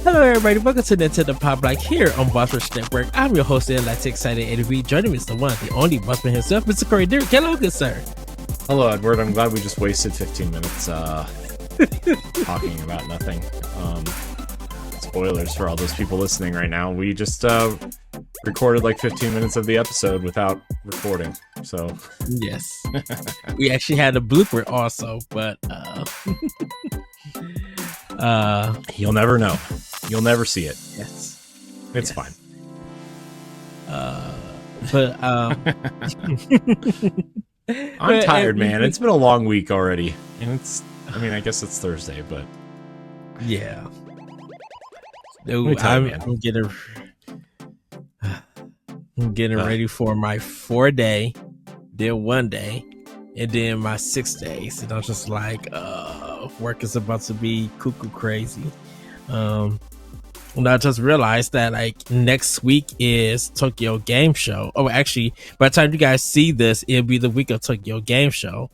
Hello, everybody. Welcome to Nintendo Pow Block here on Bossman Network. I'm your host, Ed Excited ADV. Joining me is the one, the only Bossman himself, Mr. Corey Dirrig. Hello, good sir. Hello, Edward. I'm glad we just wasted 15 minutes talking about nothing. Spoilers for all those people listening right now. We just recorded like 15 minutes of the episode without recording. So yes, we actually had a blooper also, but you'll never know. You'll never see it. Yes, it's fine. I'm tired, man. It's been a long week already, and I guess it's Thursday, but yeah. I'm getting ready for my 4-day, then 1 day, and then my 6 days, and I'm just like, work is about to be cuckoo crazy. And I just realized that like next week is Tokyo Game Show. Oh, actually, by the time you guys see this, it'll be the week of Tokyo Game Show,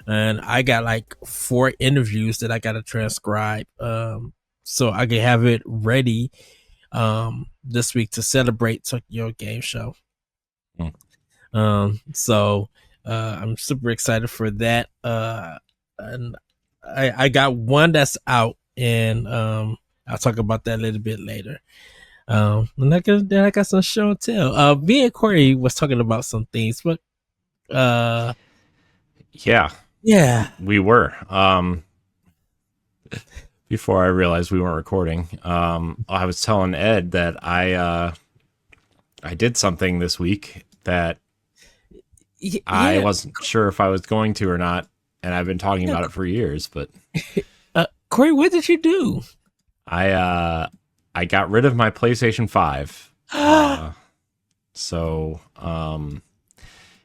and I got like 4 interviews that I got to transcribe. So I can have it ready this week to celebrate Tokyo Game Show. So I'm super excited for that. And I got one that's out, and I'll talk about that a little bit later. And then I got some show and tell. Me and Corey was talking about some things, but yeah, we were. Before I realized we weren't recording, I was telling Ed that I did something this week that I wasn't sure if I was going to or not, and I've been talking about it for years. But Corey, what did you do? I got rid of my PlayStation 5. So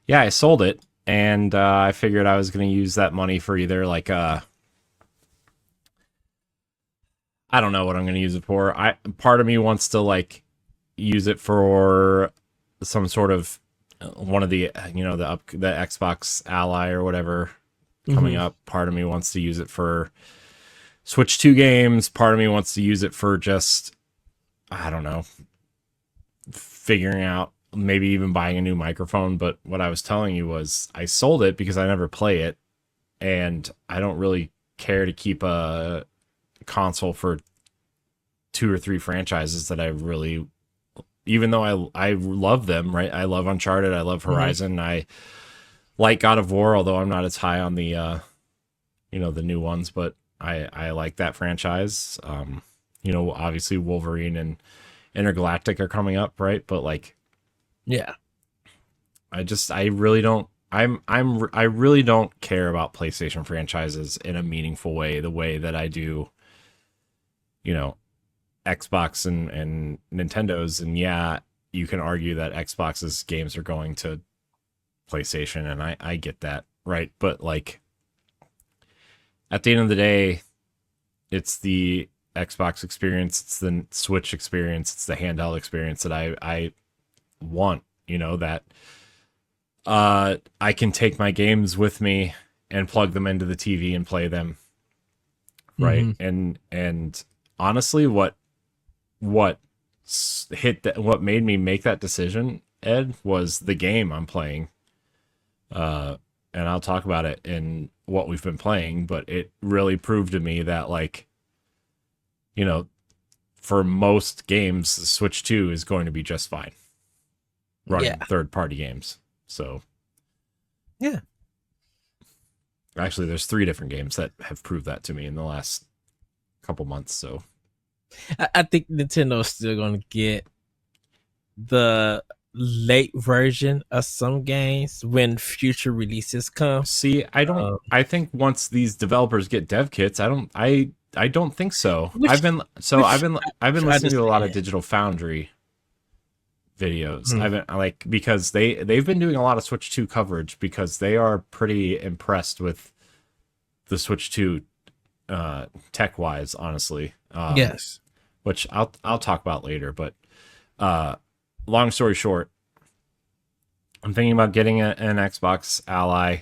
I sold it, and I figured I was going to use that money for either like I don't know what I'm going to use it for. Part of me wants to like use it for some sort of one of the the Xbox Ally or whatever coming up. Part of me wants to use it for Switch 2 games. Part of me wants to use it for just, I don't know, figuring out, maybe even buying a new microphone. But what I was telling you was I sold it because I never play it, and I don't really care to keep a console for 2 or 3 franchises that I really, even though I love them, right? I love Uncharted, I love Horizon, I like God of War, although I'm not as high on the the new ones, but I like that franchise. Obviously Wolverine and Intergalactic are coming up, right? But like, yeah, I really don't care about PlayStation franchises in a meaningful way, the way that I do Xbox and Nintendo's. And yeah, you can argue that Xbox's games are going to PlayStation, and I get that, right? But like, at the end of the day, it's the Xbox experience, it's the Switch experience, it's the handheld experience that I want, that I can take my games with me and plug them into the TV and play them, right? And honestly, what made me make that decision, Ed, was the game I'm playing. And I'll talk about it in what we've been playing, but it really proved to me that, like, for most games, the Switch 2 is going to be just fine running third-party games. So, yeah. Actually, there's 3 different games that have proved that to me in the last couple months, so. I think Nintendo's still going to get the late version of some games when future releases come. See, I think once these developers get dev kits, I don't think so. I've been listening to a lot of Digital Foundry videos. Because they've been doing a lot of Switch 2 coverage because they are pretty impressed with the Switch 2 tech wise, honestly. Yes. Which I'll talk about later, but long story short, I'm thinking about getting an Xbox Ally.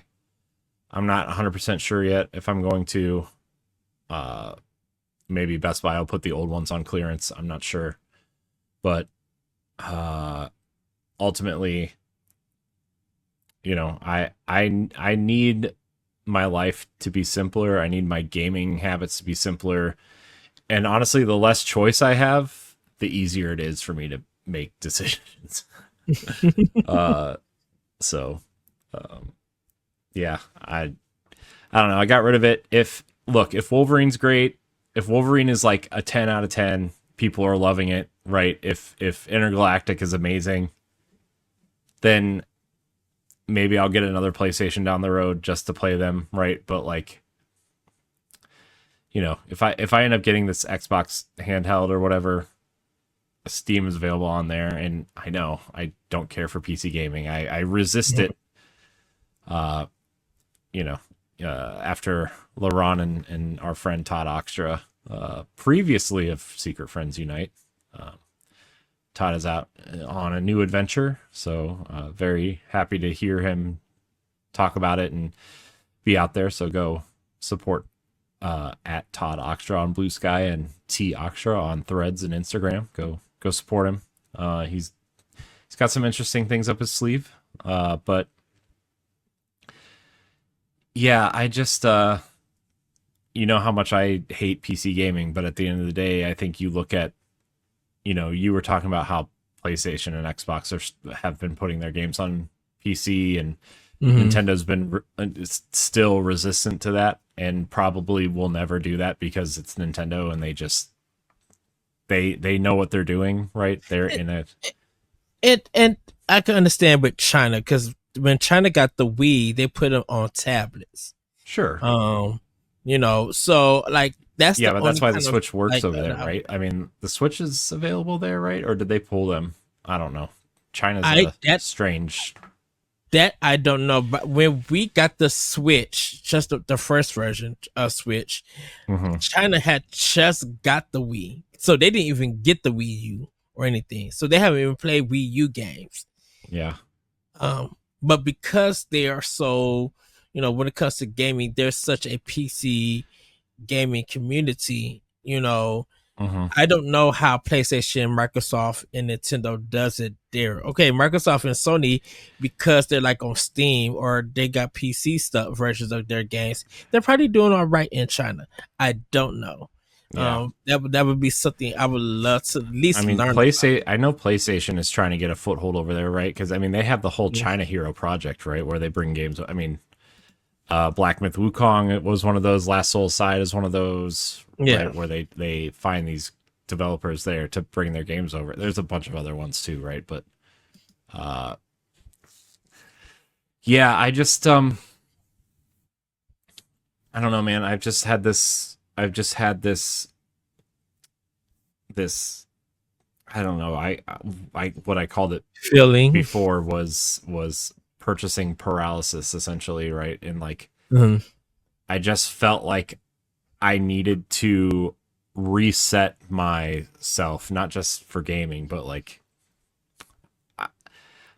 I'm not 100% sure yet if I'm going to maybe Best Buy will put the old ones on clearance. I'm not sure. But ultimately, you know, I need my life to be simpler. I need my gaming habits to be simpler. And honestly, the less choice I have, the easier it is for me to make decisions. So yeah, I don't know. I got rid of it. If Wolverine's great, if Wolverine is like a 10 out of 10, people are loving it, right? If Intergalactic is amazing, then maybe I'll get another PlayStation down the road just to play them, right? But like, you know, if I end up getting this Xbox handheld or whatever, Steam is available on there, and I know I don't care for PC gaming. I resist it. You know, after LaRon and our friend Todd Oxtra, previously of Secret Friends Unite, Todd is out on a new adventure, so very happy to hear him talk about it and be out there. So go support at Todd Oxtra on Blue Sky and T Oxtra on Threads and Instagram. Go support him. He's got some interesting things up his sleeve. But yeah, I just you know how much I hate PC gaming, but at the end of the day, I think you look at, you know, you were talking about how PlayStation and Xbox have been putting their games on PC, and Nintendo's been still resistant to that, and probably will never do that because it's Nintendo, and they know what they're doing, right? They're in it. And I can understand with China, because when China got the Wii, they put them on tablets. Sure. You know, so like that's but that's why the Switch works over there, right? I mean, the Switch is available there, right? Or did they pull them? I don't know. China's strange. That I don't know. But when we got the Switch, just the first version of Switch, China had just got the Wii, so they didn't even get the Wii U or anything. So they haven't even played Wii U games. Yeah. But because they are so, you know, when it comes to gaming, there's such a PC gaming community, you know. I don't know how PlayStation, Microsoft, and Nintendo does it there. Okay, Microsoft and Sony, because they're like on Steam or they got PC stuff versions of their games, they're probably doing all right in China. I don't know. Yeah. That would be something I would love to at least learn. I know PlayStation is trying to get a foothold over there, right? Because I mean, they have the whole China Hero project, right, where they bring games. I mean, Black Myth Wukong, it was one of those. Last Soul Side is one of those, right, where they find these developers there to bring their games over. There's a bunch of other ones too, right? But yeah, I just I don't know, man. I've just had this I don't know. I what I called it feeling before was purchasing paralysis, essentially, right? And like I just felt like I needed to reset myself, not just for gaming, but like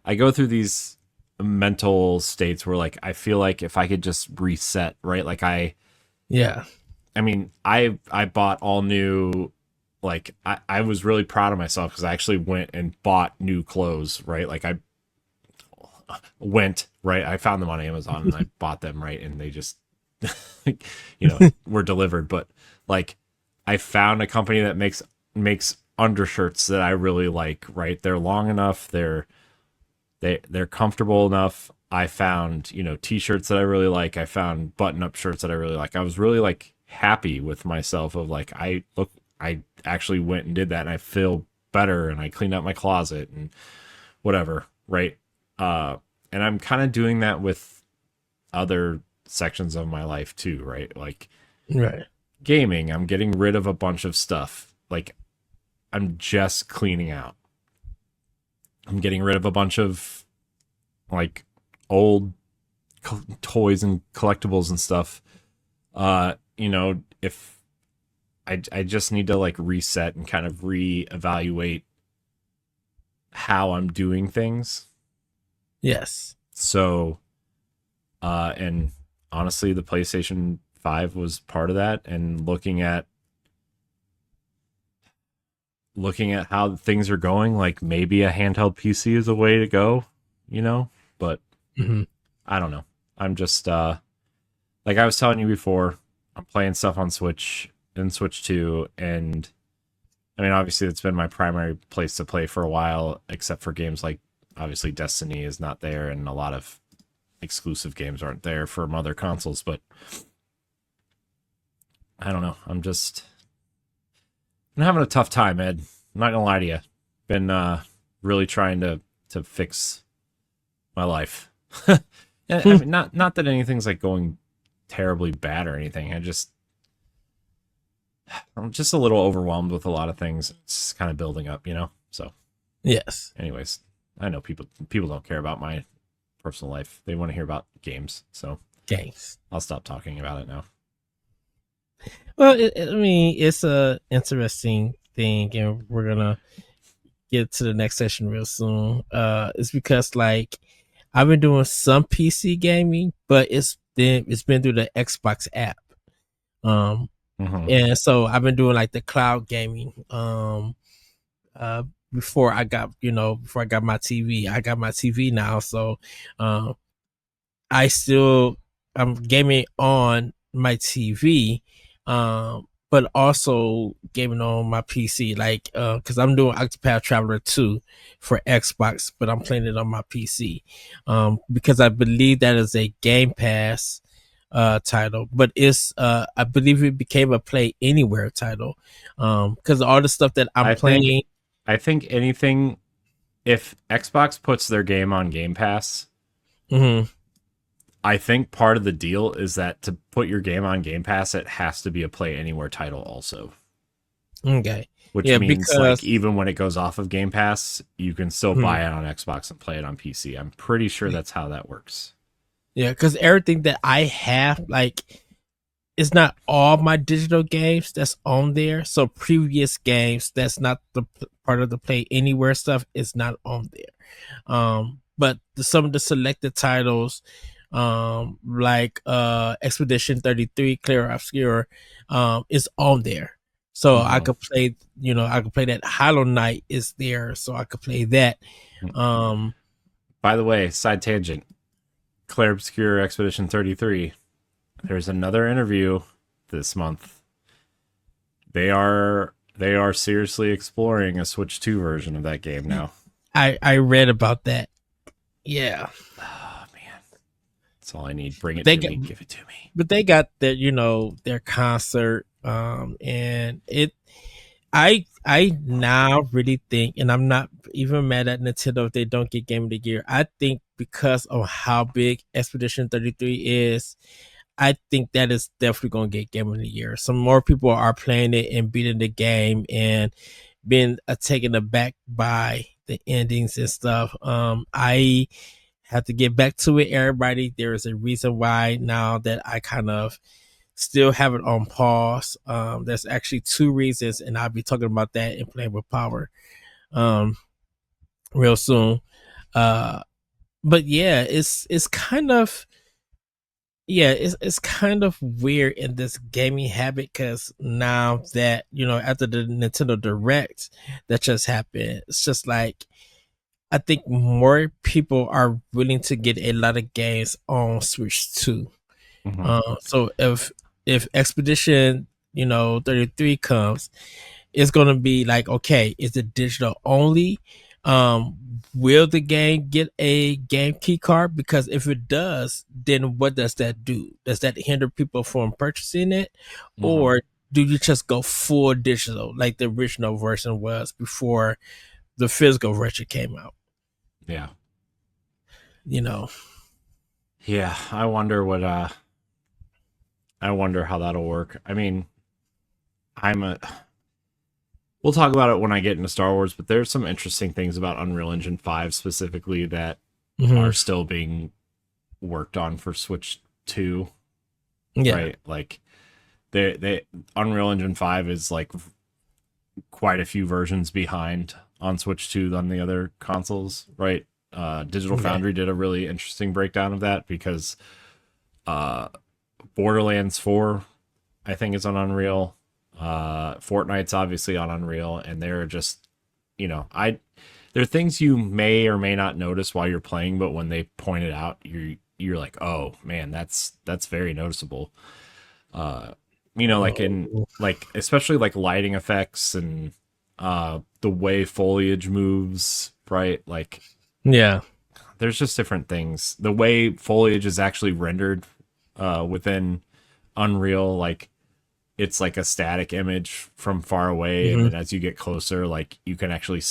I go through these mental states where like I feel like if I could just reset, right? Like I mean, I bought all new, like I was really proud of myself because I actually went and bought new clothes, right? Like I found them on Amazon and I bought them, right? And they just you know, were delivered. But like I found a company that makes undershirts that I really like, right? They're long enough, they're comfortable enough. I found, you know, t-shirts that I really like. I found button-up shirts that I really like. I was really like happy with myself of like I actually went and did that and I feel better and I cleaned out my closet and whatever, right? And I'm kind of doing that with other sections of my life too, right? Like gaming, I'm getting rid of a bunch of stuff. Like I'm just cleaning out. I'm getting rid of a bunch of like old toys and collectibles and stuff. You know, if I just need to like reset and kind of reevaluate how I'm doing things. Yes. So, and honestly, the PlayStation 5 was part of that. And looking at looking at how things are going, like maybe a handheld PC is a way to go, but Mhm. I don't know. I'm just like I was telling you before, I'm playing stuff on Switch and Switch 2, and I mean obviously it's been my primary place to play for a while, except for games like obviously Destiny is not there and a lot of exclusive games aren't there from other consoles, but I don't know. I'm having a tough time, Ed. I'm not gonna lie to you. Been really trying to fix my life. I mean, not that anything's like going terribly bad or anything. I'm just a little overwhelmed with a lot of things. It's kind of building up, So, Yes. anyways, I know people don't care about my personal life. They want to hear about games. So, Games. I'll stop talking about it now. Well, I mean, it's a interesting thing, and we're gonna get to the next session real soon. It's because like I've been doing some PC gaming, but it's been through the Xbox app. And so I've been doing like the cloud gaming. Before I got my TV, I got my TV now, so I'm gaming on my TV, but also gaming on my PC, like because I'm doing Octopath Traveler 2 for Xbox, but I'm playing it on my PC, because I believe that is a Game Pass title, but it's I believe it became a Play Anywhere title, because all the stuff that I'm playing. I think anything, if Xbox puts their game on Game Pass. Mm-hmm. I think part of the deal is that to put your game on Game Pass, it has to be a Play Anywhere title also. Okay. Which means like even when it goes off of Game Pass, you can still buy it on Xbox and play it on PC. I'm pretty sure that's how that works. Yeah, because everything that I have, like, it's not all my digital games that's on there. So previous games that's not the part of the Play Anywhere stuff is not on there. But some of the selected titles, like Expedition 33, Clear Obscure, is on there. So I could play, that. Hollow Knight is there, so I could play that. By the way, side tangent, Clear Obscure Expedition 33. There's another interview this month. They are seriously exploring a Switch 2 version of that game now. I read about that. Yeah. Oh man. That's all I need. Bring it to me. Give it to me. But they got their concert, and I now really think, and I'm not even mad at Nintendo if they don't get Game of the Year. I think because of how big Expedition 33 is, I think that is definitely going to get Game of the Year. Some more people are playing it and beating the game and being taken aback by the endings and stuff. I have to get back to it, everybody. There is a reason why now that I kind of still have it on pause. There's actually two reasons, and I'll be talking about that in Playing with Power real soon. But yeah, it's kind of it's kind of weird in this gaming habit, because now that after the Nintendo Direct that just happened, it's just like I think more people are willing to get a lot of games on Switch 2. So if Expedition 33 comes, it's gonna be like, okay, is it digital only? Will the game get a game key card? Because if it does, then what does that do? Does that hinder people from purchasing it? Or do you just go full digital like the original version was before the physical version came out? Yeah. Yeah, I wonder how that'll work. I mean, we'll talk about it when I get into Star Wars, but there's some interesting things about Unreal Engine 5 specifically that are still being worked on for Switch 2. Yeah. Right? Like they Unreal Engine 5 is like quite a few versions behind on Switch 2 than the other consoles, right? Digital Foundry did a really interesting breakdown of that because Borderlands 4 I think is on Unreal. Fortnite's obviously on Unreal, and they're just, there are things you may or may not notice while you're playing, but when they point it out, you're like, oh man, that's very noticeable. Like in Oh, like especially like lighting effects and the way foliage moves, right? Like yeah. there's just different things. The way foliage is actually rendered within Unreal, like it's like a static image from far away, and Hmm. then as you get closer, like you can actually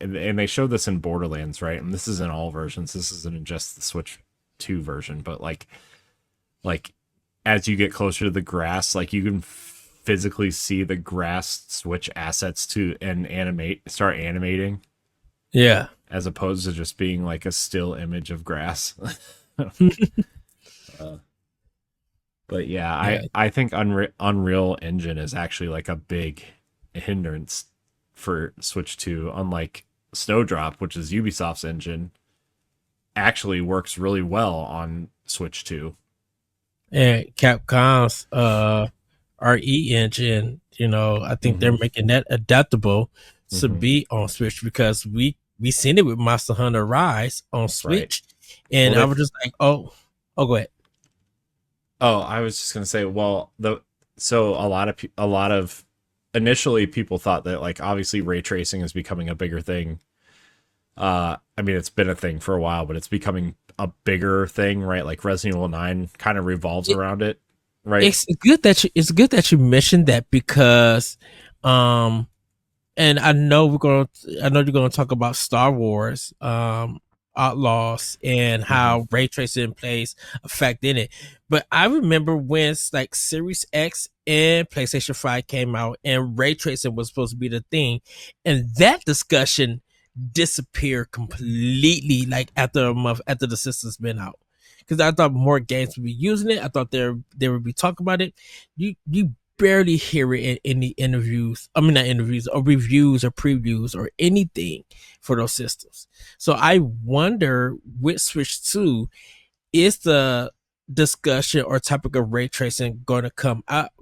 and they showed this in Borderlands, right? And this is in all versions. This isn't just the Switch 2 version, but like as you get closer to the grass, like you can physically see the grass switch assets to and start animating, Yeah. as opposed to just being like a still image of grass. uh, but yeah, Yeah. I think Unreal Engine is actually like a big hindrance for Switch 2, unlike Snowdrop, which is Ubisoft's engine, actually works really well on Switch 2. And Capcom's RE engine, I think they're Mm-hmm. making that adaptable to Mm-hmm. be on Switch because we seen it with Monster Hunter Rise on Right. Switch, Well, and I was just like, go ahead. oh, I was just gonna say, well, so a lot of initially people thought that like obviously ray tracing is becoming a bigger thing. I mean, it's been a thing for a while, but it's becoming a bigger thing, right? Like Resident Evil 9 kind of revolves It, around it, right? it's good that you mentioned that because, um, and I know you're gonna talk about Star Wars, Outlaws, and Mm-hmm. how ray tracing plays a fact in it. But I remember when like Series X and PlayStation 5 came out, and ray tracing was supposed to be the thing, and that discussion disappeared completely. Like after a month after the system's been out, because I thought more games would be using it. I thought they would be talking about it. You barely hear it in any interviews. I mean, not interviews or reviews or previews or anything for those systems. So I wonder with Switch 2, is the discussion or topic of ray tracing going to come up?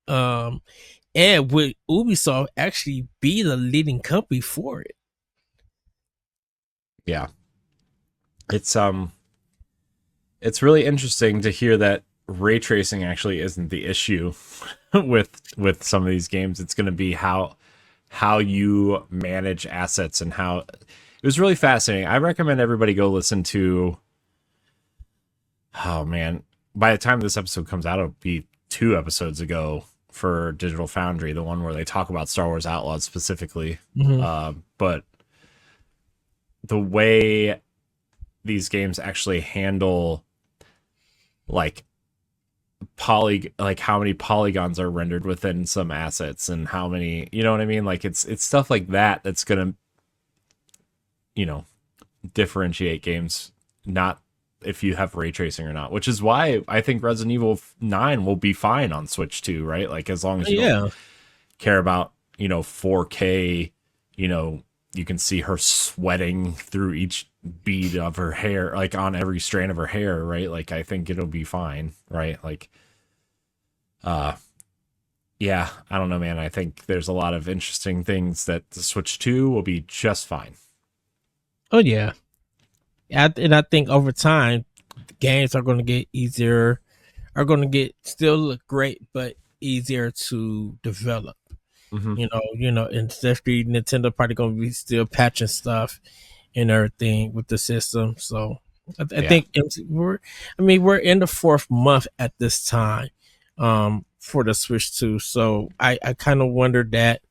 Um, and would Ubisoft actually be the leading company for it? Yeah, it's really interesting to hear that ray tracing actually isn't the issue with some of these games. It's going to be how you manage assets and how it was really fascinating. I recommend everybody go listen to. Oh man, by the time this episode comes out, it'll be 2 episodes ago for Digital Foundry, the one where they talk about Star Wars Outlaws specifically. Mm-hmm. But the way these games actually handle like like how many polygons are rendered within some assets and how many, you know what I mean? Like it's stuff like that that's gonna, you know, differentiate games, not if you have ray tracing or not, which is why I think Resident Evil 9 will be fine on Switch 2, right? Like as long as you don't Yeah, care about, 4K, you can see her sweating through each bead of her hair, like on every strand of her hair, right? Like I think it'll be fine, right? Like uh yeah, I don't know, man. I think there's a lot of interesting things that the Switch 2 will be just fine. oh yeah. And I think over time, games are going to get easier, are going to get still look great, but easier to develop. Mm-hmm. And especially Nintendo probably going to be still patching stuff and everything with the system. So I Yeah. think we're in the fourth month at this time, for the Switch 2. So I kind of wonder that,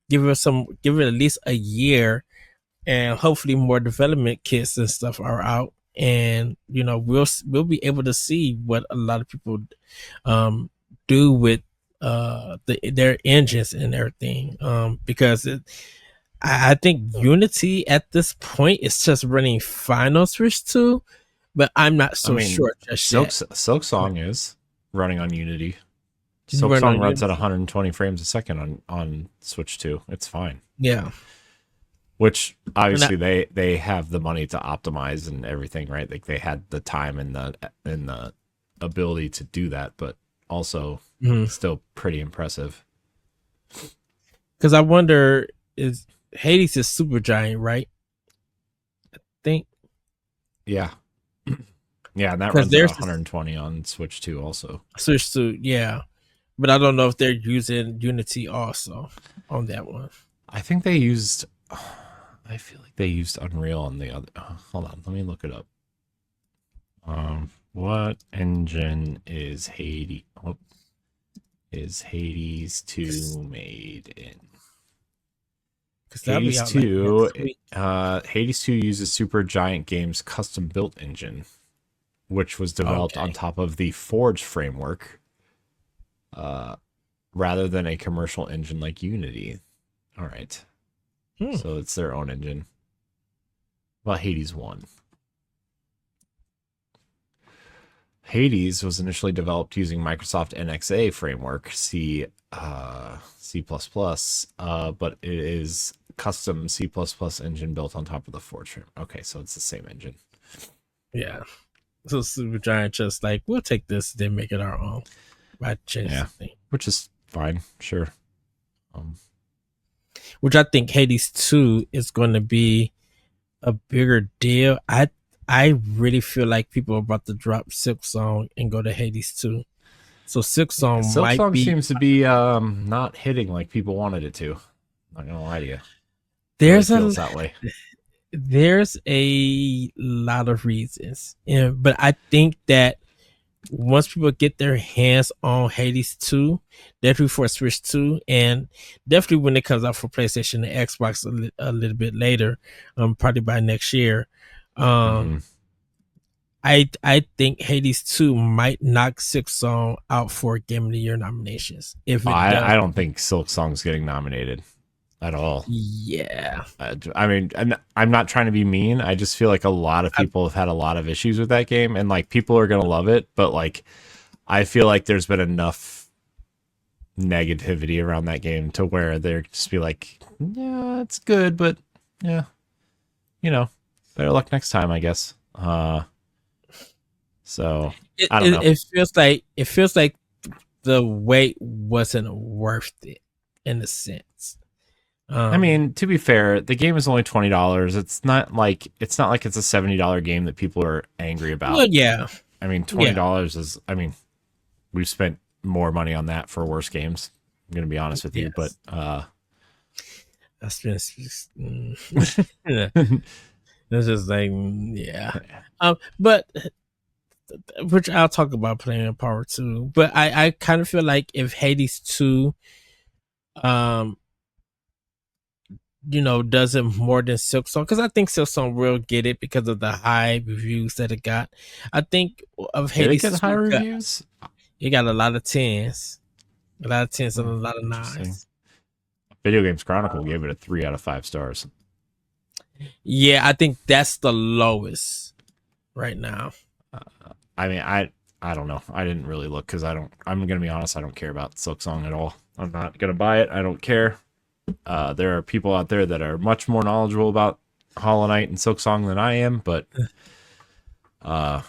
give it at least a year, and hopefully more development kits and stuff are out, and we'll be able to see what a lot of people do with their engines and everything, because I think Unity at this point is just running Final Switch 2, but I'm not I so mean, sure just yet. Silk Song is running on Unity. Did you Silk run Song on runs at Unity? 120 frames a second on Switch 2. It's fine. Yeah. Which And obviously they have the money to optimize and everything, right? Like they had the time and the ability to do that, but also still pretty impressive. Because I wonder, is Hades is Super Giant, right? I think. Yeah. Yeah, and that runs at 120 on Switch 2 also. Switch to, yeah. But I don't know if they're using Unity also on that one. I think they used, I feel like they used Unreal on the other. Hold on, let me look it up. What engine is Hades? Is Hades 2 made in? Hades 2, Hades 2 uses Super Giant Games custom built engine, which was developed on top of the Forge framework, rather than a commercial engine like Unity. All right. So it's their own engine. Well, Hades 1. Hades was initially developed using Microsoft NXA framework, C++, but it is custom C++ engine built on top of the Forge frame. Okay, so it's the same engine. Yeah. So Super Giant just like, we'll take this, then make it our own. Right? Yeah, which is fine, sure. Which I think Hades 2 is going to be a bigger deal. I really feel like people are about to drop Silk Song and go to Hades 2. So Silk Song seems to be not hitting like people wanted it to. I'm not gonna lie to you. There's that way. There's a lot of reasons, but I think that once people get their hands on Hades 2, definitely for Switch 2, and definitely when it comes out for PlayStation and Xbox a little bit later, probably by next year, I think Hades 2 might knock Silk Song out for Game of the Year nominations. I don't think Silk Song's getting nominated at all. Yeah. I mean, I'm not trying to be mean. I just feel like a lot of people have had a lot of issues with that game, and like people are going to love it, but like I feel like there's been enough negativity around that game to where they're just be like, yeah, it's good, but yeah, better luck next time, I guess. So I don't know. It feels like the wait wasn't worth it in a sense. I mean, to be fair, the game is only $20. It's not like it's a $70 game that people are angry about. Well, yeah. I mean, $20 is. I mean, we've spent more money on that for worse games. I'm gonna be honest with you, but that's just it's just like but which I'll talk about playing in Power 2. But I kind of feel like if Hades 2 does it more than Silk Song, because I think Silk Song will get it because of the high reviews that it got. I think of Hades. Did it get high reviews? It got a lot of 10s. A lot of 10s and a lot of 9s. Video Games Chronicle gave it a 3 out of 5 stars. Yeah, I think that's the lowest right now. I mean, I don't know. I didn't really look because I'm gonna be honest, I don't care about Silk Song at all. I'm not gonna buy it. I don't care. There are people out there that are much more knowledgeable about Hollow Knight and Silk Song than I am, but I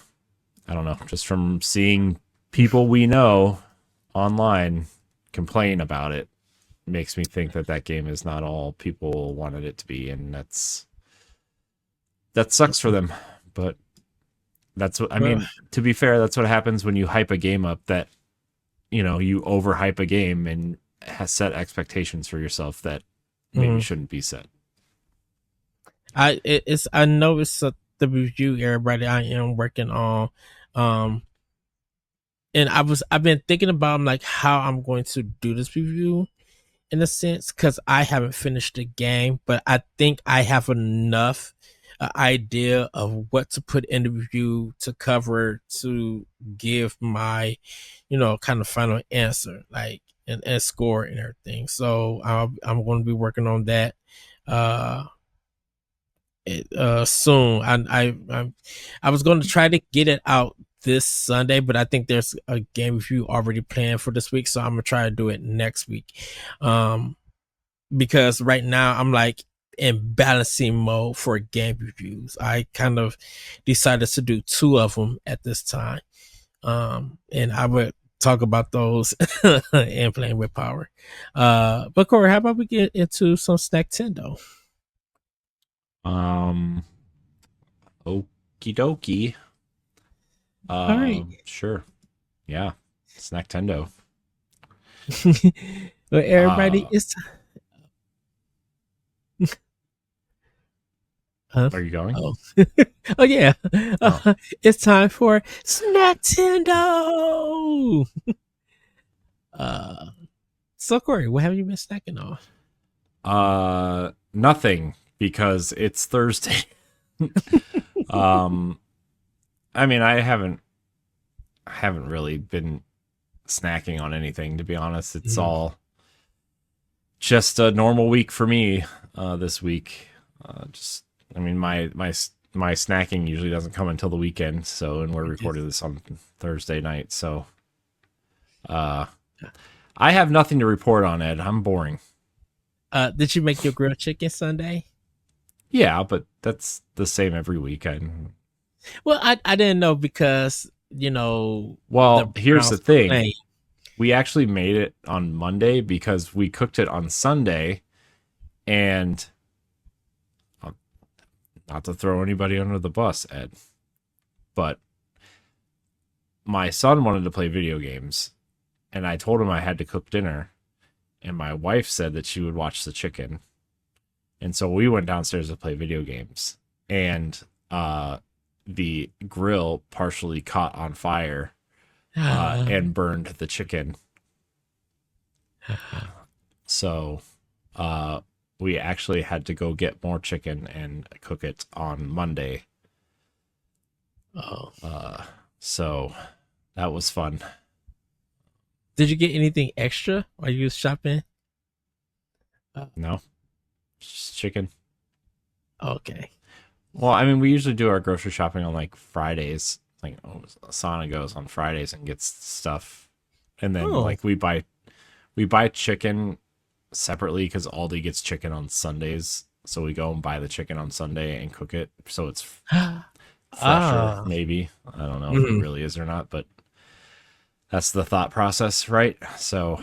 don't know. Just from seeing people we know online complain about it, makes me think that game is not all people wanted it to be, and that sucks for them. But that's what I mean. To be fair, that's what happens when you hype a game up. That you overhype a game and has set expectations for yourself that maybe shouldn't be set. I know it's the review everybody I am working on, and I've been thinking about like how I'm going to do this review in a sense, because I haven't finished the game, but I think I have enough idea of what to put in the review to cover to give my kind of final answer, like and score and everything. So I'm going to be working on that soon. I was going to try to get it out this Sunday, but I think there's a game review already planned for this week, so I'm gonna try to do it next week. Because right now I'm like in balancing mode for game reviews. I kind of decided to do 2 of them at this time. And I would talk about those and playing with power. But Corey, how about we get into some Snack-tendo? Okie dokie. All right. Sure. Yeah. Snack-tendo. Well, everybody, it's Are you going? Oh, oh yeah. It's time for Snack-tendo. So Corey, what have you been snacking on? Nothing, because it's Thursday. I mean, I haven't really been snacking on anything, to be honest. It's all just a normal week for me this week. I mean, my snacking usually doesn't come until the weekend, and we're recording this on Thursday night, so I have nothing to report on, Ed. I'm boring. Did you make your grilled chicken Sunday? Yeah, but that's the same every week. Well, I didn't know because, you know. Well, here's the thing. We actually made it on Monday because we cooked it on Sunday, and not to throw anybody under the bus, Ed, but my son wanted to play video games, and I told him I had to cook dinner, and my wife said that she would watch the chicken. And so we went downstairs to play video games, and the grill partially caught on fire and burned the chicken. So we actually had to go get more chicken and cook it on Monday. So that was fun. Did you get anything extra while you was shopping? No, just chicken. Okay. Well, I mean, we usually do our grocery shopping on like Fridays. Like, Sana goes on Fridays and gets stuff, and then like we buy chicken separately because Aldi gets chicken on Sundays. So we go and buy the chicken on Sunday and cook it, so it's fresher. Maybe, I don't know if it really is or not, but that's the thought process, right? So,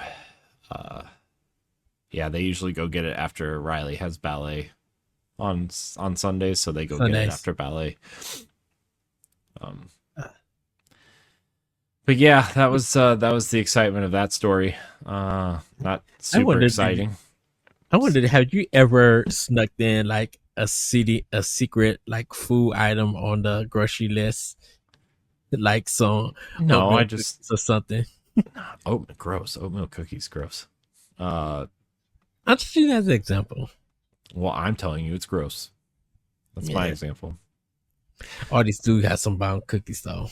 yeah, they usually go get it after Riley has ballet on Sundays, so they go get it after ballet. But yeah, that was the excitement of that story. Not super exciting. I wondered, have you ever snuck in like a secret like food item on the grocery list, like some I just or something? Gross. Oatmeal cookies, gross. I'll just use that as an example. Well, I'm telling you, it's gross. That's my example. All these do have some bomb cookies though.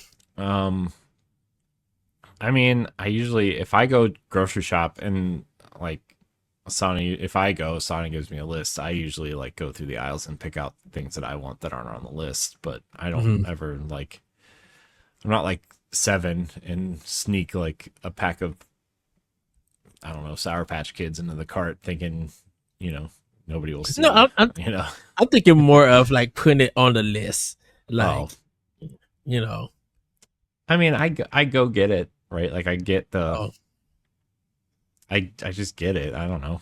I mean, I usually, if I go grocery shop and like Sana gives me a list, I usually like go through the aisles and pick out things that I want that aren't on the list, but I don't ever like, I'm not like 7 and sneak like a pack of, I don't know, Sour Patch Kids into the cart thinking, nobody will see. No, I'm thinking more of like putting it on the list. Like, I mean, I go get it, right? Like I get the, I just get it. I don't know.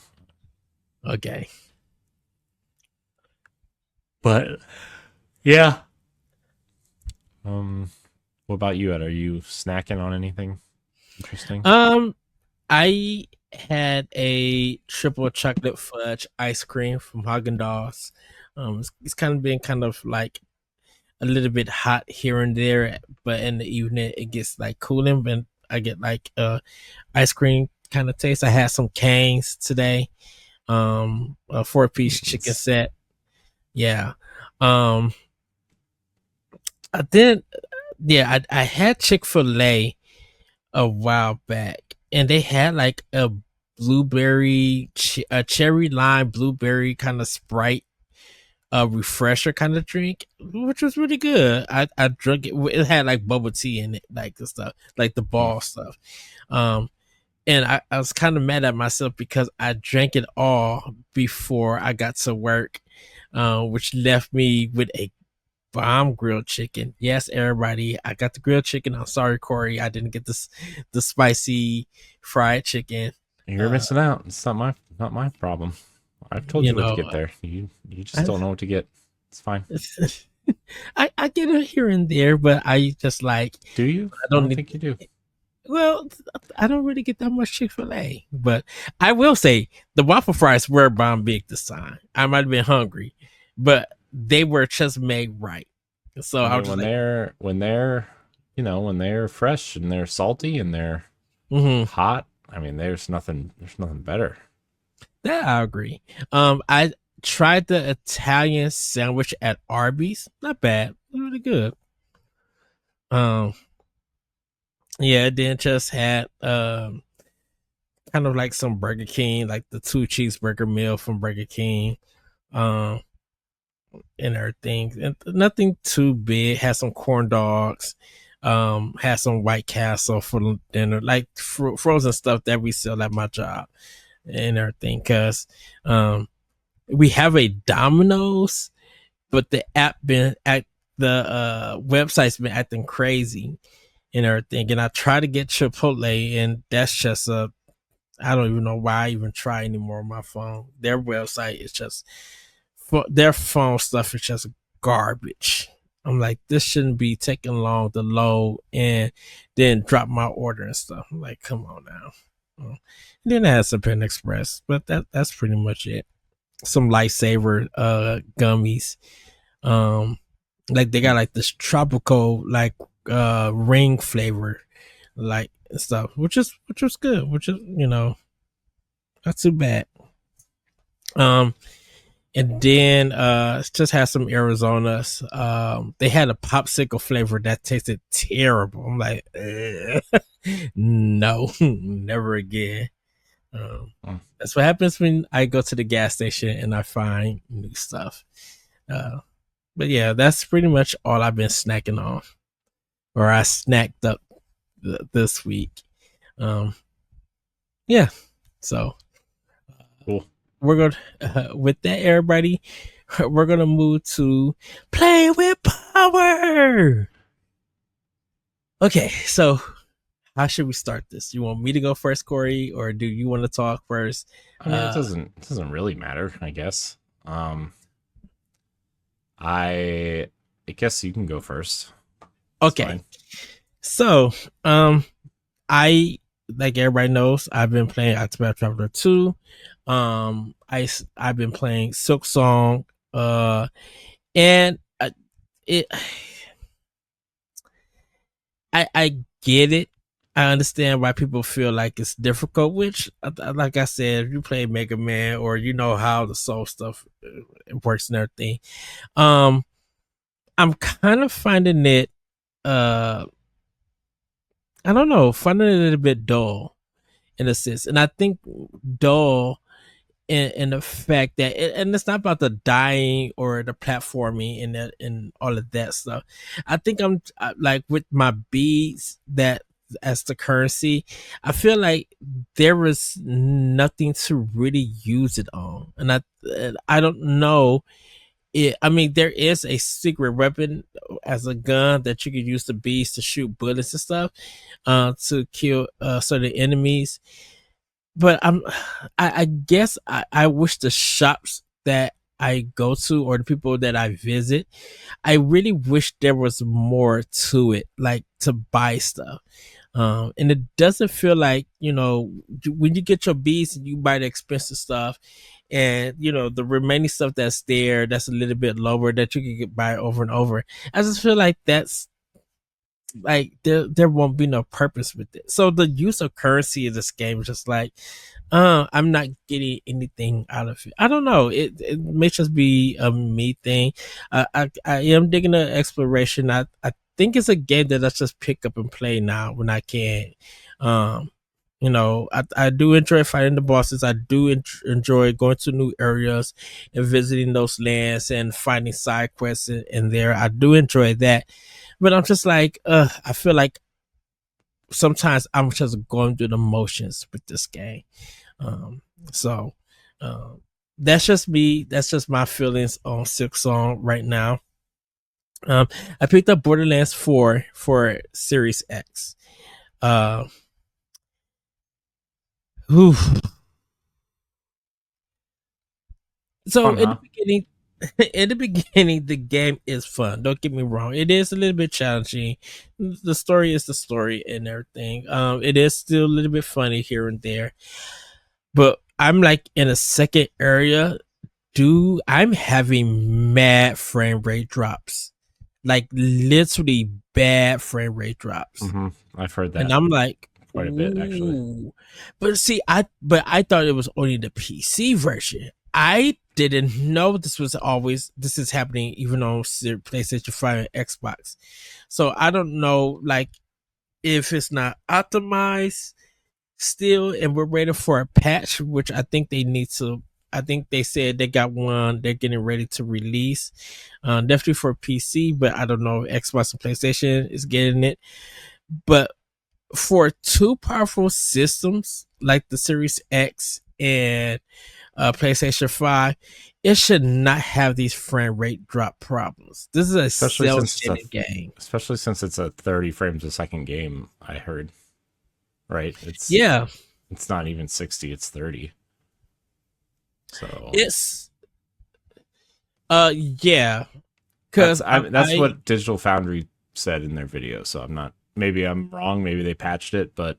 Okay. But yeah. What about you, Ed? Are you snacking on anything interesting? I had a triple chocolate fudge ice cream from Haagen-Dazs. It's kind of been like a little bit hot here and there, but in the evening it gets like cooling, but I get like ice cream kind of taste. I had some Cane's today, a 4-piece chicken set. Yeah. I had Chick-fil-A a while back, and they had like a blueberry, a cherry lime blueberry kind of Sprite, refresher kind of drink, which was really good. I drank it. It had like bubble tea in it, like the stuff, like the ball stuff. And I was kind of mad at myself because I drank it all before I got to work, which left me with a bomb grilled chicken. Yes, everybody, I got the grilled chicken. I'm sorry, Corey, I didn't get the spicy fried chicken. You're missing out. It's not my problem. I've told you what to get there. You just don't know what to get. It's fine. I get it here and there, but I just like. Do you? I don't think you do. Well, I don't really get that much Chick-fil-A, but I will say the waffle fries were bomb big this time. I might have been hungry, but they were just made right. So I was when they're fresh and they're salty and they're hot. I mean, there's nothing better. That I agree. I tried the Italian sandwich at Arby's. Not bad. Really good. Yeah, then just had kind of like some Burger King, like the 2 cheeseburger meal from Burger King. And everything. And nothing too big. Had some corn dogs. Had some White Castle for dinner, like frozen stuff that we sell at my job and everything. Cause we have a Domino's, but the app been at the website's been acting crazy and everything. And I try to get Chipotle, and that's just I don't even know why I even try anymore on my phone. Their website is just, their phone stuff is just garbage. I'm like, this shouldn't be taking long to load and then drop my order and stuff. I'm like, come on now. And then I had some Panda Express, but that's pretty much it. Some Lifesaver gummies. Like they got like this tropical like ring flavor, like stuff, which was good, which is, not too bad. And then just had some Arizonas. They had a popsicle flavor that tasted terrible. I'm like, no, never again. That's what happens when I go to the gas station and I find new stuff. But yeah, that's pretty much all I've been snacking on, or I snacked up this week. Yeah, so cool. We're gonna with that, everybody, we're gonna move to play with power. Okay, so how should we start this? You want me to go first, Corey, or do you want to talk first? I mean, it doesn't really matter, I guess. I guess you can go first. Okay. So, I, like everybody knows, I've been playing Octopath Traveler 2. I've been playing Silk Song, and I get it. I understand why people feel like it's difficult, which, like I said, if you play Mega Man or you know how the soul stuff works and everything, I'm kind of finding it, I don't know, finding it a little bit dull in a sense. And I think dull in the fact that, and it's not about the dying or the platforming and all of that stuff. I think I'm like with my beads that as the currency, I feel like there was nothing to really use it on, and I don't know. I mean, there is a secret weapon as a gun that you could use the bees to shoot bullets and stuff, to kill certain enemies. But I guess I wish the shops that I go to or the people that I visit, I really wish there was more to it, like to buy stuff. And it doesn't feel like, when you get your beats and you buy the expensive stuff, and the remaining stuff that's there, that's a little bit lower, that you can get buy over and over. I just feel like that's like there won't be no purpose with it. So the use of currency in this game is just like, I'm not getting anything out of it. I don't know. It may just be a me thing. I am digging the exploration. I think it's a game that I just pick up and play now when I can. I do enjoy fighting the bosses. I do enjoy going to new areas and visiting those lands and finding side quests in there. I do enjoy that. But I'm just like, I feel like sometimes I'm just going through the motions with this game. So that's just me. That's just my feelings on Silk Song right now. Um, I picked up Borderlands 4 for Series X. Uh, whew. So Fun, in huh? the beginning, in the beginning, the game is fun. Don't get me wrong; it is a little bit challenging. The story is the story and everything. It is still a little bit funny here and there, but I'm like in a second area, dude. I'm having mad frame rate drops, like literally bad frame rate drops. Mm-hmm. I've heard And that I'm like, quite a bit, actually. ooh. But see, I thought it was only the PC version. I didn't know this is happening even on PlayStation 5 and Xbox. So I don't know like if it's not optimized still and we're waiting for a patch, which I think they need to. I think they said they got one they're getting ready to release. Definitely for PC, but I don't know if Xbox and PlayStation is getting it. But for two powerful systems like the Series X and PlayStation 5, it should not have these frame rate drop problems. This is a Especially cell since shaded game. especially since it's a 30 frames a second game, I heard. Right? Yeah, It's not even 60, it's 30. So it's yeah, because that's what Digital Foundry said in their video. So maybe I'm wrong, maybe they patched it, but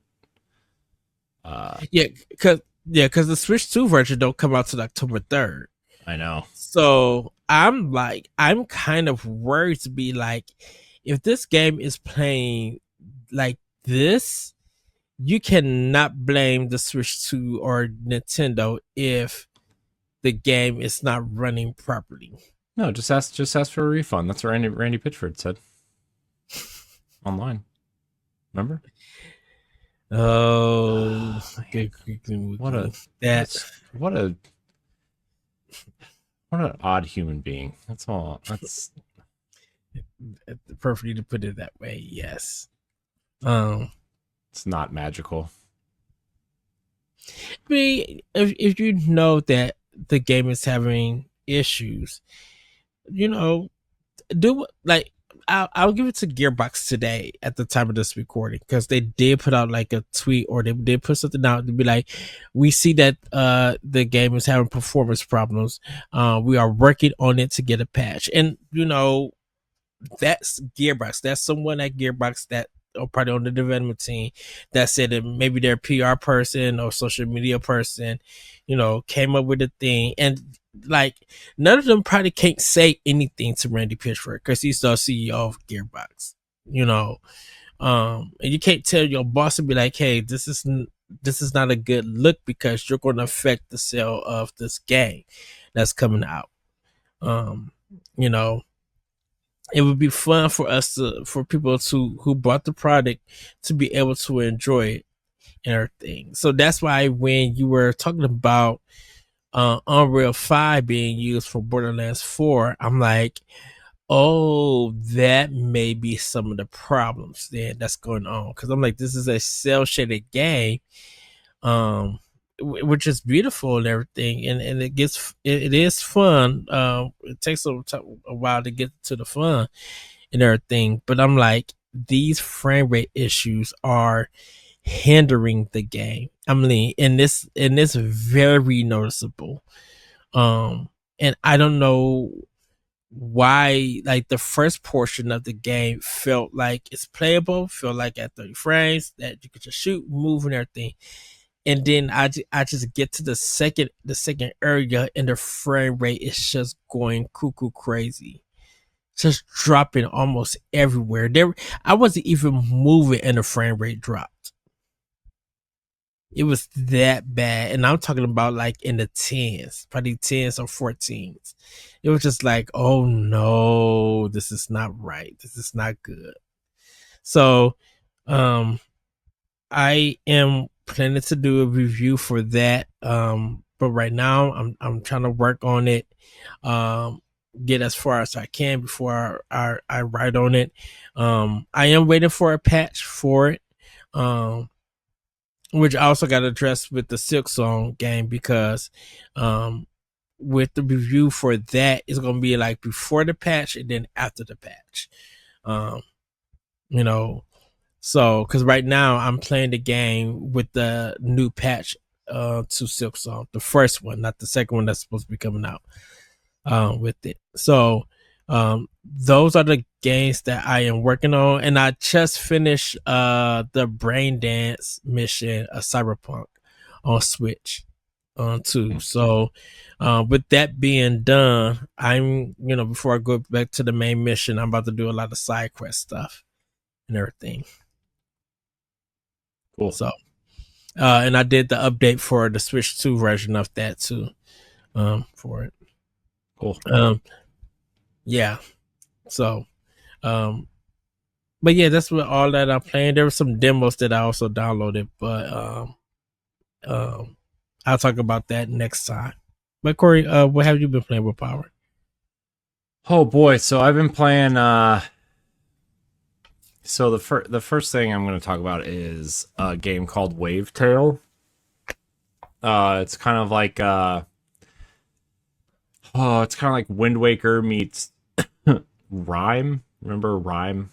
yeah, because the Switch 2 version don't come out till October 3rd. I know. So I'm kind of worried to be like, if this game is playing like this, you cannot blame the Switch 2 or Nintendo if the game is not running properly. No, just ask for a refund. That's what Randy Pitchford said online. Remember? Oh, good, What a that what a what an odd human being. That's all. That's perfectly to put it that way. Yes. it's not magical. I mean, if you know that the game is having issues, you know, do like I'll give it to Gearbox today at the time of this recording because they did put out like a tweet or they did put something out to be like, we see that the game is having performance problems. We are working on it to get a patch, and you know that's Gearbox. That's someone at Gearbox that or probably on the development team that said that maybe their PR person or social media person, you know, came up with a thing. And like none of them probably can't say anything to Randy Pitchford because he's the CEO of Gearbox, you know. And you can't tell your boss to be like, hey, this is not a good look because you're going to affect the sale of this game that's coming out. You know, it would be fun for people who bought the product to be able to enjoy it and everything. So that's why when you were talking about Unreal 5 being used for Borderlands 4, I'm like, oh, that may be some of the problems then that's going on. Because I'm like, this is a cell shaded game, which is beautiful and everything, and it is fun. It takes a while to get to the fun and everything, but I'm like, these frame rate issues are hindering the game. I mean, and this very noticeable. And I don't know why like the first portion of the game felt like it's playable, felt like at 30 frames that you could just shoot, move and everything. And then I just get to the second area and the frame rate is just going cuckoo crazy. Just dropping almost everywhere. I wasn't even moving and the frame rate dropped. It was that bad. And I'm talking about like in the tens, probably tens or 14s. It was just like, oh no, this is not right. This is not good. So I am planning to do a review for that. But right now I'm trying to work on it. Get as far as I can before I write on it. I am waiting for a patch for it. Which I also got addressed with the Silk Song game because with the review for that, it's gonna be like before the patch and then after the patch. You know, so because right now I'm playing the game with the new patch to Silk Song, the first one, not the second one that's supposed to be coming out with it. So those are the games that I am working on, and I just finished the Brain Dance mission of Cyberpunk on Switch too. So with that being done, I'm before I go back to the main mission, I'm about to do a lot of side quest stuff and everything. Cool. So and I did the update for the Switch 2 version of that too. For it. Cool. Yeah. So but yeah, that's what all that I'm playing. There were some demos that I also downloaded, but I'll talk about that next time. But Corey, what have you been playing with Power? Oh boy, so I've been playing so the first thing I'm going to talk about is a game called Wave Tale. It's kind of like Wind Waker meets Rhyme. Remember Rhyme?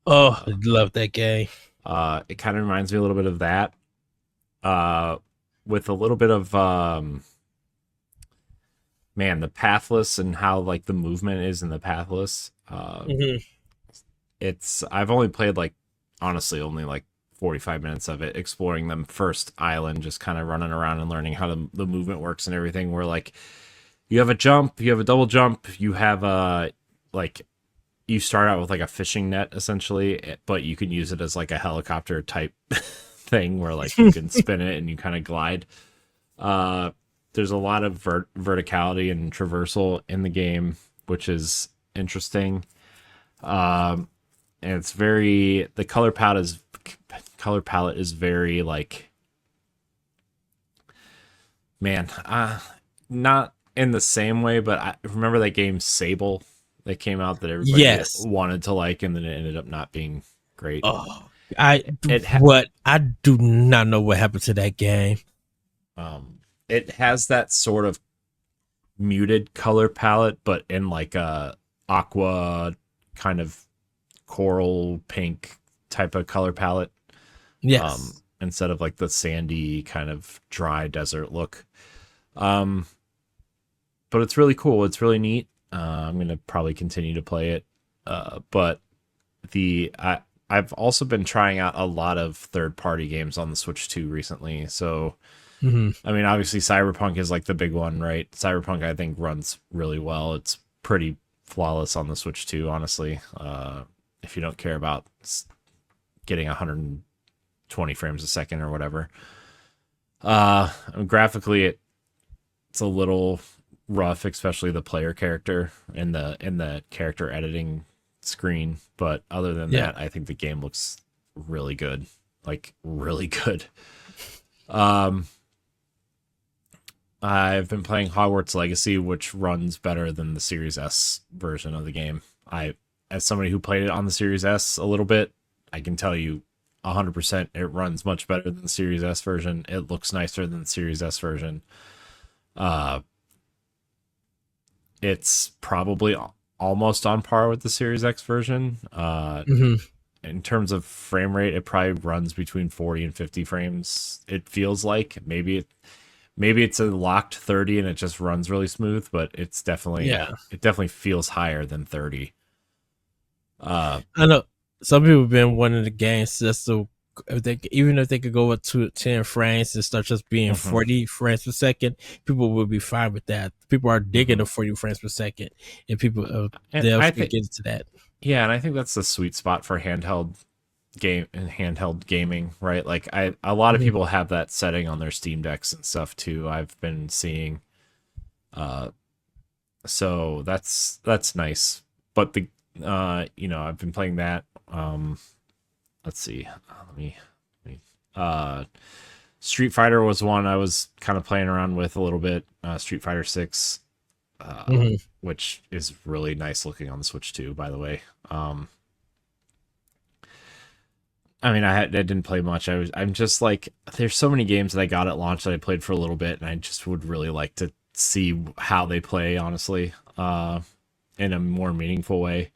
Oh, I love that game. It kind of reminds me a little bit of that. With a little bit of the pathless and how like the movement is in the pathless. I've only played honestly only 45 minutes of it, exploring the first island, just kind of running around and learning how the movement works and everything, where you have a jump, you have a double jump, you have you start out with a fishing net essentially, but you can use it as a helicopter type thing where you can spin it and you kind of glide. There's a lot of verticality and traversal in the game, which is interesting. And it's the color palette is very not in the same way, but I remember that game Sable that came out that everybody wanted to and then it ended up not being great. Oh, I do not know what happened to that game. It has that sort of muted color palette, but in a aqua kind of coral pink type of color palette. Yes. Instead of the sandy kind of dry desert look. But it's really cool. It's really neat. I'm going to probably continue to play it. But I've also been trying out a lot of third-party games on the Switch 2 recently. So, I mean, obviously Cyberpunk is the big one, right? Cyberpunk, I think, runs really well. It's pretty flawless on the Switch 2, honestly. If you don't care about getting 120 frames a second or whatever. Graphically, it's a little rough, especially the player character in the character editing screen. But other than that, I think the game looks really good, really good. I've been playing Hogwarts Legacy, which runs better than the Series S version of the game. As somebody who played it on the Series S a little bit, I can tell you 100% it runs much better than the Series S version. It looks nicer than the Series S version. It's probably almost on par with the Series X version. In terms of frame rate, it probably runs between 40 and 50 frames. It feels like maybe it's a locked 30 and it just runs really smooth, but it's definitely it definitely feels higher than 30. I know some people have been wanting the games just to even if they could go up to 10 frames and start just being 40 frames per second, people will be fine with that. People are digging the 40 frames per second, and people they'll get into that. Yeah, and I think that's the sweet spot for handheld gaming, right? A lot of people have that setting on their Steam Decks and stuff too. I've been seeing, so that's nice. But I've been playing that. Let's see. Street Fighter was one I was kind of playing around with a little bit. Street Fighter 6, which is really nice looking on the Switch too, by the way. I mean, I didn't play much. I'm just there's so many games that I got at launch that I played for a little bit, and I just would really like to see how they play, honestly, in a more meaningful way.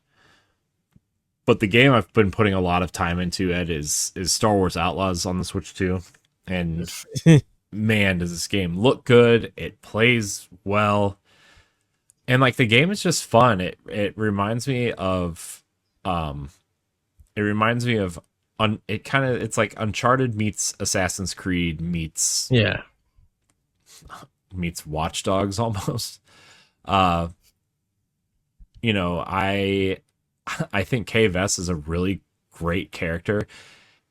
But the game I've been putting a lot of time into, Ed, is Star Wars Outlaws on the Switch too. And man, does this game look good. It plays well. And like the game is just fun. It reminds me of it's like Uncharted meets Assassin's Creed meets Yeah. meets Watch Dogs almost. Uh you know, I think Kay Vess is a really great character.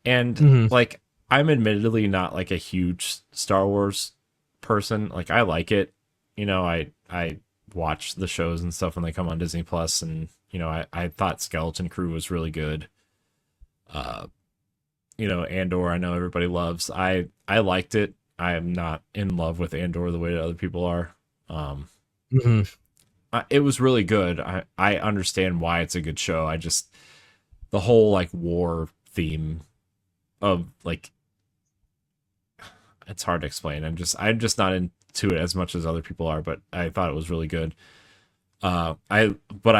And like I'm admittedly not like a huge Star Wars person. Like I like it. You know, I watch the shows and stuff when they come on Disney Plus, and you know, I thought Skeleton Crew was really good. You know, Andor I know everybody loves. I liked it. I am not in love with Andor the way that other people are. It was really good. I understand why it's a good show. I just the whole like war theme of like it's hard to explain. I'm just not into it as much as other people are, but I thought it was really good. I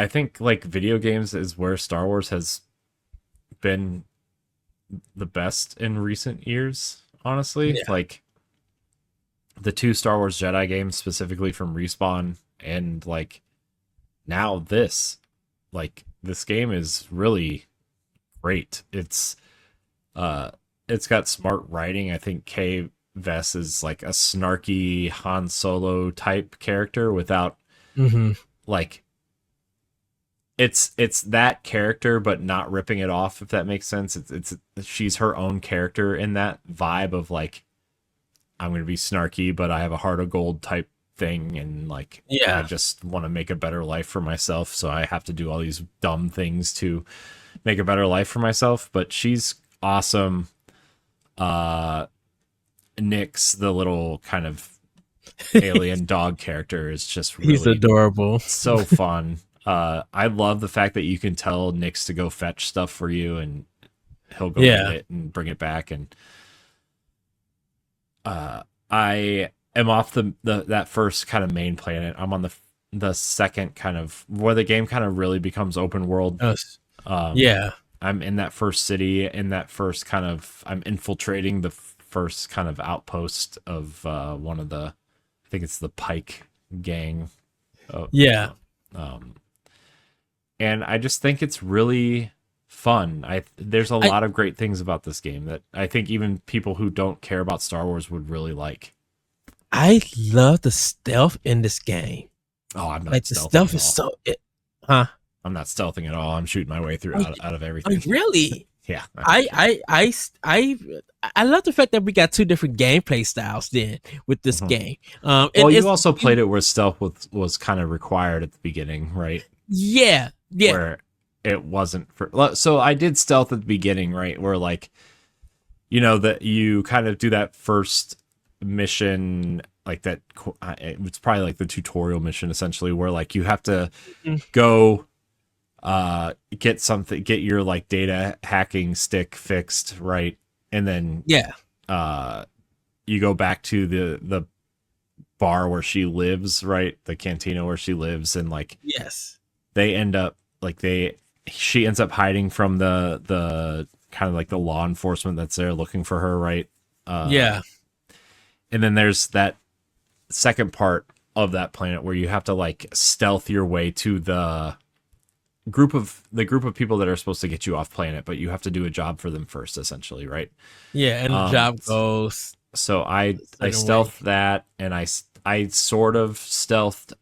think like video games is where Star Wars has been the best in recent years, honestly. Yeah. Like the two Star Wars Jedi games specifically from Respawn, and like now this game is really great. It's got smart writing. I think Kay Vess is like a snarky Han Solo type character without like it's that character but not ripping it off, if that makes sense. It's she's her own character in that vibe of like I'm going to be snarky but I have a heart of gold type thing, and like I just want to make a better life for myself, so I have to do all these dumb things to make a better life for myself. But she's awesome. Nyx, the little kind of alien dog character, is just really he's adorable. So fun. I love the fact that you can tell Nyx to go fetch stuff for you and he'll go get it and bring it back. And I am off that first kind of main planet. I'm on the second kind of where the game kind of really becomes open world. I'm in that first city, in that first kind of I'm infiltrating the first kind of outpost of one of the, I think it's the Pike gang. And I just think it's really fun. There's a lot of great things about this game that I think even people who don't care about Star Wars would really like. I love the stealth in this game. Oh, I'm not like the stealth is so I'm not stealthing at all. I'm shooting my way through out of everything. Really? Yeah. I love the fact that we got two different gameplay styles then with this game. Well, you also played it where stealth was kind of required at the beginning, right? Yeah. Where it wasn't for. So I did stealth at the beginning, right? Where like, you know, that you kind of do that first mission, like that. It's probably like the tutorial mission essentially, where like you have to go. Get your like data hacking stick fixed, right? And then you go back to the bar where she lives, right? The cantina where she lives, and like they end up like she ends up hiding from the kind of like the law enforcement that's there looking for her, right? And then there's that second part of that planet where you have to like stealth your way to the group of people that are supposed to get you off planet, but you have to do a job for them first, essentially, right? And the job goes. So I stealthed that, and I sort of stealthed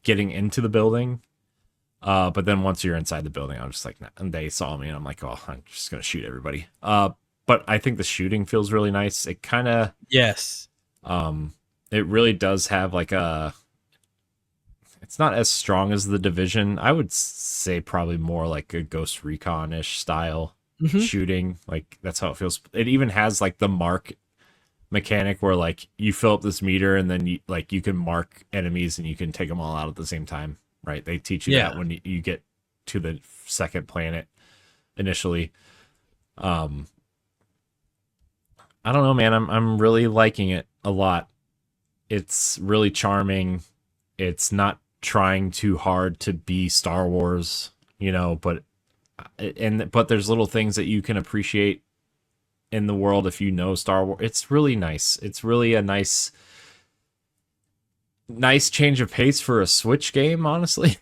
getting into the building, but then once you're inside the building, I'm just like, nah, and they saw me, and I'm like, oh, I'm just gonna shoot everybody. But I think the shooting feels really nice. It kind of it really does have like a. It's not as strong as the Division. I would say probably more like a Ghost Recon-ish style shooting. Like that's how it feels. It even has like the mark mechanic where like you fill up this meter and then you can mark enemies and you can take them all out at the same time, right? They teach you that when you get to the second planet initially. I don't know, man. I'm really liking it a lot. It's really charming. It's not trying too hard to be Star Wars, but there's little things that you can appreciate in the world if you know Star Wars. It's really nice. It's really a nice change of pace for a Switch game, honestly.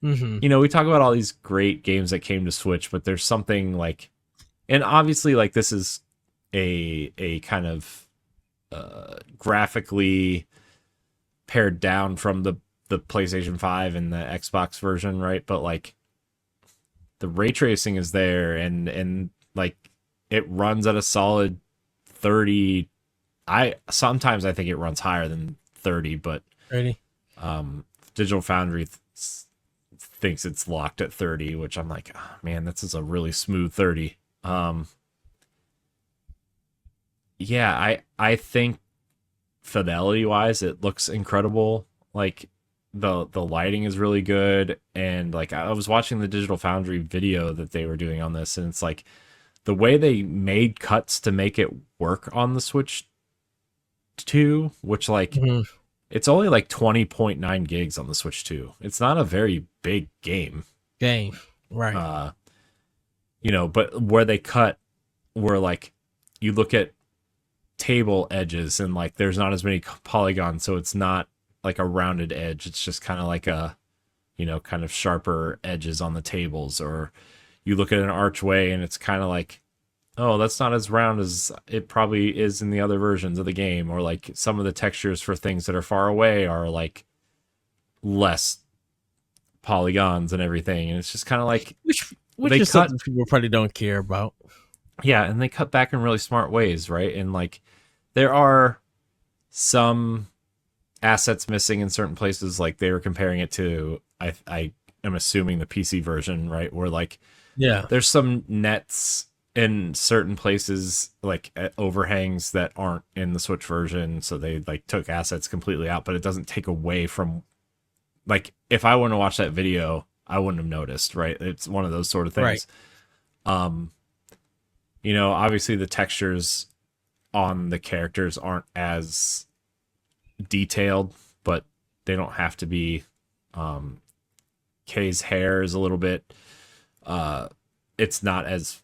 Mm-hmm. We talk about all these great games that came to Switch, but there's something like, and obviously like this is a kind of graphically pared down from the PlayStation 5 and the Xbox version, right? But like the ray tracing is there, and like it runs at a solid 30. Sometimes I think it runs higher than 30, but Ready? Digital Foundry thinks it's locked at 30, which I'm like, oh, man, this is a really smooth 30. Yeah, I think fidelity wise it looks incredible. Like the lighting is really good, and like I was watching the Digital Foundry video that they were doing on this, and it's like the way they made cuts to make it work on the Switch 2, which like it's only like 20.9 gigs on the Switch 2. It's not a very big game. Right. But where they cut, where like you look at table edges and like there's not as many polygons, so it's not like a rounded edge. It's just kind of like a, kind of sharper edges on the tables. Or you look at an archway and it's kind of like, oh, that's not as round as it probably is in the other versions of the game. Or like some of the textures for things that are far away are like less polygons and everything. And it's just kind of like, which is something people probably don't care about. Yeah, and they cut back in really smart ways, right? And like there are some assets missing in certain places. Like they were comparing it to, I am assuming the PC version, right? Where like, yeah, there's some nets in certain places, like overhangs that aren't in the Switch version. So they like took assets completely out, but it doesn't take away from, like, if I want to watch that video, I wouldn't have noticed, right? It's one of those sort of things. Right. Obviously the textures on the characters aren't as detailed, but they don't have to be. Kay's hair is a little bit, it's not as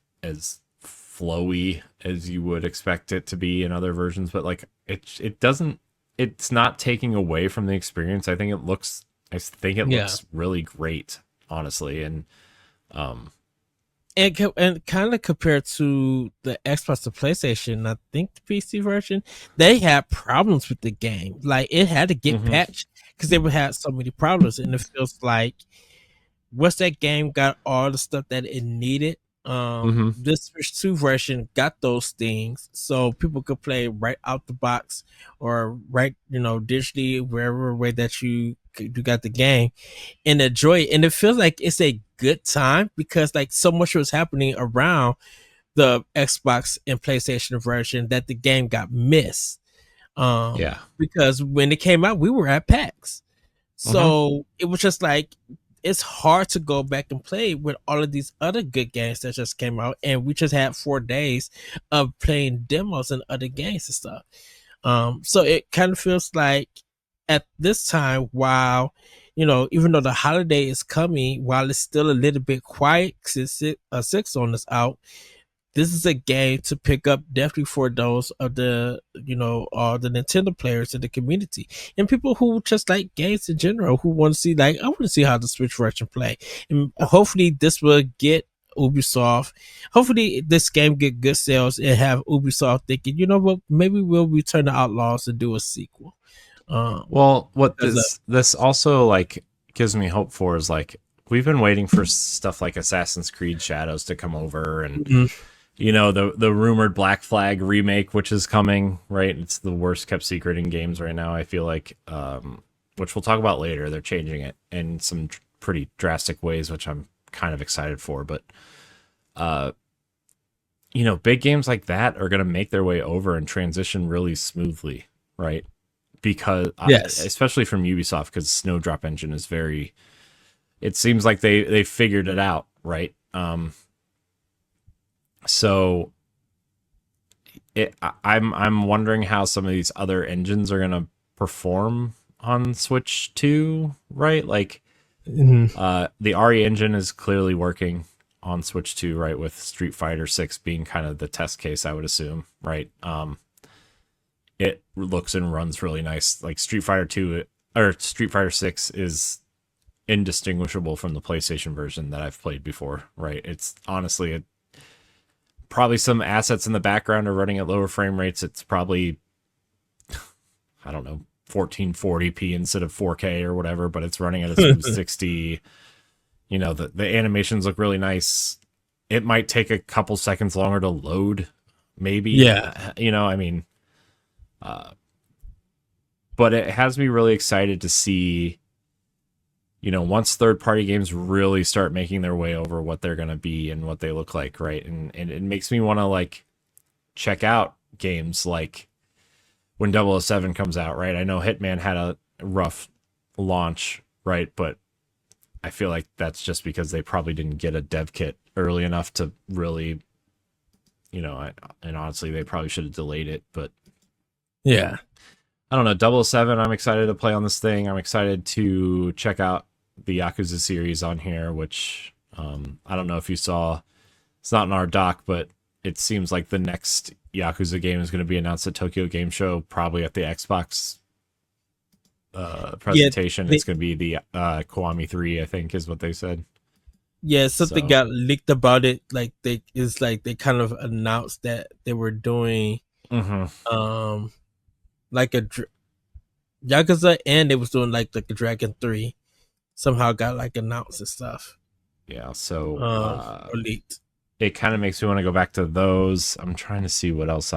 flowy as you would expect it to be in other versions, but like it's not taking away from the experience. I think it looks really great, honestly. And kind of compared to the Xbox to PlayStation, I think the PC version, they had problems with the game. Like it had to get patched because they would have so many problems, and it feels like once that game got all the stuff that it needed, this Switch 2 version got those things, so people could play right out the box or right, digitally, wherever way that you got the game and enjoy it. And it feels like it's a good time because like so much was happening around the Xbox and PlayStation version that the game got missed. Because when it came out, we were at PAX. So it was just like, it's hard to go back and play with all of these other good games that just came out, and we just had 4 days of playing demos and other games and stuff. So it kind of feels like at this time, while even though the holiday is coming, while it's still a little bit quiet since Six on is out, this is a game to pick up definitely for those of the all the Nintendo players in the community and people who just like games in general, who want to see, like, I want to see how the Switch version play. And hopefully this will get Ubisoft, hopefully this game get good sales and have Ubisoft thinking, what, maybe we'll return the Outlaws and do a sequel. Well, what this also like gives me hope for is like we've been waiting for stuff like Assassin's Creed Shadows to come over, and the rumored Black Flag remake, which is coming, right? It's the worst kept secret in games right now, I feel like, which we'll talk about later. They're changing it in some pretty drastic ways, which I'm kind of excited for. But big games like that are going to make their way over and transition really smoothly, right? Because especially from Ubisoft, because Snowdrop Engine is very, it seems like they figured it out, right? So I'm wondering how some of these other engines are gonna perform on Switch 2, right? Like the RE engine is clearly working on Switch 2, right, with Street Fighter 6 being kind of the test case, I would assume, right? It looks and runs really nice. Like Street Fighter 2 or Street Fighter 6 is indistinguishable from the PlayStation version that I've played before, right? It's honestly probably some assets in the background are running at lower frame rates. It's probably, I don't know, 1440p instead of 4K or whatever, but it's running at a smooth 60. You know, the animations look really nice. It might take a couple seconds longer to load, maybe. Yeah. You know, I mean, but it has me really excited to see, you know, once third-party games really start making their way over what they're going to be and what they look like, right? And it makes me want to, like, check out games like when 007 comes out, right? I know Hitman had a rough launch, right? But I feel like that's just because they probably didn't get a dev kit early enough to really, you know, and honestly, they probably should have delayed it, but Yeah. I don't know, 007, I'm excited to play on this thing. I'm excited to check out the Yakuza series on here, which I don't know if you saw. It's not in our doc, but it seems like the next Yakuza game is going to be announced at Tokyo Game Show, probably at the Xbox presentation. It's going to be the Kiwami 3, I think, is what they said. Yeah, something got leaked about it. Like they kind of announced that they were doing like a Yakuza, and they was doing like the Dragon 3. Somehow got like announced and stuff. Yeah, so or leaked. It kind of makes me want to go back to those. I'm trying to see what else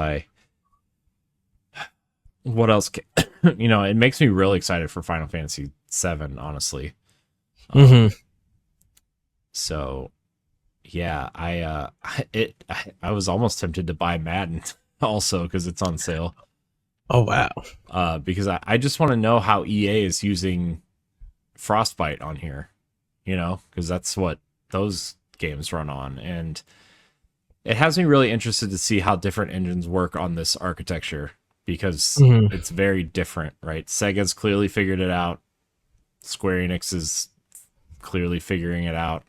you know, it makes me really excited for Final Fantasy 7, honestly. So yeah, I was almost tempted to buy Madden also because it's on sale. Oh wow. Because I just want to know how EA is using Frostbite on here, you know, because that's what those games run on, and it has me really interested to see how different engines work on this architecture, because it's very different, right? Sega's clearly figured it out. Square Enix is clearly figuring it out.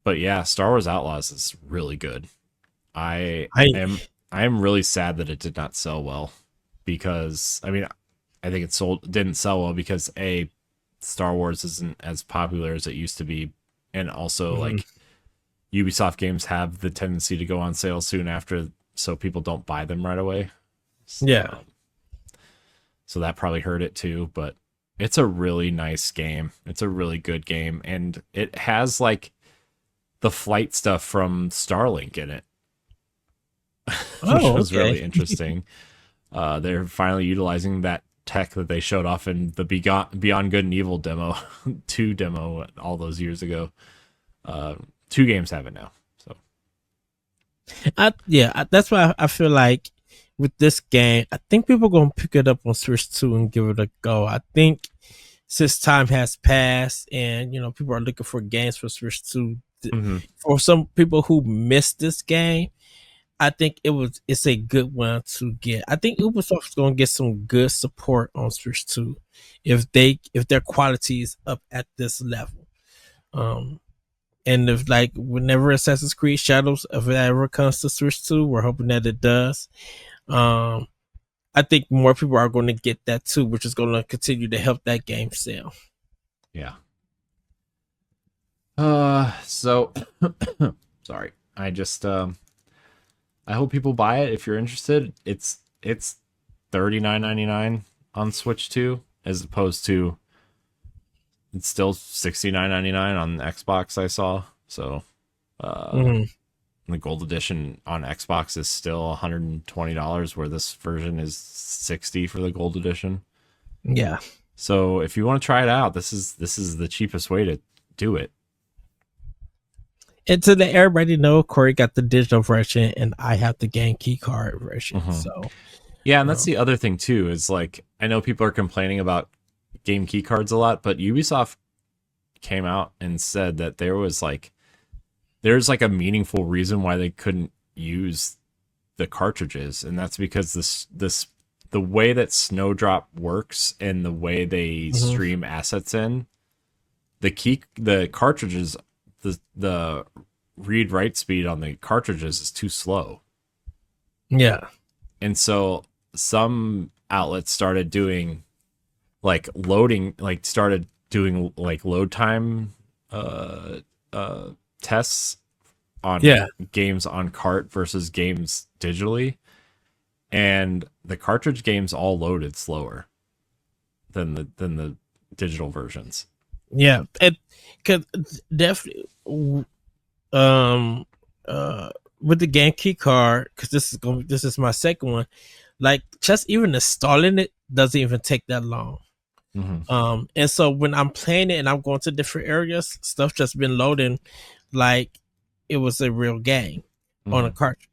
But yeah, Star Wars Outlaws is really good. I am really sad that it did not sell well, because I mean, I think it didn't sell well because Star Wars isn't as popular as it used to be, and also like Ubisoft games have the tendency to go on sale soon after, so people don't buy them right away. So that probably hurt it too, but it's a really nice game. It's a really good game, and it has like the flight stuff from Starlink in it. Which was really interesting. They're finally utilizing that tech that they showed off in the Beyond Good and Evil demo, 2 demo all those years ago. 2 games have it now. So, that's why I feel like with this game, I think people are gonna pick it up on Switch 2 and give it a go. I think since time has passed, and you know, people are looking for games for Switch 2. For some people who missed this game, I think it's a good one to get. I think Ubisoft's gonna get some good support on Switch 2 if their quality is up at this level. And if like whenever Assassin's Creed Shadows, if it ever comes to Switch 2, we're hoping that it does. I think more people are going to get that too, which is going to continue to help that game sell. Yeah. So sorry. I just I hope people buy it if you're interested. It's $39.99 on Switch 2, as opposed to it's still $69.99 on Xbox, I saw. So the gold edition on Xbox is still $120, where this version is $60 for the gold edition. Yeah. So if you want to try it out, this is the cheapest way to do it. And to let everybody know, Corey got the digital version and I have the game key card version. So yeah, and that's the other thing too, is like, I know people are complaining about game key cards a lot, but Ubisoft came out and said that there's like a meaningful reason why they couldn't use the cartridges, and that's because the way that Snowdrop works and the way they stream assets in the cartridges, the read write speed on the cartridges is too slow. Yeah. And so some outlets started doing like loading, like started doing like load time tests on games on cart versus games digitally, and the cartridge games all loaded slower than the digital versions. Yeah, it cause definitely with the game key card, because this is my second one. Like, just even installing it doesn't even take that long. And so when I'm playing it and I'm going to different areas, stuff just been loading like it was a real game on a cartridge.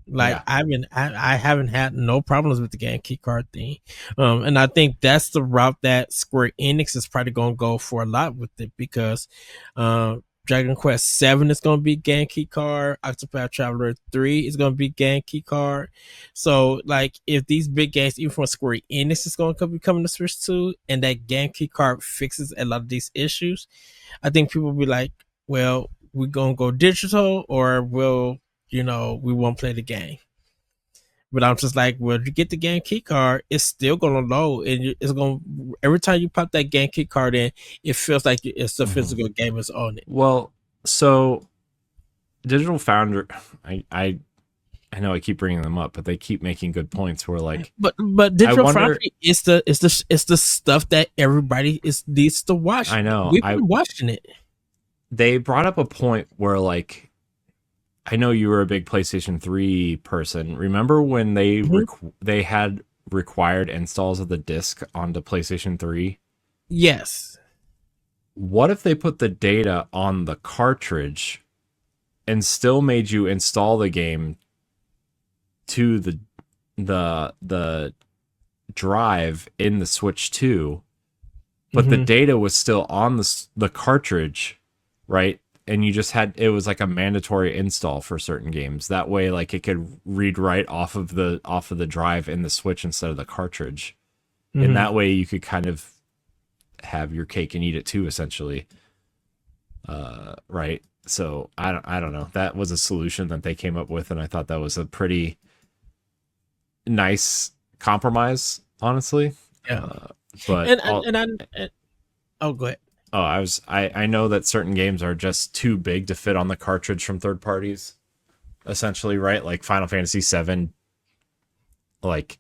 Like, I haven't had no problems with the game key card thing. And I think that's the route that Square Enix is probably going to go for a lot with it, because Dragon Quest 7 is going to be game key card. Octopath Traveler 3 is going to be game key card. So, like, if these big games, even from Square Enix, is going to be coming to Switch 2, and that game key card fixes a lot of these issues, I think people will be like, well, we're going to go digital, or we won't play the game. But I'm just like, well, if you get the game key card, it's still going to load, and it's going to, every time you pop that game key card in, it feels like it's the physical game is on it. Well, so Digital Foundry, I know I keep bringing them up, but they keep making good points. Where like, but Digital Foundry is the stuff that everybody needs to watch. I know, we've been watching it. They brought up a point where, like, I know you were a big PlayStation 3 person. Remember when they they had required installs of the disc onto PlayStation 3? Yes. What if they put the data on the cartridge and still made you install the game to the drive in the Switch 2, but the data was still on the cartridge, right? And you just had, it was like a mandatory install for certain games. That way, like, it could read write off of the drive in the Switch instead of the cartridge. And that way you could kind of have your cake and eat it too, essentially. Right. So I don't know. That was a solution that they came up with, and I thought that was a pretty nice compromise, honestly. Yeah. But oh, go ahead. Oh, I know that certain games are just too big to fit on the cartridge from third parties, essentially, right? Like Final Fantasy VII, like,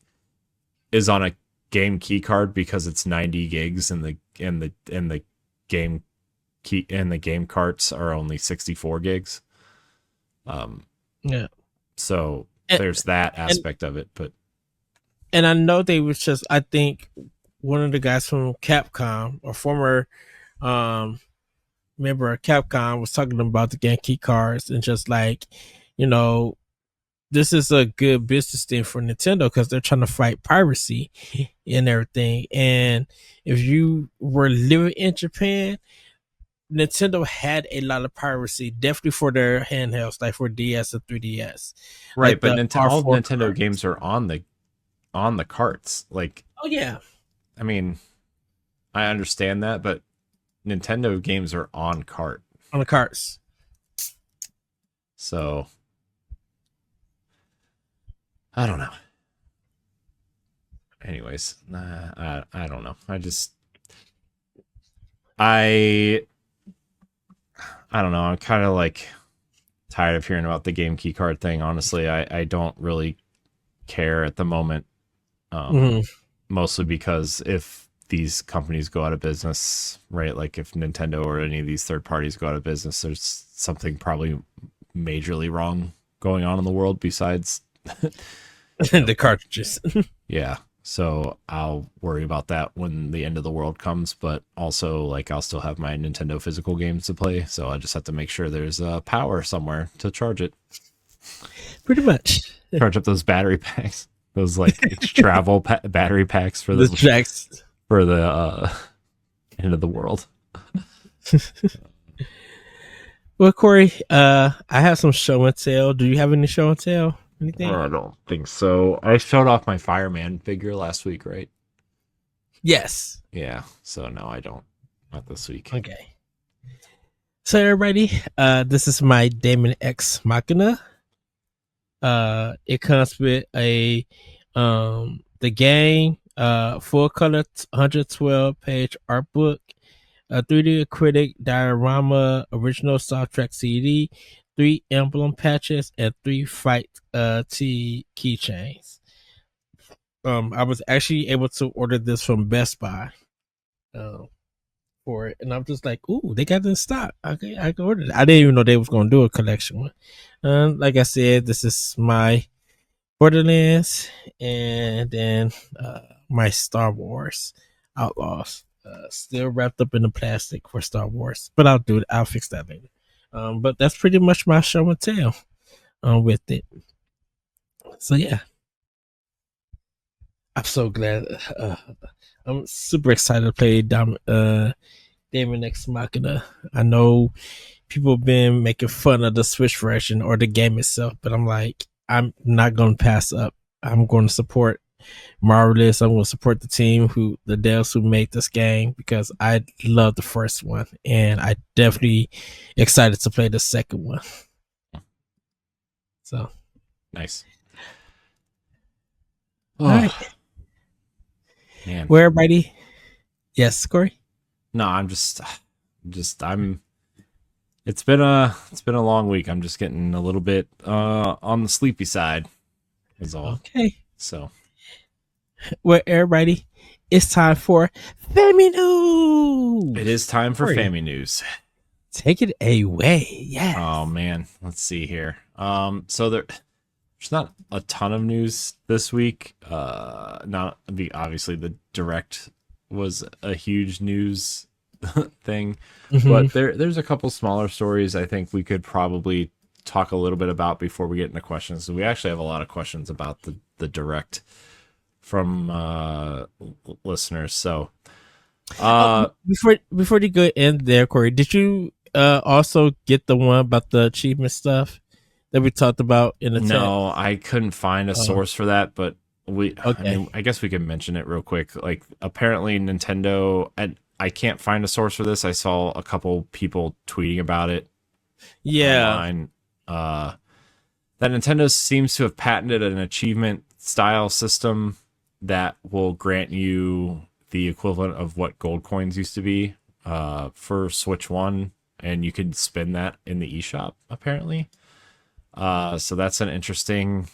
is on a game key card because it's 90 gigs, and the game key and the game carts are only 64 gigs. Yeah. So there's that aspect of it, but I know they was just, I think one of the guys from Capcom, or former member of Capcom, was talking about the game key cards, and just like, this is a good business thing for Nintendo, because they're trying to fight piracy and everything. And if you were living in Japan, Nintendo had a lot of piracy, definitely for their handhelds, like for DS and 3DS. Right, like but all Nintendo games are on the carts. Like, oh yeah, I mean, I understand that, but Nintendo games are on the carts. So I don't know. Anyways, I don't know. I don't know. I'm kind of like tired of hearing about the game key card thing. Honestly, I don't really care at the moment. Mostly because if these companies go out of business, right? Like if Nintendo or any of these third parties go out of business, there's something probably majorly wrong going on in the world besides the cartridges. Yeah. So I'll worry about that when the end of the world comes, but also, like, I'll still have my Nintendo physical games to play. So I just have to make sure there's power somewhere to charge it. Pretty much. Charge up those battery packs. Those like travel battery packs for the tracks for the end of the world. Well, Corey, I have some show and tell. Do you have any show and tell? Anything? I don't think so. I showed off my fireman figure last week, right? Yes. Yeah. So no, I don't. Not this week. Okay. So everybody, this is my Damon X Machina. It comes with the game, full color 112 page art book, a 3D acrylic diorama, original soundtrack CD, 3 emblem patches, and 3 fight T keychains. I was actually able to order this from Best Buy for it, and I'm just like, ooh, they got it in stock. Okay, I can order it. I didn't even know they was gonna do a collection one. Like I said, this is my Borderlands, and then my Star Wars Outlaws. Still wrapped up in the plastic for Star Wars, but I'll do it. I'll fix that later. But that's pretty much my show and tell with it. So yeah, I'm so glad. I'm super excited to play Damon X Machina. I know people have been making fun of the Switch version or the game itself, but I'm like, I'm not going to pass up. I'm going to support Marvelous. I'm going to support the team the devs who made this game, because I love the first one, and I definitely excited to play the second one. So nice. All right, man. Where everybody? Yes, Corey. No, I'm. It's been a long week. I'm just getting a little bit on the sleepy side. Is all. Okay. So, well, everybody, it's time for Family News. It is time for Family News. Take it away. Yes. Oh man, let's see here. So there's not a ton of news this week. Not obviously the direct was a huge news thing, but there's a couple smaller stories I think we could probably talk a little bit about before we get into questions. So we actually have a lot of questions about the direct from listeners. So before you go in there, Corey, did you also get the one about the achievement stuff that we talked about in the No, I couldn't find a source for that, but okay. I guess we can mention it real quick. Like, apparently Nintendo, and I can't find a source for this. I saw a couple people tweeting about it online. That Nintendo seems to have patented an achievement style system that will grant you the equivalent of what gold coins used to be for Switch 1, and you could spend that in the eShop, apparently. So that's an interesting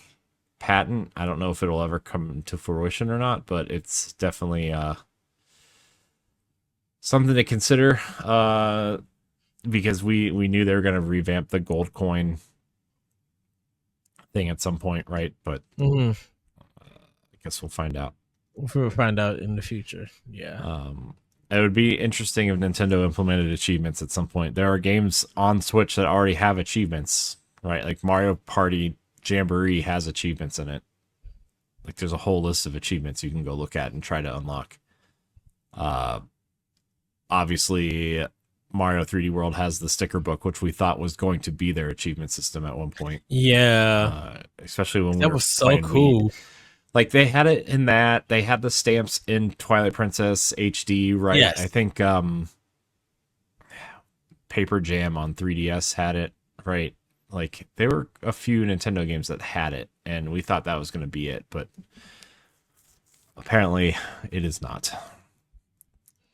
patent. I don't know if it'll ever come to fruition or not, but it's definitely something to consider, because we knew they were going to revamp the gold coin thing at some point, right? But I guess we'll find out. We'll find out in the future. Yeah. It would be interesting if Nintendo implemented achievements at some point. There are games on Switch that already have achievements, right? Like Mario Party Jamboree has achievements in it. Like, there's a whole list of achievements you can go look at and try to unlock. Obviously, Mario 3D World has the sticker book, which we thought was going to be their achievement system at one point. Yeah. Especially when that was so cool. Like, they had it in that. They had the stamps in Twilight Princess HD, right? Yes. I think Paper Jam on 3DS had it, right? Like, there were a few Nintendo games that had it, and we thought that was going to be it, but apparently it is not.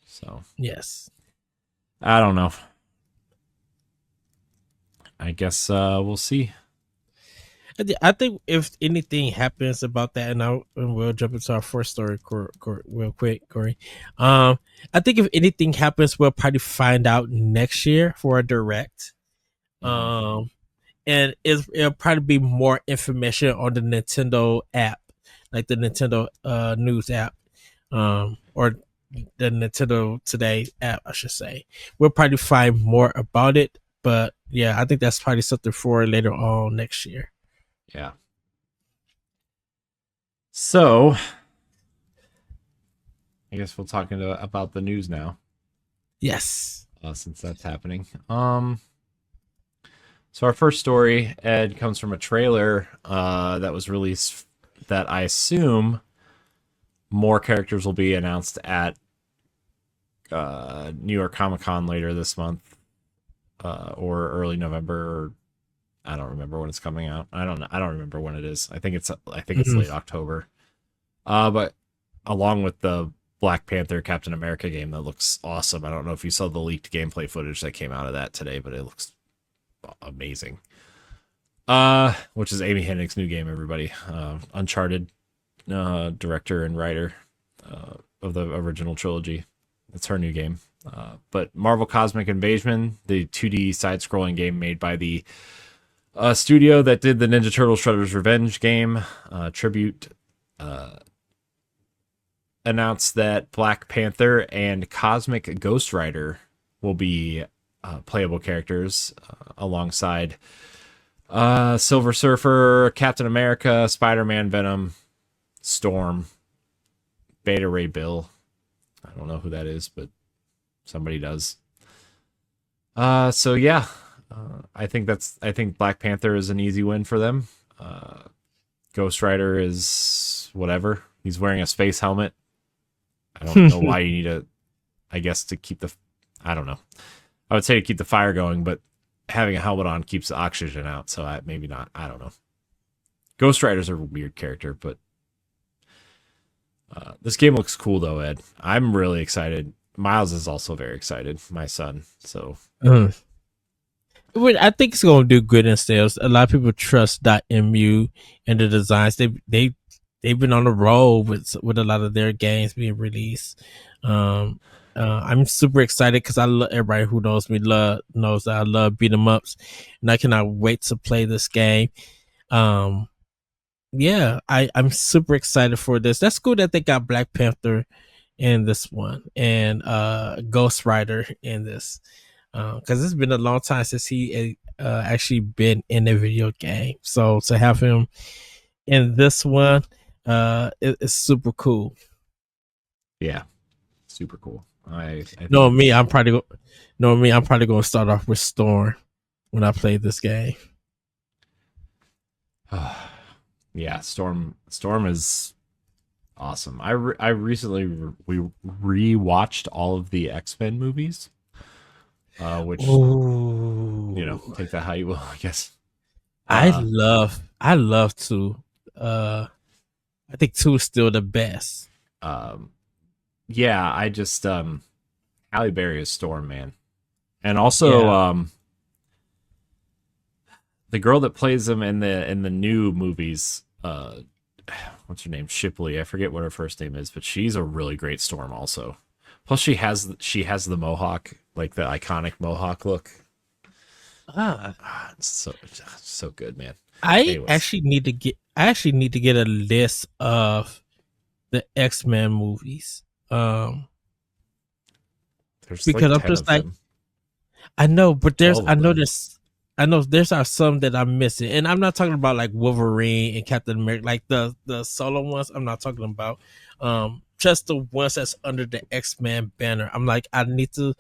So, yes. I don't know. I guess we'll see. I think if anything happens about that, and we'll jump into our first story real quick, Corey. I think if anything happens, we'll probably find out next year for a direct. And it'll probably be more information on the Nintendo app, like the Nintendo news app, or the Nintendo Today app, I should say. We'll probably find more about it, but yeah, I think that's probably something for later on next year. Yeah. So, I guess we'll talk about the news now. Yes. Since that's happening. So our first story, Ed, comes from a trailer that was released that I assume more characters will be announced at New York Comic Con later this month or early November. I don't remember when it's coming out. I don't remember when it is. I think it's late October. But along with the Black Panther Captain America game that looks awesome. I don't know if you saw the leaked gameplay footage that came out of that today, but it looks amazing. Which is Amy Hennig's new game, everybody. Uncharted director and writer of the original trilogy. It's her new game. But Marvel Cosmic Invasion, the 2D side-scrolling game made by the studio that did the Ninja Turtles Shredder's Revenge game, Tribute, announced that Black Panther and Cosmic Ghost Rider will be playable characters alongside Silver Surfer, Captain America, Spider-Man, Venom, Storm, Beta Ray Bill. I don't know who that is, but somebody does. So yeah, I think Black Panther is an easy win for them. Ghost Rider is whatever. He's wearing a space helmet. I don't know why you need I guess to keep I don't know. I would say to keep the fire going, but having a helmet on keeps the oxygen out, so maybe not. I don't know. Ghost Rider's a weird character, but this game looks cool though, Ed. I'm really excited. Miles is also very excited, my son. So I think it's going to do good in sales. A lot of people trust .mu and the designs. They've been on the roll with a lot of their games being released. I'm super excited because everybody who knows me knows that I love beat 'em ups, and I cannot wait to play this game. Yeah, I'm super excited for this. That's cool that they got Black Panther in this one and Ghost Rider in this, because it's been a long time since he actually been in a video game. So to have him in this one, it's super cool. Yeah, super cool. I'm probably going to start off with Storm when I play this game. Yeah, Storm is awesome. I recently we rewatched all of the X-Men movies, which take that how you will, I guess. I love 2. I think 2 is still the best. Yeah, I just Halle Berry is Storm, man, and also the girl that plays him in the new movies. What's her name? Shipley. I forget what her first name is, but she's a really great Storm also. Plus she has the mohawk, like the iconic mohawk look. It's so good, man. I actually need to get a list of the X-Men movies. There's because like I'm just like them. I know there's some that I'm missing, and I'm not talking about like Wolverine and Captain America, like the solo ones. I'm not talking about just the ones that's under the X-Men banner. I'm like, I need to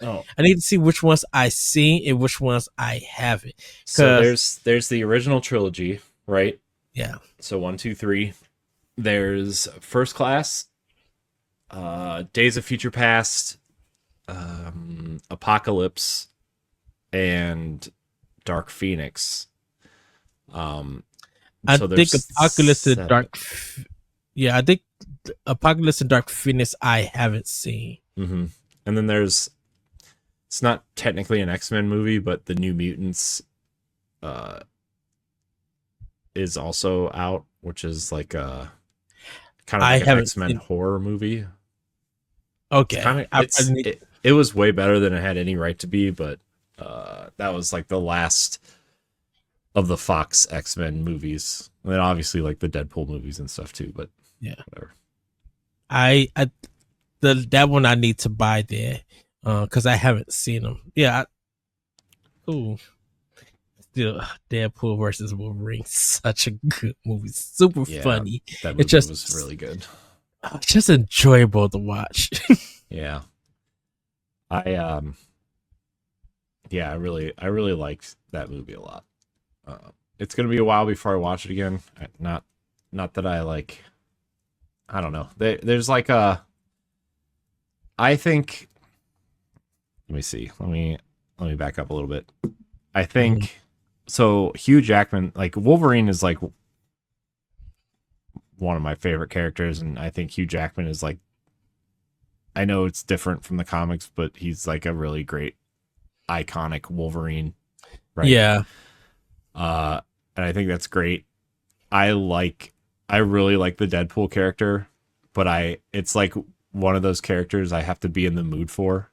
see which ones I seen and which ones I haven't. So there's the original trilogy, right? Yeah. So 1, 2, 3. There's First Class, Days of Future Past, Apocalypse, and Dark Phoenix. I think Apocalypse and Dark Phoenix I haven't seen. Mm-hmm. And then it's not technically an X-Men movie, but the New Mutants is also out, which is like a kind of like an X-Men horror movie. Okay. It was way better than it had any right to be, but that was like the last of the Fox X-Men movies. And then obviously like the Deadpool movies and stuff too, but yeah. Whatever. That one I need to buy there because I haven't seen them. Yeah. Still Deadpool versus Wolverine, such a good movie. Super funny. That movie was really good. Just enjoyable to watch. Yeah. I really liked that movie a lot. It's gonna be a while before I watch it again. Not that I like. I don't know. There's like a. I think. Let me see. Let me back up a little bit. I think so. Hugh Jackman, like Wolverine, is like one of my favorite characters, and I think Hugh Jackman is like. I know it's different from the comics, but he's like a really great, iconic Wolverine, right? Yeah. And I think that's great. I really like the Deadpool character, but it's like one of those characters I have to be in the mood for,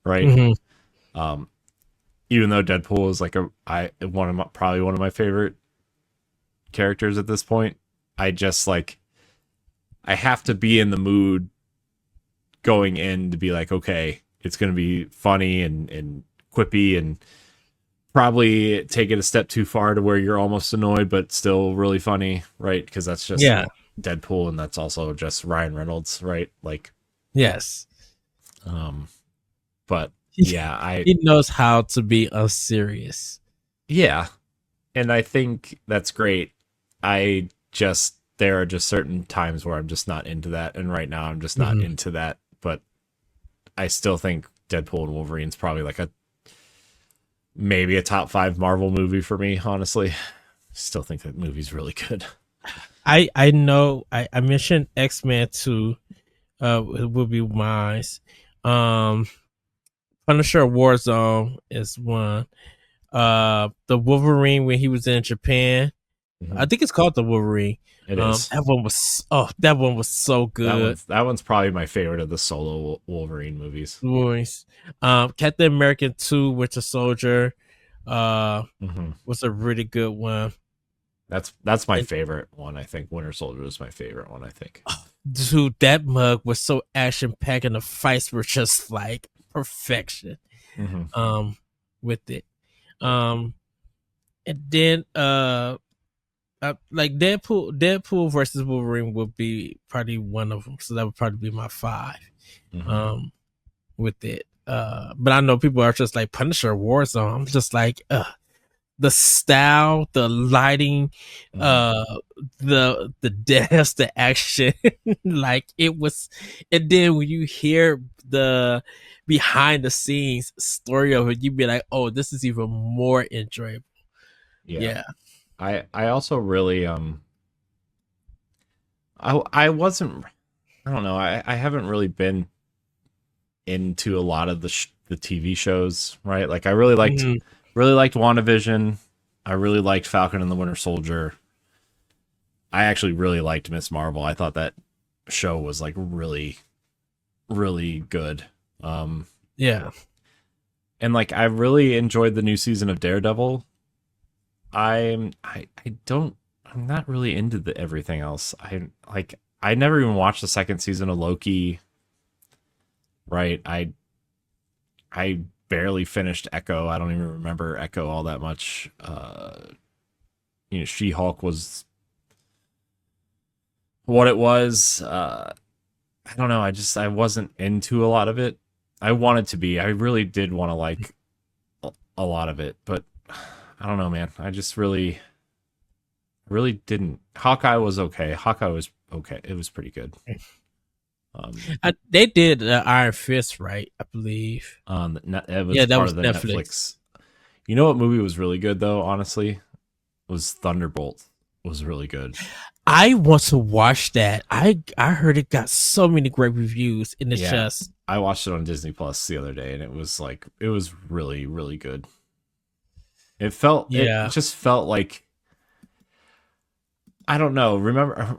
right? Um, even though Deadpool is like probably one of my favorite characters at this point, I just like I have to be in the mood going in to be like, okay, it's gonna be funny and quippy and probably take it a step too far to where you're almost annoyed, but still really funny, right? Because that's just Deadpool, and that's also just Ryan Reynolds, right? Like, yes. But yeah, he knows how to be unserious. Yeah, and I think that's great. There are just certain times where I'm just not into that, and right now I'm just not into that. But I still think Deadpool and Wolverine's probably like maybe a top 5 Marvel movie for me, honestly. Still think that movie's really good. I know I mentioned X-Men 2 it will be mine. Punisher Warzone is one. The Wolverine when he was in Japan. I think it's called the Wolverine. It is. That one was so good. That one's probably my favorite of the solo Wolverine movies. Captain America 2 Winter Soldier was a really good one. That's my favorite one, I think. Winter Soldier is my favorite one, I think. Dude, that mug was so action packed and the fights were just like perfection. With it. And then like Deadpool versus Wolverine would be probably one of them, so that would probably be my 5 with it. But I know people are just like Punisher Warzone. I'm just like the style, the lighting, the deaths, the action, like it was. And then when you hear the behind the scenes story of it, you'd be like, oh, this is even more enjoyable. Yeah. I also really I wasn't, I don't know, I haven't really been into a lot of the TV shows, right? Like I really liked WandaVision. I really liked Falcon and the Winter Soldier. I actually really liked Miss Marvel. I thought that show was like really really good. Yeah. And like I really enjoyed the new season of Daredevil. I'm not really into everything else. I never even watched the second season of Loki. Right? I barely finished Echo. I don't even remember Echo all that much. She-Hulk was what it was. I don't know. I wasn't into a lot of it. I wanted to be. I really did want to like a lot of it, but I don't know, man. I just really didn't. Hawkeye was okay. It was pretty good. They did Iron Fist, right? I believe. It was part of the Netflix. You know what movie was really good though? Honestly, was Thunderbolt. Was really good. I want to watch that. I heard it got so many great reviews in the chest. I watched it on Disney Plus the other day, and it was really really good. It just felt like, I don't know. Remember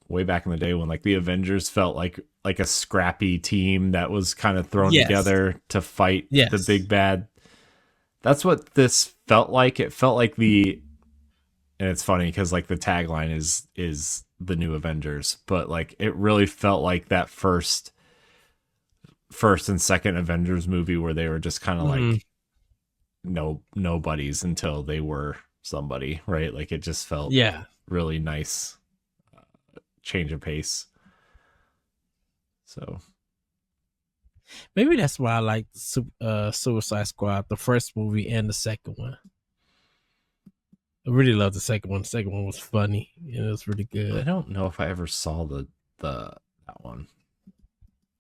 way back in the day when like the Avengers felt like a scrappy team that was kind of thrown together to fight the big bad. That's what this felt like. It felt like and it's funny because like the tagline is the new Avengers, but like it really felt like that first and second Avengers movie where they were just kind of like nobodies until they were somebody, right? Like it just felt really nice change of pace. So maybe that's why I like Suicide Squad, the first movie and the second one. I really love the second one. The second one was funny and it was really I good. don't know if I ever saw that one.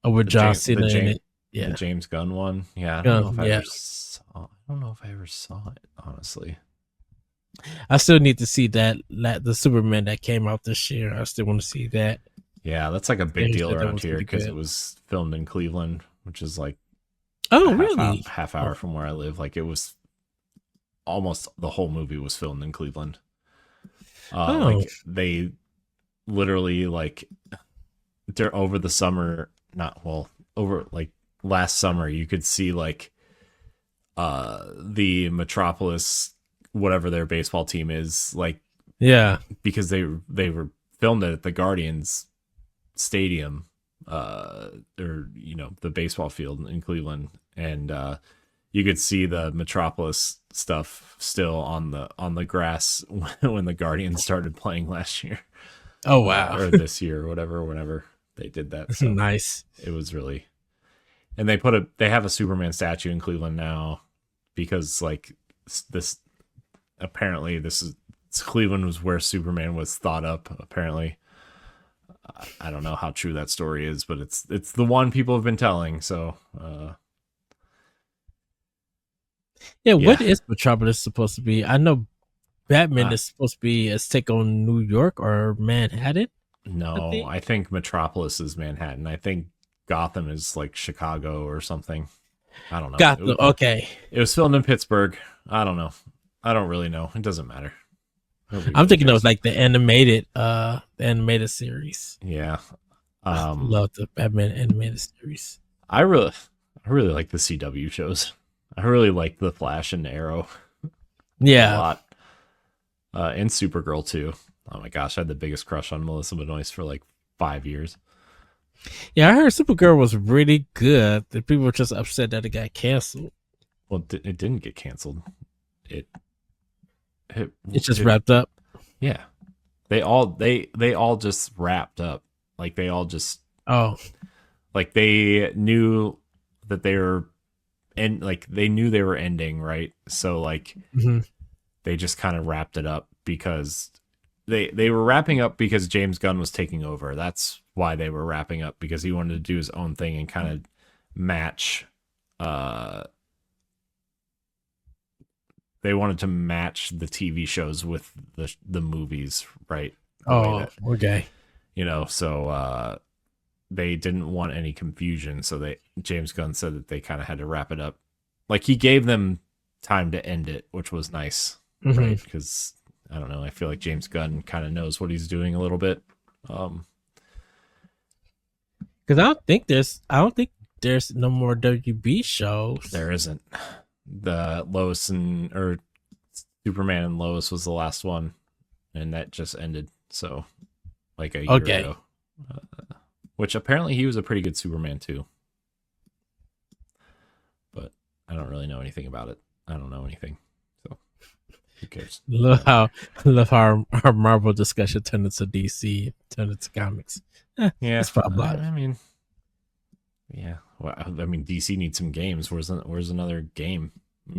Oh, with The John James the Cena in James it. Yeah. the James Gunn one. Yeah, I don't know if I Yeah. ever saw. I don't know if I ever saw it, honestly. I still need to see that the Superman that came out this year. I still want to see that. Yeah, that's like a big They deal said that around was here really because good. it was filmed in Cleveland, which is like Oh, a really? half hour from where I live. Like it was almost the whole movie was filmed in Cleveland. Like they literally like over the summer, over like last summer, you could see like the Metropolis, whatever their baseball team is, like yeah, because they were filmed at the Guardians Stadium, or the baseball field in Cleveland, and you could see the Metropolis stuff still on the grass when the Guardians started playing last year. Oh wow, or this year or whatever, whenever they did that. So nice. It was really, and they have a Superman statue in Cleveland now because like this apparently Cleveland was where Superman was thought up. Apparently, I don't know how true that story is, but it's the one people have been telling. So yeah, what is Metropolis supposed to be? I know Batman is supposed to be a take on New York or Manhattan. No, I think Metropolis is Manhattan. I think Gotham is like Chicago or something. I don't know. Gotham. Okay. It was filmed in Pittsburgh. I don't know. I don't really know. It doesn't matter. I'm thinking it was like the animated series. Yeah. I love the Batman animated series. I really like the CW shows. I really like The Flash and Arrow. Yeah. A lot. And Supergirl too. Oh my gosh, I had the biggest crush on Melissa Benoist for like 5 years. Yeah, I heard Supergirl was really good. The people were just upset that it got canceled. Well, it didn't get canceled. It just wrapped up. Yeah, they all just wrapped up. Like they all just like they knew that they were they knew they were ending, right? So like they just kind of wrapped it up because they were wrapping up because James Gunn was taking over. That's why they were wrapping up, because he wanted to do his own thing and kind of match they wanted to match the TV shows with the movies, right? Okay. So they didn't want any confusion, so James Gunn said that they kind of had to wrap it up. Like he gave them time to end it, which was nice, right? Because I don't know, I feel like James Gunn kind of knows what he's doing a little bit. Because I don't think there's no more WB shows. There isn't. The Superman and Lois was the last one, and that just ended. So, like a year ago. Which apparently he was a pretty good Superman too. But I don't really know anything about it. I don't know anything. So who cares? Love how our Marvel discussion turned into DC, turned into comics. Yeah, it's probably. I mean, yeah. Well, I mean, DC needs some games. Where's another game?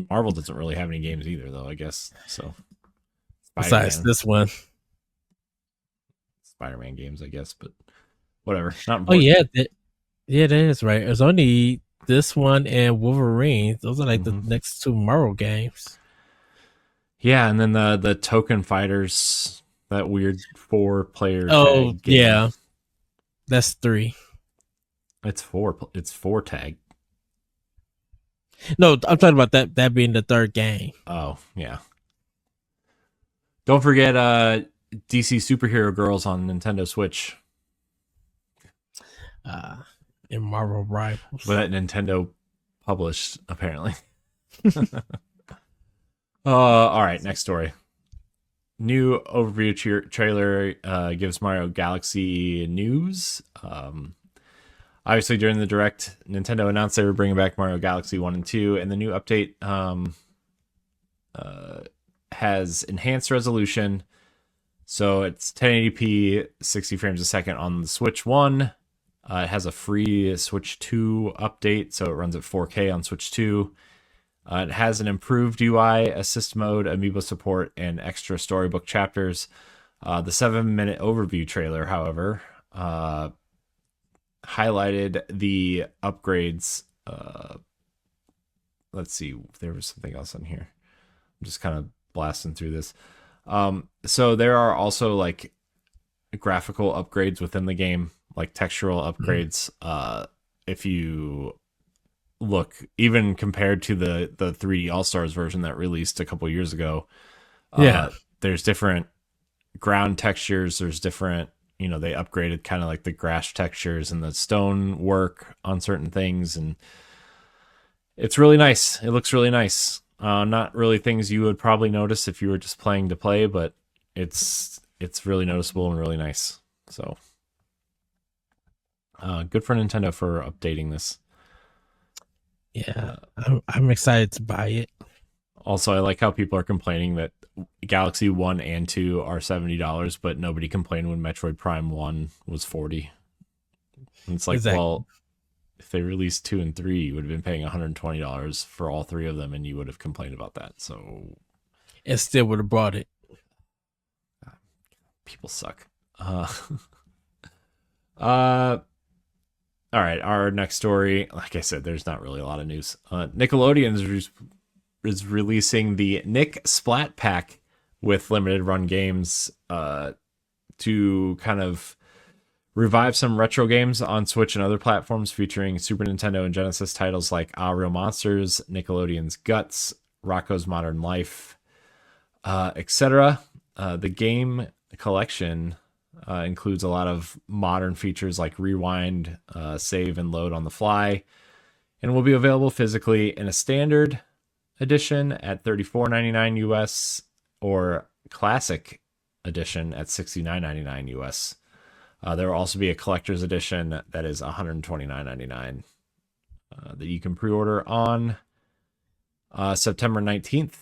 Marvel doesn't really have any games either, though, I guess. So besides this one, Spider-Man games, I guess, but whatever. Not important. Yeah, it is right. It's only this one and Wolverine. Those are like the next two Marvel games. Yeah, and then the Token Fighters, that weird 4-player. Oh tag game. Yeah, that's 3. It's 4. It's 4 tag. No, I'm talking about that being the third game. Oh yeah. Don't forget DC Superhero Girls on Nintendo Switch. And Marvel Rivals. But that Nintendo published, apparently. All right, next story. New overview trailer gives Mario Galaxy news. Obviously, during the Direct, Nintendo announced they were bringing back Mario Galaxy 1 and 2, and the new update has enhanced resolution. So it's 1080p, 60 frames a second on the Switch 1. It has a free Switch 2 update, so it runs at 4K on Switch 2. It has an improved UI, assist mode, amiibo support, and extra storybook chapters. The 7-minute overview trailer, however, highlighted the upgrades. Let's see, there was something else on here. I'm just kind of blasting through this. So there are also like graphical upgrades within the game, like textural upgrades. If you look, even compared to the 3D All-Stars version that released a couple years ago, there's different ground textures. There's different, they upgraded kind of like the grass textures and the stone work on certain things, and it's really nice. It looks really nice. Not really things you would probably notice if you were just playing to play, but it's really noticeable and really nice. So good for Nintendo for updating this. Yeah, I'm excited to buy it. Also, I like how people are complaining that Galaxy 1 and 2 are $70, but nobody complained when Metroid Prime 1 was $40. And it's like, exactly. Well, if they released 2 and 3, you would have been paying $120 for all 3 of them, and you would have complained about that. So it still would have brought it. People suck. All right, our next story. Like I said, there's not really a lot of news. Nickelodeon is releasing the Nick Splat Pack with limited run games to kind of revive some retro games on Switch and other platforms, featuring Super Nintendo and Genesis titles like Ah Real Monsters, Nickelodeon's Guts, Rocko's Modern Life, etc. The game collection includes a lot of modern features like rewind, save, and load on the fly, and will be available physically in a standard edition at $34.99 US or classic edition at $69.99 US. There will also be a collector's edition that is $129.99 that you can pre-order on September 19th.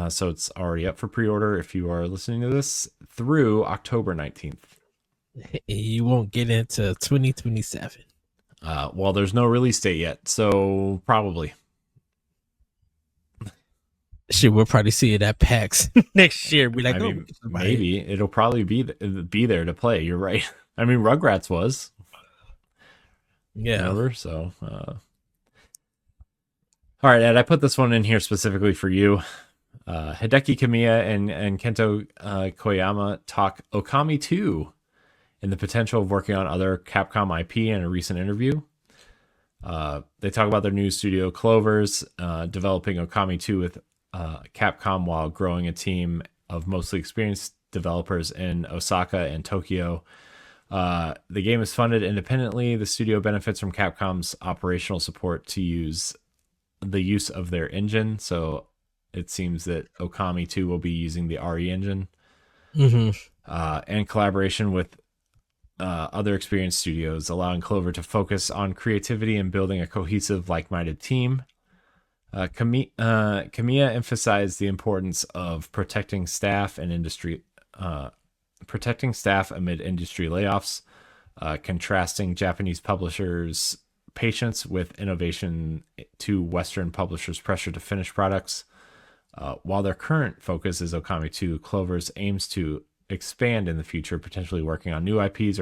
So it's already up for pre-order if you are listening to this through October 19th. You won't get into 2027. Well, there's no release date yet, so probably. Shit, we'll probably see it at PAX next year. Be like, maybe it'll probably be there to play. You're right. I mean, Rugrats was. Yeah. Remember? So, all right, Ed, I put this one in here specifically for you. Hideki Kamiya and Kento Koyama talk Okami 2 and the potential of working on other Capcom IP in a recent interview. They talk about their new studio CLOVERS developing Okami 2 with Capcom while growing a team of mostly experienced developers in Osaka and Tokyo. The game is funded independently. The studio benefits from Capcom's operational support to use of their engine. So it seems that Okami 2 will be using the RE engine, and collaboration with other experienced studios, allowing Clover to focus on creativity and building a cohesive, like-minded team. Kamiya emphasized the importance of protecting staff amid industry layoffs, contrasting Japanese publishers' patience with innovation to Western publishers' pressure to finish products. While their current focus is Okami 2, CLOVERS aims to expand in the future, potentially working on new IPs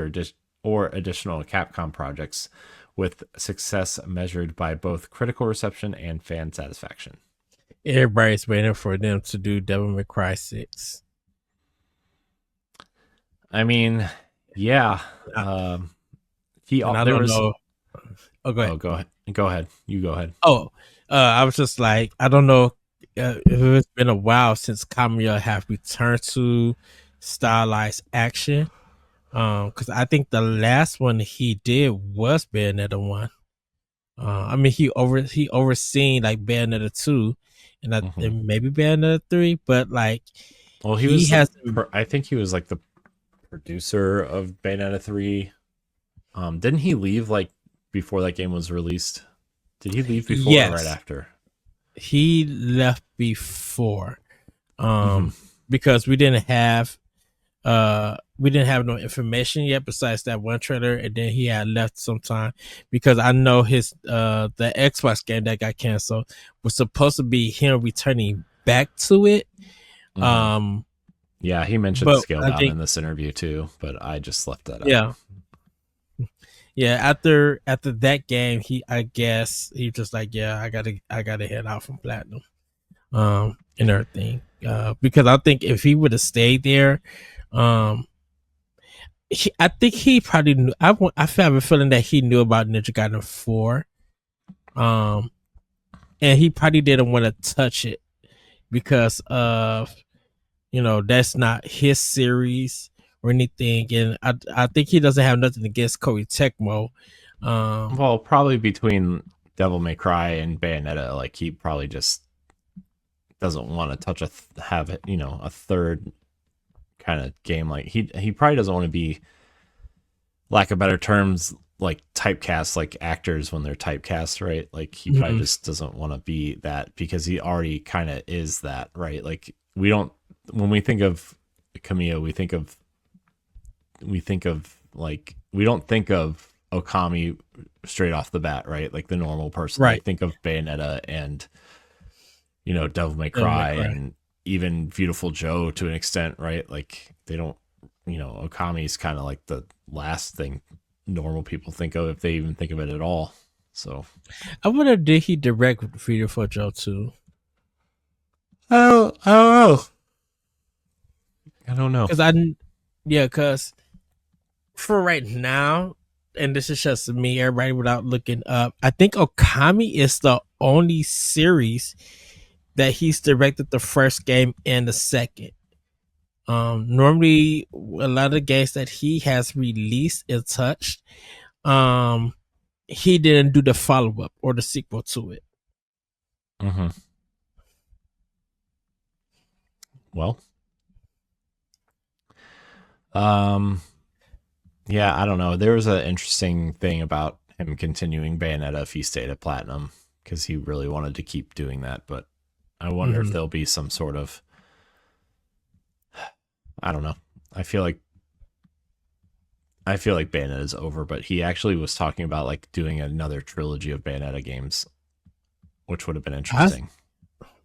or additional Capcom projects, with success measured by both critical reception and fan satisfaction. Everybody's waiting for them to do Devil May Cry 6. I mean, yeah. I don't know. Oh, go ahead. Oh, go ahead. Go ahead. You go ahead. Oh, I was just like, I don't know if it's been a while since Kamiya have returned to stylized action. Because I think the last one he did was Bayonetta 1. I mean, he overseen like Bayonetta 2 and maybe Bayonetta 3, but like, well, I think he was like the producer of Bayonetta 3. Didn't he leave like before that game was released? Did he leave before or right after? He left before. Because we didn't have we didn't have no information yet besides that one trailer, and then he had left sometime because I know his the Xbox game that got canceled was supposed to be him returning back to it. Mhm. Yeah, he mentioned But scale I down think in this interview too, but I just left that out. yeah, yeah. After that game, I guess he just like, yeah, I gotta head out from Platinum, and everything. Because I think if he would have stayed there, um, I think he probably knew. I have a feeling that he knew about Ninja Gaiden 4, um, and he probably didn't want to touch it because of, that's not his series or anything, and I think he doesn't have nothing against Koei Tecmo. Well, probably between Devil May Cry and Bayonetta, like he probably just doesn't want to touch have it, a third kind of game. Like he probably doesn't want to be, lack of better terms, like typecast like actors when they're typecast, right? Like he probably Mhm. just doesn't want to be that because he already kind of is that, right? Like we don't, when we think of Kamiya, we think of like, we don't think of Okami straight off the bat, right? Like the normal person, they Right. think of Bayonetta and Devil May Devil May Cry Cry. and even Beautiful Joe to an extent, right? Like they don't, Okami is kind of like the last thing normal people think of if they even think of it at all. So I wonder, did he direct Freedom for Joe too? I don't know. I don't know. Because yeah, because for right now, and this is just me, everybody without looking up, I think Okami is the only series that he's directed the first game and the second. Normally a lot of the games that he has released and touched, um, he didn't do the follow up or the sequel to it. Mm-hmm. Well, um, yeah, I don't know. There was an interesting thing about him continuing Bayonetta if he stayed at Platinum because he really wanted to keep doing that. But I wonder if Mhm. there'll be some sort of, I don't know. I feel like Bayonetta is over, but he actually was talking about like doing another trilogy of Bayonetta games, which would have been I interesting.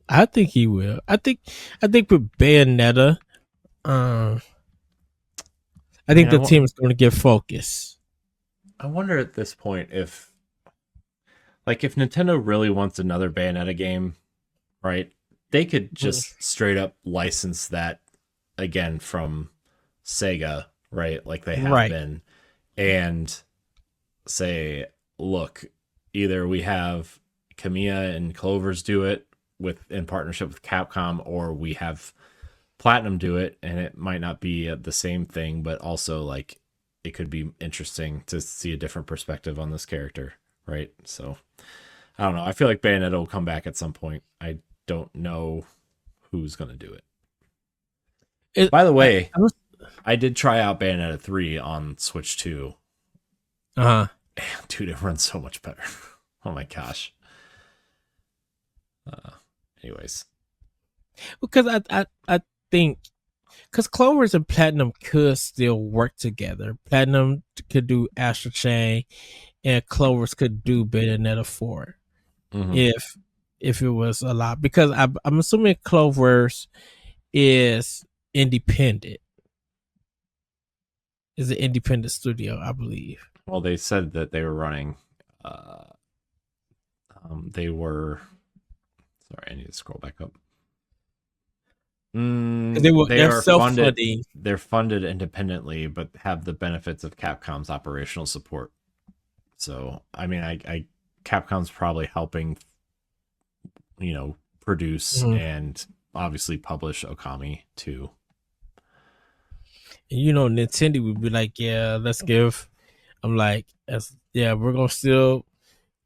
I think he will. I think with Bayonetta, um, I I mean, think the team is going to get focus. I wonder at this point if, like, if Nintendo really wants another Bayonetta game, right? They could just straight up license that again from Sega, right? Like they have Right. been, and say, look, either we have Kamiya and Clovers do it with in partnership with Capcom, or we have Platinum do it, and it might not be the same thing, but also like it could be interesting to see a different perspective on this character, right? So I don't know. I feel like Bayonetta will come back at some point. I don't know who's gonna do it. It, By the I, way, I was, I did try out Bayonetta 3 on Switch 2. uh-huh. Dude, it runs so much better. Oh my gosh. Uh, anyways, Because I think because Clovers and Platinum could still work together. Platinum could do Astral Chain, and Clovers could do Bayonetta 4 mm-hmm. if it was a lot. Because I'm assuming Clovers is independent. Is an independent studio, I believe. Well, they said that they were running. Uh, they were. Sorry, I need to scroll back up. They They're are self funded. funding. They're funded independently, but have the benefits of Capcom's operational support. So, I mean, I Capcom's probably helping, produce Mm-hmm. and obviously publish Okami too. Nintendo would be like, yeah, let's give. I'm like, yeah, we're gonna still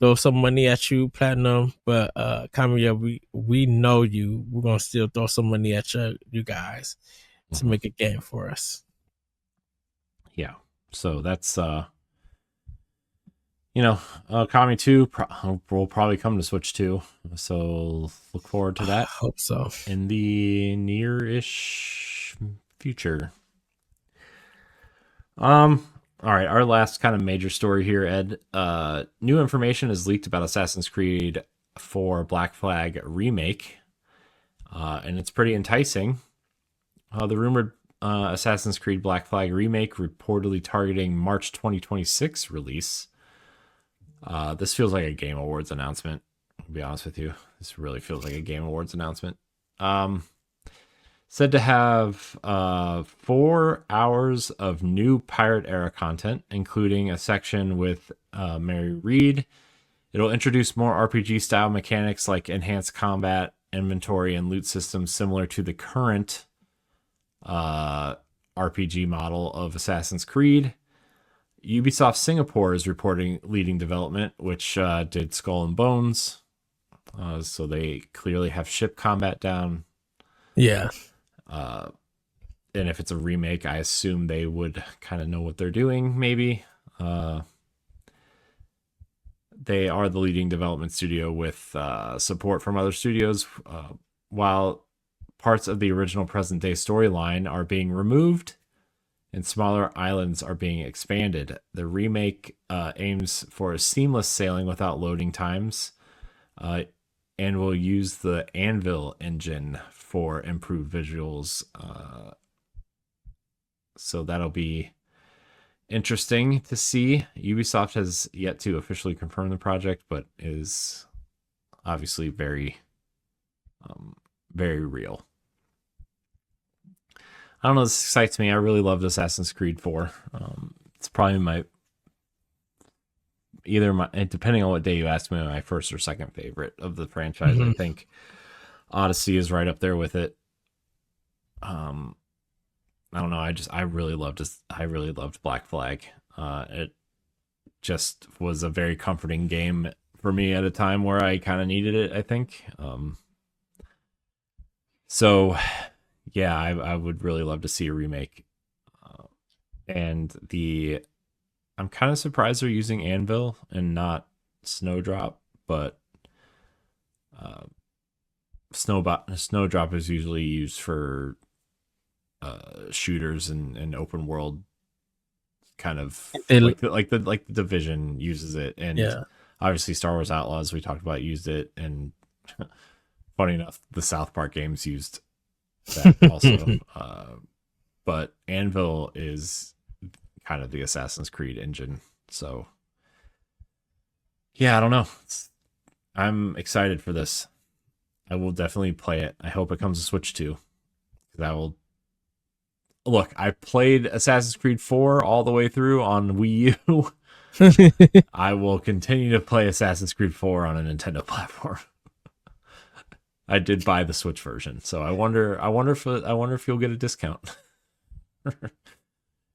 throw some money at you, Platinum, but Kamiya, we know you. We're gonna still throw some money at you guys to Mm-hmm. make a game for us. Yeah. So that's Okami 2 will probably come to Switch 2. So look forward to I that hope so. in the near-ish future. All right, our last kind of major story here, Ed. New information is leaked about Assassin's Creed 4 Black Flag remake, and it's pretty enticing. The rumored Assassin's Creed Black Flag remake reportedly targeting March 2026 release. This feels like a Game Awards announcement. I'll be honest with you. This really feels like a Game Awards announcement. Said to have 4 hours of new pirate era content, including a section with Mary Reed. It'll introduce more RPG style mechanics like enhanced combat, inventory, and loot systems similar to the current RPG model of Assassin's Creed. Ubisoft Singapore is reporting leading development, which did Skull and Bones. So they clearly have ship combat down. Yeah. And if it's a remake, I assume they would kind of know what they're doing, maybe. They are the leading development studio with support from other studios, while parts of the original present-day storyline are being removed and smaller islands are being expanded. The remake aims for a seamless sailing without loading times, and will use the Anvil engine for improved visuals. So that'll be interesting to see. Ubisoft has yet to officially confirm the project, but is obviously very, very real. I don't know, this excites me. I really loved Assassin's Creed 4. It's probably depending on what day you ask me, my first or second favorite of the franchise. Mm-hmm. I think Odyssey is right up there with it. I don't know. I really loved Black Flag. It just was a very comforting game for me at a time where I kind of needed it, I think. So yeah, I would really love to see a remake. And I'm kind of surprised they're using Anvil and not Snowdrop, but Snowdrop is usually used for shooters and open world kind of like the Division uses it, and obviously Star Wars Outlaws we talked about used it, and funny enough the South Park games used that also. But Anvil is kind of the Assassin's Creed engine, so yeah, I don't know. I'm excited for this. I will definitely play it. I hope it comes to Switch too. Look, I played Assassin's Creed 4 all the way through on Wii U. I will continue to play Assassin's Creed 4 on a Nintendo platform. I did buy the Switch version, so I wonder if you'll get a discount. If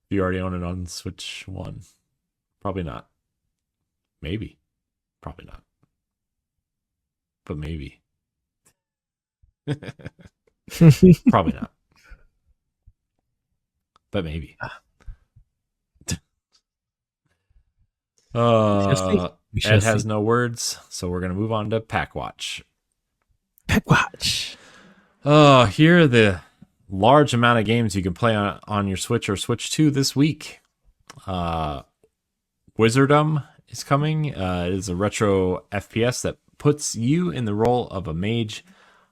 you already own it on Switch 1. Probably not. Maybe. Probably not. But maybe. Probably not. But maybe. Ed has no words, so we're gonna move on to Pack Watch. Pack Watch. Here are the large amount of games you can play on your Switch or Switch 2 this week. Wizardom is coming. It is a retro FPS that puts you in the role of a mage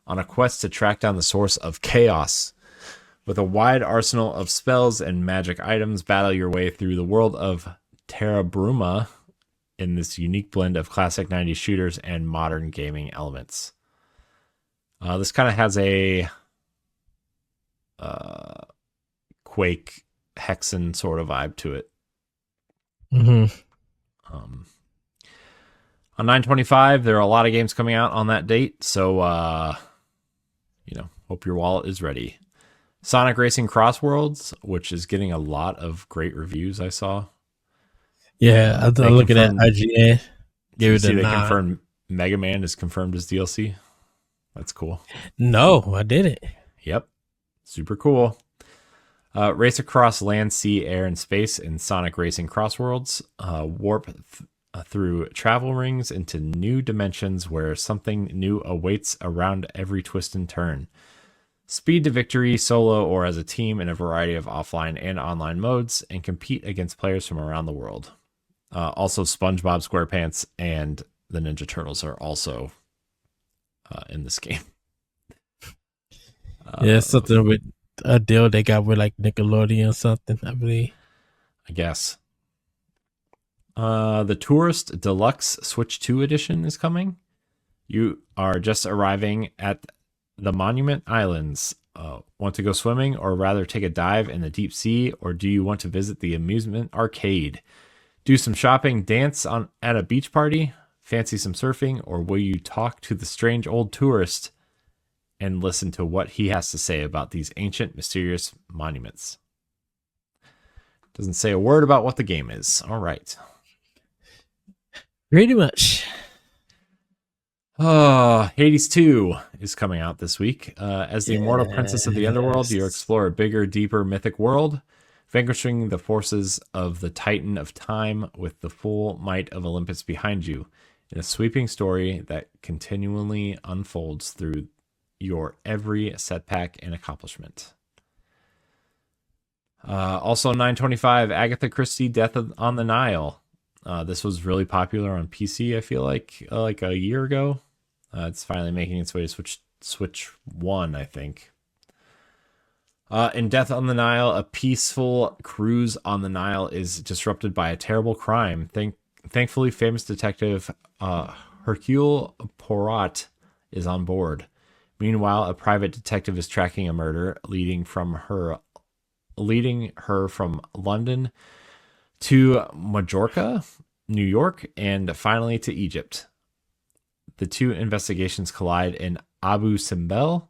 on a quest to track down the source of chaos. With a wide arsenal of spells and magic items, battle your way through the world of Terra Bruma in this unique blend of classic 90s shooters and modern gaming elements. This kind of has a Quake Hexen sort of vibe to it. Mm-hmm. On 9/25, there are a lot of games coming out on that date, so hope your wallet is ready. Sonic Racing Crossworlds, which is getting a lot of great reviews, I saw. Yeah, I'm looking at IGN. Give it a 9. They confirmed Mega Man is confirmed as DLC. That's cool. No, I didn't. Yep. Super cool. Race across land, sea, air, and space in Sonic Racing Crossworlds. Warp through travel rings into new dimensions where something new awaits around every twist and turn. Speed to victory, solo, or as a team in a variety of offline and online modes, and compete against players from around the world. Also, SpongeBob SquarePants and the Ninja Turtles are also in this game. Yeah, something with a deal they got with like Nickelodeon or something, I believe. I guess. The Tourist Deluxe Switch 2 edition is coming. You are just arriving at the Monument Islands. Want to go swimming or rather take a dive in the deep sea, or do you want to visit the amusement arcade? Do some shopping, dance at a beach party, fancy some surfing, or will you talk to the strange old tourist and listen to what he has to say about these ancient, mysterious monuments? Doesn't say a word about what the game is. All right. Pretty much. Hades 2 is coming out this week. As the immortal princess of the underworld, you explore a bigger, deeper, mythic world, vanquishing the forces of the Titan of Time with the full might of Olympus behind you, in a sweeping story that continually unfolds through your every setback and accomplishment. Also 9/25, Agatha Christie Death on the Nile. This was really popular on PC, I feel like a year ago. It's finally making its way to Switch 1, I think. In Death on the Nile, a peaceful cruise on the Nile is disrupted by a terrible crime. Thankfully, famous detective Hercule Poirot is on board. Meanwhile, a private detective is tracking a murder, leading her from London to Majorca, New York, and finally to Egypt. The two investigations collide in Abu Simbel.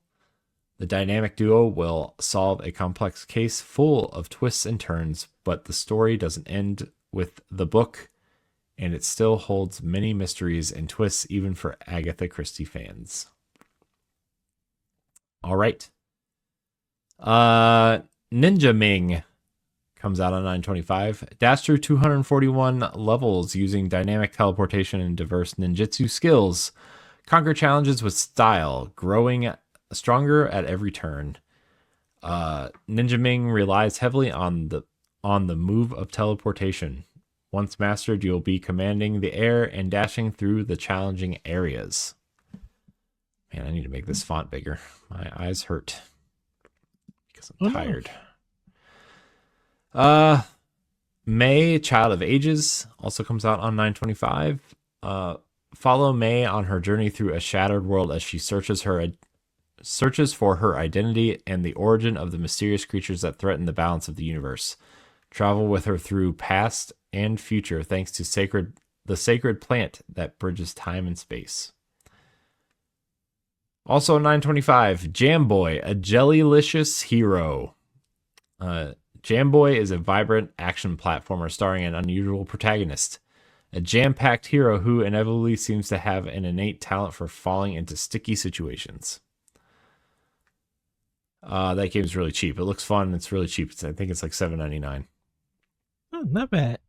The dynamic duo will solve a complex case full of twists and turns, but the story doesn't end with the book, and it still holds many mysteries and twists even for Agatha Christie fans. All right. Ninja Ming comes out on 9/25. Dash through 241 levels using dynamic teleportation and diverse ninjutsu skills. Conquer challenges with style, growing stronger at every turn. Ninja Ming relies heavily on the move of teleportation. Once mastered, you'll be commanding the air and dashing through the challenging areas. Man, I need to make this font bigger. My eyes hurt because I'm tired. May, Child of Ages, also comes out on 9/25. Follow May on her journey through a shattered world as she searches for her identity and the origin of the mysterious creatures that threaten the balance of the universe. Travel with her through past and future thanks to the sacred plant that bridges time and space. Also 9/25, Jam Boy, a jellylicious hero. Jam Boy is a vibrant action platformer starring an unusual protagonist, a jam-packed hero who inevitably seems to have an innate talent for falling into sticky situations. That game's really cheap. It looks fun. It's really cheap. I think it's like $7.99. Oh, not bad.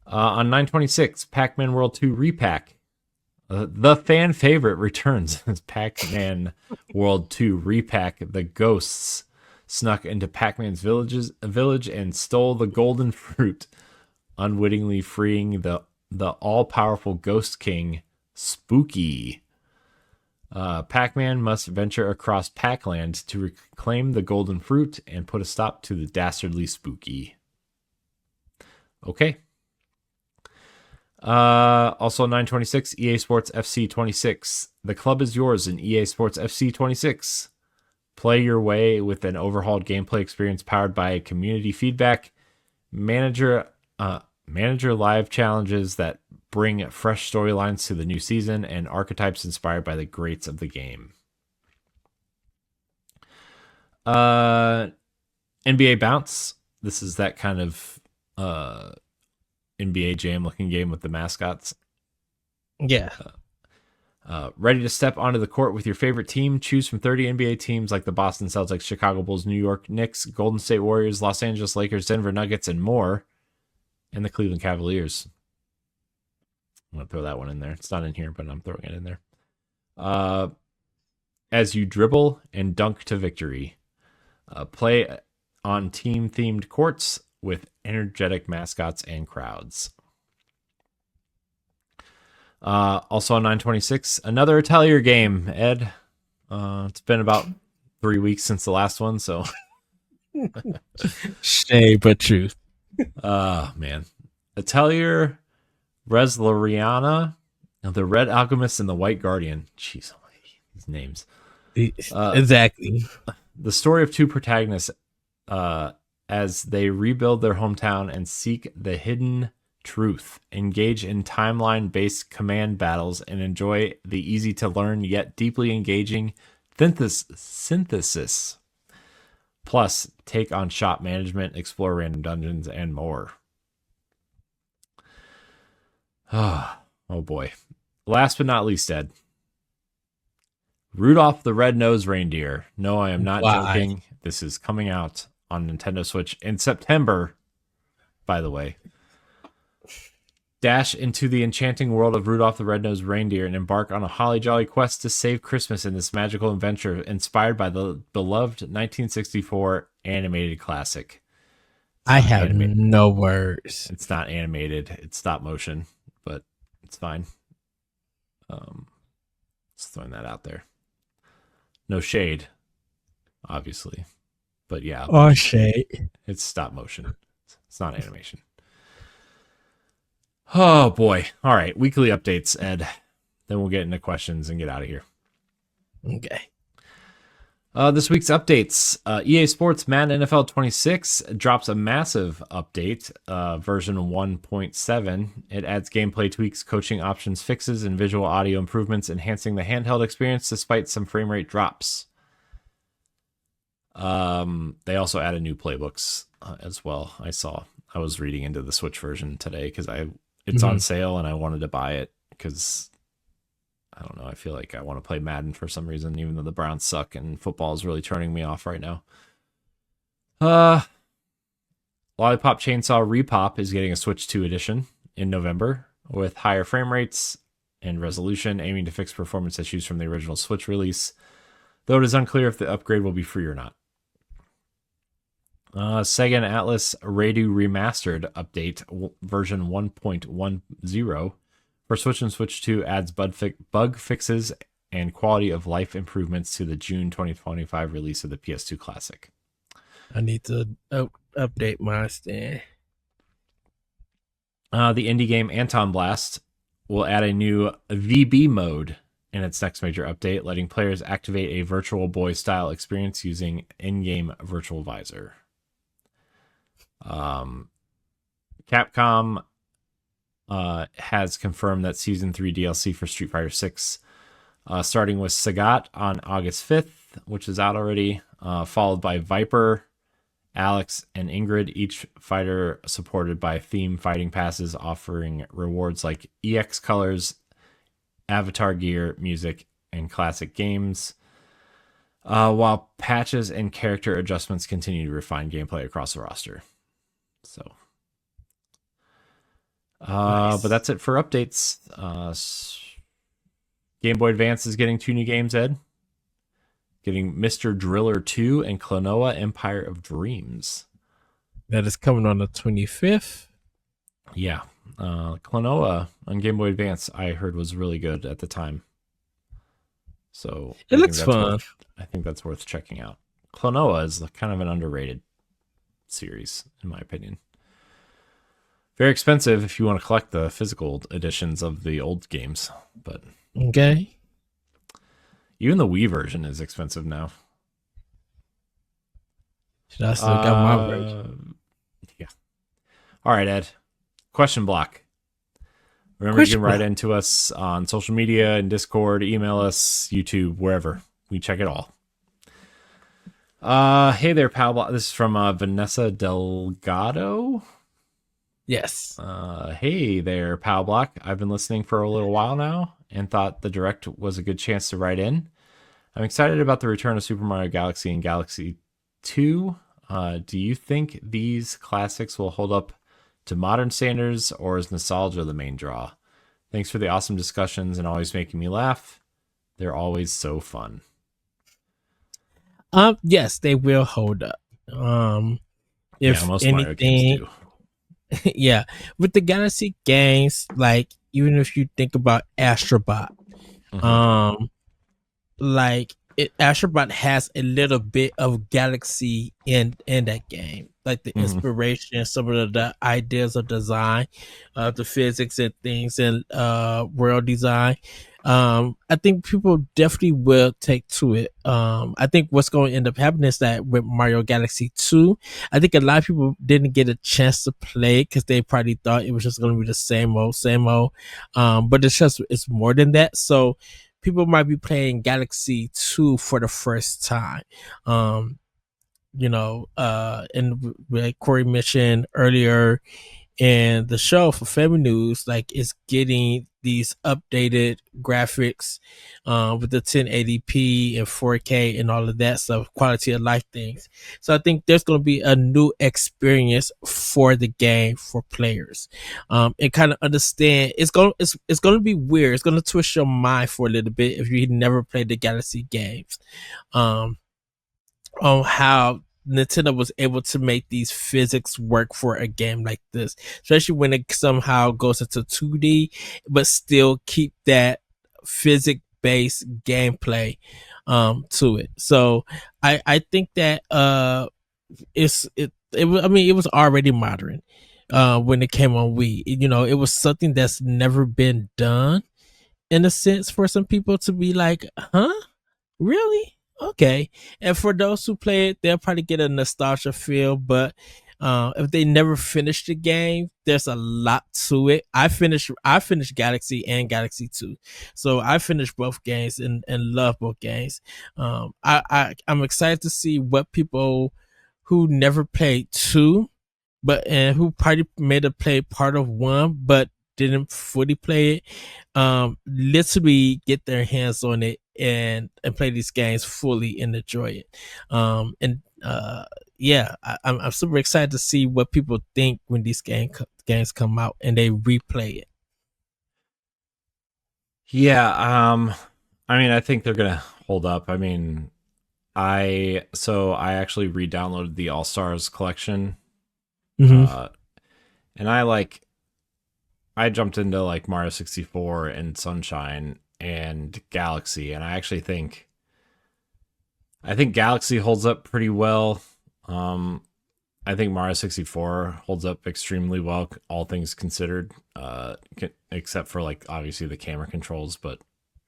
On 9/26, Pac-Man World 2 Repack. The fan favorite returns as Pac-Man World 2 Repack. The ghosts snuck into Pac-Man's village and stole the golden fruit, unwittingly freeing the all-powerful Ghost King, Spooky. Pac-Man must venture across Pac-Land to reclaim the golden fruit and put a stop to the dastardly Spooky. Okay. Also 9/26, EA Sports FC 26. The club is yours in EA Sports FC 26. Play your way with an overhauled gameplay experience powered by community feedback, manager live challenges that bring fresh storylines to the new season, and archetypes inspired by the greats of the game. NBA Bounce. This is that kind of NBA Jam looking game with the mascots. Yeah. Ready to step onto the court with your favorite team? Choose from 30 NBA teams like the Boston Celtics, Chicago Bulls, New York Knicks, Golden State Warriors, Los Angeles Lakers, Denver Nuggets, and more. And the Cleveland Cavaliers. I'm going to throw that one in there. It's not in here, but I'm throwing it in there. as you dribble and dunk to victory. Play on team-themed courts with energetic mascots and crowds. Also on 9/26, another Atelier game, Ed. It's been about 3 weeks since the last one, so... Shame, but truth. Man. Atelier Reslariana, the Red Alchemist, and the White Guardian. Jeez, these names. Exactly. The story of two protagonists as they rebuild their hometown and seek the hidden truth, engage in timeline-based command battles, and enjoy the easy-to-learn yet deeply engaging synthesis. Plus, take on shop management, explore random dungeons, and more. Oh boy. Last but not least, Ed. Rudolph the Red-Nosed Reindeer. No, I am not joking. This is coming out on Nintendo Switch in September, by the way. Dash into the enchanting world of Rudolph the Red-Nosed Reindeer and embark on a holly jolly quest to save Christmas in this magical adventure inspired by the beloved 1964 animated classic. I have no words. It's not animated. It's stop motion, but it's fine. Just throwing that out there. No shade, obviously. But yeah. Oh, shade. It's stop motion. It's not animation. Oh, boy. All right. Weekly updates, Ed. Then we'll get into questions and get out of here. Okay. This week's updates. EA Sports Madden NFL 26 drops a massive update, version 1.7. It adds gameplay tweaks, coaching options, fixes, and visual audio improvements, enhancing the handheld experience despite some frame rate drops. They also added new playbooks as well. I was reading into the Switch version today because it's on sale and I wanted to buy it because I don't know. I feel like I want to play Madden for some reason, even though the Browns suck and football is really turning me off right now. Lollipop Chainsaw Repop is getting a Switch 2 edition in November with higher frame rates and resolution, aiming to fix performance issues from the original Switch release, though it is unclear if the upgrade will be free or not. Sega and Atlas Radu Remastered update version 1.10 for Switch and Switch 2 adds bug fixes and quality of life improvements to the June 2025 release of the PS2 Classic. I need to update my stand. The indie game Anton Blast will add a new VB mode in its next major update, letting players activate a Virtual Boy style experience using in-game virtual visor. Capcom has confirmed that Season 3 DLC for Street Fighter 6, starting with Sagat on August 5th, which is out already, followed by Viper, Alex, and Ingrid, each fighter supported by theme fighting passes offering rewards like EX colors, avatar gear, music, and classic games, while patches and character adjustments continue to refine gameplay across the roster. So, nice. But that's it for updates. Game Boy Advance is getting 2 new games, Ed. Getting Mr. Driller 2 and Klonoa Empire of Dreams. That is coming on the 25th. Yeah. Klonoa on Game Boy Advance, I heard, was really good at the time. So it looks fun. I think that's worth checking out. Klonoa is kind of an underrated series, in my opinion. Very expensive if you want to collect the physical editions of the old games, but okay. Even the Wii version is expensive now. Should I still got my version? Yeah. All right, Ed. Question block. Remember, you can write into us on social media and Discord, email us, YouTube, wherever. We check it all. Hey there, Pow Block. This is from Vanessa Delgado. Yes. Hey there, Pow Block. I've been listening for a little while now and thought the Direct was a good chance to write in. I'm excited about the return of Super Mario Galaxy and Galaxy 2. Do you think these classics will hold up to modern standards, or is nostalgia the main draw? Thanks for the awesome discussions and always making me laugh. They're always so fun. Yes, they will hold up. Yeah, If most Mario games anything, do. yeah, with the Galaxy games, like even if you think about Astrobot, Mhm. um, like Astrobot has a little bit of Galaxy in that game, like the Mhm. inspiration, some of the ideas of design, the physics and things, and world design. I think people definitely will take to it. I think what's going to end up happening is that with Mario Galaxy 2, I think a lot of people didn't get a chance to play because they probably thought it was just going to be the same old, same old. But it's more than that. So people might be playing Galaxy 2 for the first time. And like Corey mentioned earlier in the show for Family News, like it's getting these updated graphics with the 1080p and 4K and all of that stuff, quality of life things. So I think there's going to be a new experience for the game for players, and kind of understand it's going to be weird. It's going to twist your mind for a little bit if you never played the Galaxy games. Um, on how Nintendo was able to make these physics work for a game like this, especially when it somehow goes into 2D, but still keep that physics based gameplay to it. So I think that I mean it was already modern when it came on Wii. You know, it was something that's never been done in a sense for some people to be like, huh? Really? Okay. And for those who play it, they'll probably get a nostalgia feel. But if they never finish the game, there's a lot to it. I finished Galaxy and Galaxy 2. So I finished both games and love both games. I'm excited to see what people who never played 2 but and who probably made a play part of 1 but didn't fully play it, literally get their hands on it and play these games fully and enjoy it. And yeah, I'm super excited to see what people think when these games come out and they replay it. Yeah, I mean, I think they're gonna hold up. I mean, I actually re-downloaded the All Stars collection, Mm-hmm. uh, and I jumped into like Mario 64 and Sunshine and Galaxy, and I think Galaxy holds up pretty well. Um, I think Mario 64 holds up extremely well, all things considered, except for like obviously the camera controls, but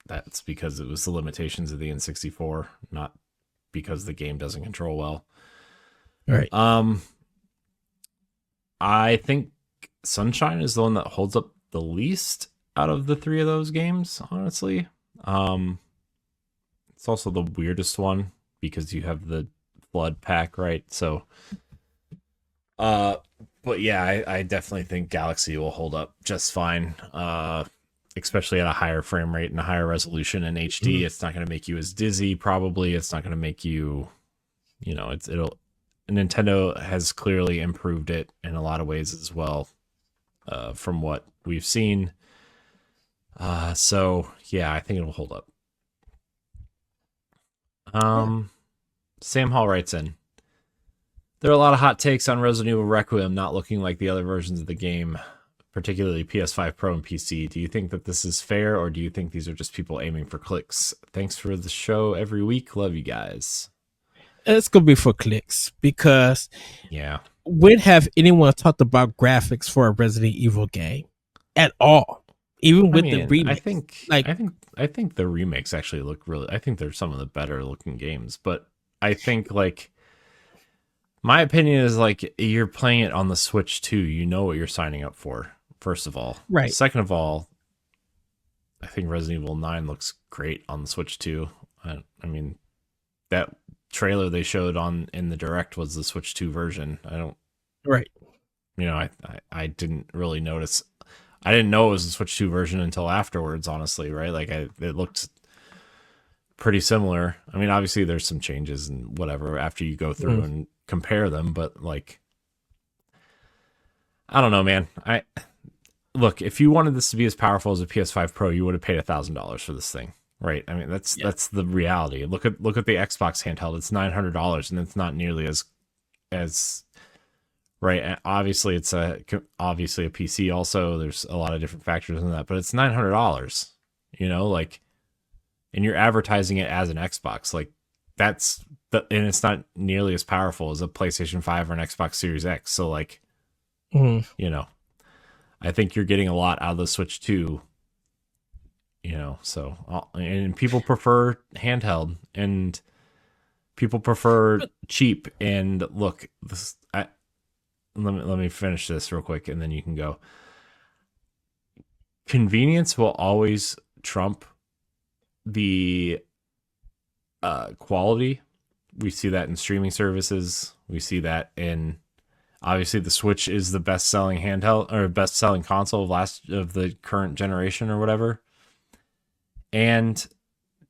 that's because it was the limitations of the N64, not because the game doesn't control well. All right. Um, I think Sunshine is the one that holds up the least out of the three of those games, honestly. Um, it's also the weirdest one because you have the flood pack, right? So, uh, but yeah, I definitely think Galaxy will hold up just fine. Especially at a higher frame rate and a higher resolution in HD. Mm-hmm. It's not going to make you as dizzy, probably. It's not going to make you, it'll. Nintendo has clearly improved it in a lot of ways as well, from what we've seen. So yeah, I think it'll hold up. Yeah. Sam Hall writes in. There are a lot of hot takes on Resident Evil Requiem not looking like the other versions of the game, particularly PS5 Pro and PC. Do you think that this is fair, or do you think these are just people aiming for clicks? Thanks for the show every week. Love you guys. It's gonna be for clicks because Yeah. when have anyone talked about graphics for a Resident Evil game at all? Even I with the mean, remakes, like I think the remakes actually look really. I think they're some of the better looking games, but I think like my opinion is like you're playing it on the Switch too. You know what you're signing up for. First of all, right, second of all, I think Resident Evil 9 looks great on the Switch too. I mean, that trailer they showed on in the direct was the Switch 2 version. I don't, right, I didn't really notice. I didn't know it was the Switch 2 version until afterwards, honestly, right? Like it looked pretty similar. I mean, obviously there's some changes and whatever after you go through mm, and compare them, but like I don't know, man. I look, if you wanted this to be as powerful as a PS5 Pro, you would have paid $1,000 for this thing. right? I mean, that's Yeah. the reality. Look at the Xbox handheld. It's $900, and it's not nearly as right. And obviously, it's obviously a PC. Also, there's a lot of different factors in that, but it's $900. You know, like, and you're advertising it as an Xbox, like and it's not nearly as powerful as a PlayStation 5 or an Xbox Series X. So, like, Mhm. you know, I think you're getting a lot out of the Switch 2. You know, so and people prefer handheld, and people prefer But cheap. And look, let me finish this real quick, and then you can go. Convenience will always trump the quality. We see that in streaming services. We see that in, obviously, the Switch is the best selling handheld or best selling console of the current generation or whatever. And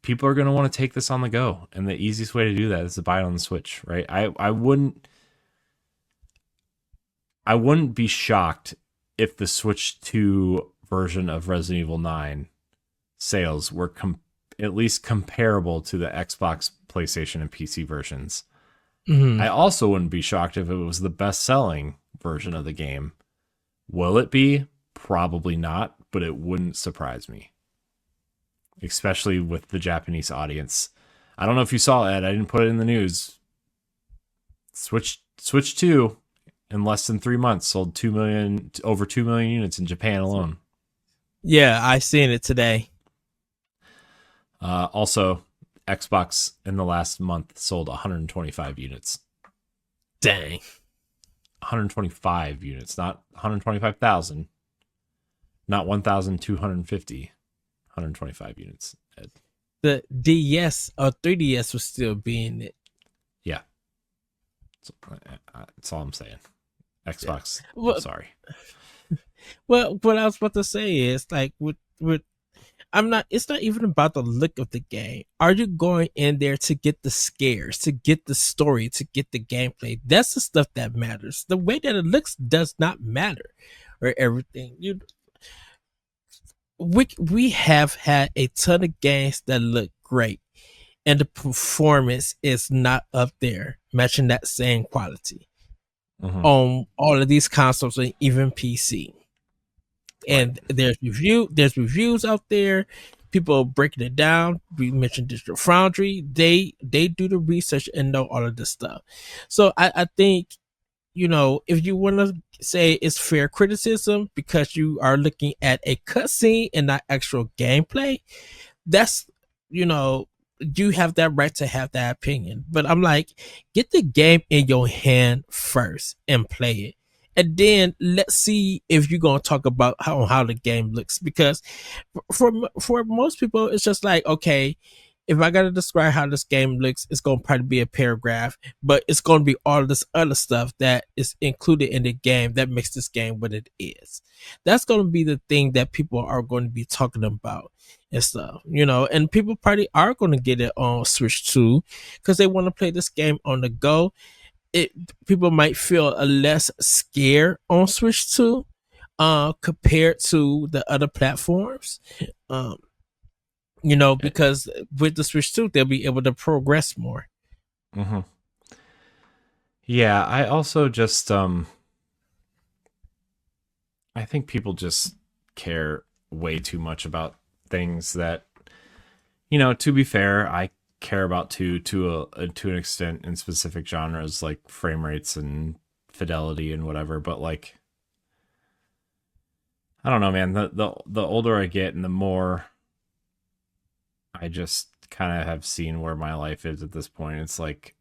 people are going to want to take this on the go, and the easiest way to do that is to buy it on the Switch, right? I wouldn't be shocked if the Switch 2 version of Resident Evil 9 sales were at least comparable to the Xbox, PlayStation, and PC versions. mhm. I also wouldn't be shocked if it was the best-selling version of the game. Will it be? Probably not, but it wouldn't surprise me, especially with the Japanese audience. I don't know if you saw it. I didn't put it in the news. Switch 2 in less than 3 months sold over 2 million units in Japan alone. Yeah, I seen it today. Also, Xbox in the last month sold 125 units. Dang. 125 units, not 125,000, not 1,250. 125 units. The DS or 3DS was still being it. Yeah. That's all I'm saying. Xbox. Yeah. Well, I'm sorry. Well, what I was about to say is like with I'm not. It's not even about the look of the game. Are you going in there to get the scares, to get the story, to get the gameplay? That's the stuff that matters. The way that it looks does not matter, or everything. We have had a ton of games that look great, and the performance is not up there, matching that same quality on all of these consoles and even PC. And Right. there's reviews out there, people breaking it down. We mentioned Digital Foundry. They do the research and know all of this stuff. So I think, if you want to say it's fair criticism because you are looking at a cutscene and not actual gameplay, that's, you have that right to have that opinion. But I'm like, get the game in your hand first and play it. And then let's see if you're gonna talk about how the game looks. Because for most people, it's just like, okay, if I gotta describe how this game looks, it's gonna probably be a paragraph, but it's gonna be all this other stuff that is included in the game that makes this game what it is. That's gonna be the thing that people are going to be talking about and stuff, and people probably are gonna get it on Switch 2 because they want to play this game on the go. It People might feel a less scared on Switch 2 compared to the other platforms. Um because with the Switch 2, they'll be able to progress more. Mm-hmm. Yeah, I also just I think people just care way too much about things that, to be fair, I care about to an extent in specific genres like frame rates and fidelity and whatever, but like, I don't know, man. The older I get and the more I just kind of have seen where my life is at this point, it's like,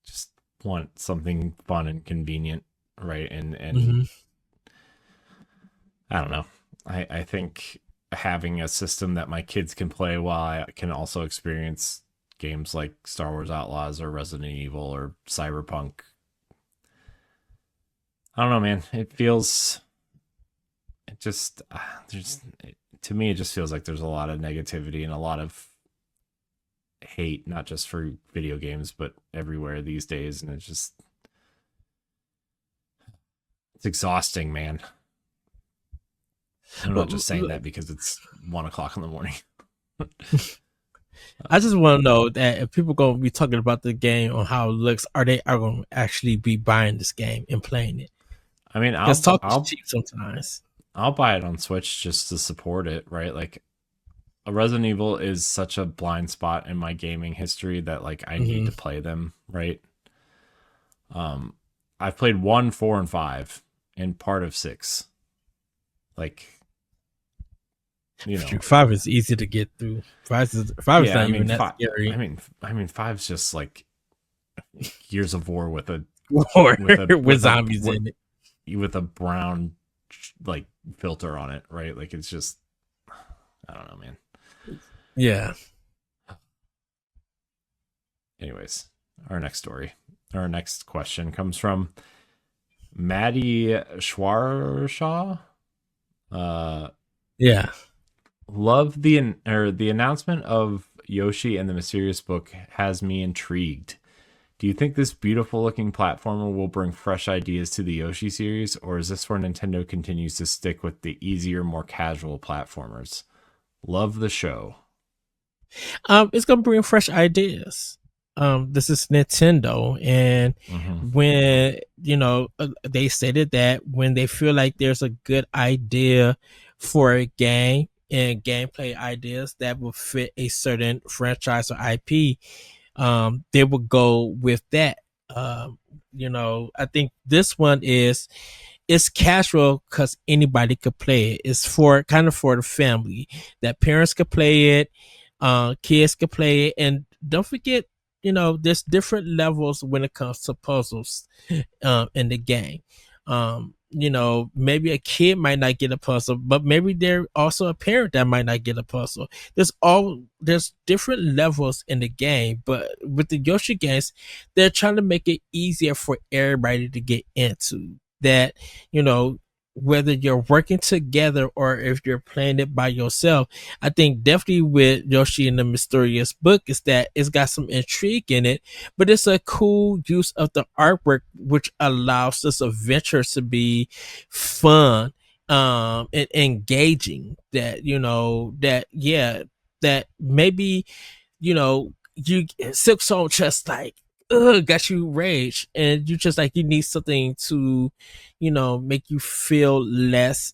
just want something fun and convenient, right? And I don't know. I think having a system that my kids can play while I can also experience games like Star Wars Outlaws or Resident Evil or Cyberpunk. I don't know, man. To me, it just feels like there's a lot of negativity and a lot of hate, not just for video games, but everywhere these days. And it's exhausting, man. I'm not just saying that because it's 1 o'clock in the morning. I just want to know that if people gonna be talking about the game on how it looks, are going to actually be buying this game and playing it? I mean, Because talk is cheap sometimes. I'll buy it on Switch just to support it, right? Like, a Resident Evil is such a blind spot in my gaming history that like I need to play them, right? I've played 1, 4, and 5 and part of 6. Like, you know, 5 is easy to get through. 5 is not even that scary. I mean, 5's just like Gears of War with zombies in it, with a brown like filter on it, right? Like, it's just, I don't know, man. Yeah. Anyways, our next question comes from Maddie Schwarshaw. Yeah. Love the announcement of Yoshi and the Mysterious Book has me intrigued. Do you think this beautiful looking platformer will bring fresh ideas to the Yoshi series, or is this where Nintendo continues to stick with the easier, more casual platformers? Love the show. It's gonna bring fresh ideas. This is Nintendo, and when they stated that when they feel like there's a good idea for a game and gameplay ideas that will fit a certain franchise or IP, they will go with that. I think this one it's casual because anybody could play it. It's for the family that parents could play it, kids could play it, and don't forget, there's different levels when it comes to puzzles in the game. Maybe a kid might not get a puzzle, but maybe there's also a parent that might not get a puzzle. There's different levels in the game, but with the Yoshi games, they're trying to make it easier for everybody to get into that. Whether you're working together or if you're playing it by yourself, I think definitely with Yoshi and the Mysterious Book is that it's got some intrigue in it, but it's a cool use of the artwork, which allows this adventure to be fun, and engaging. That maybe, you Silk Song just like got you rage, and you just like you need something to make you feel less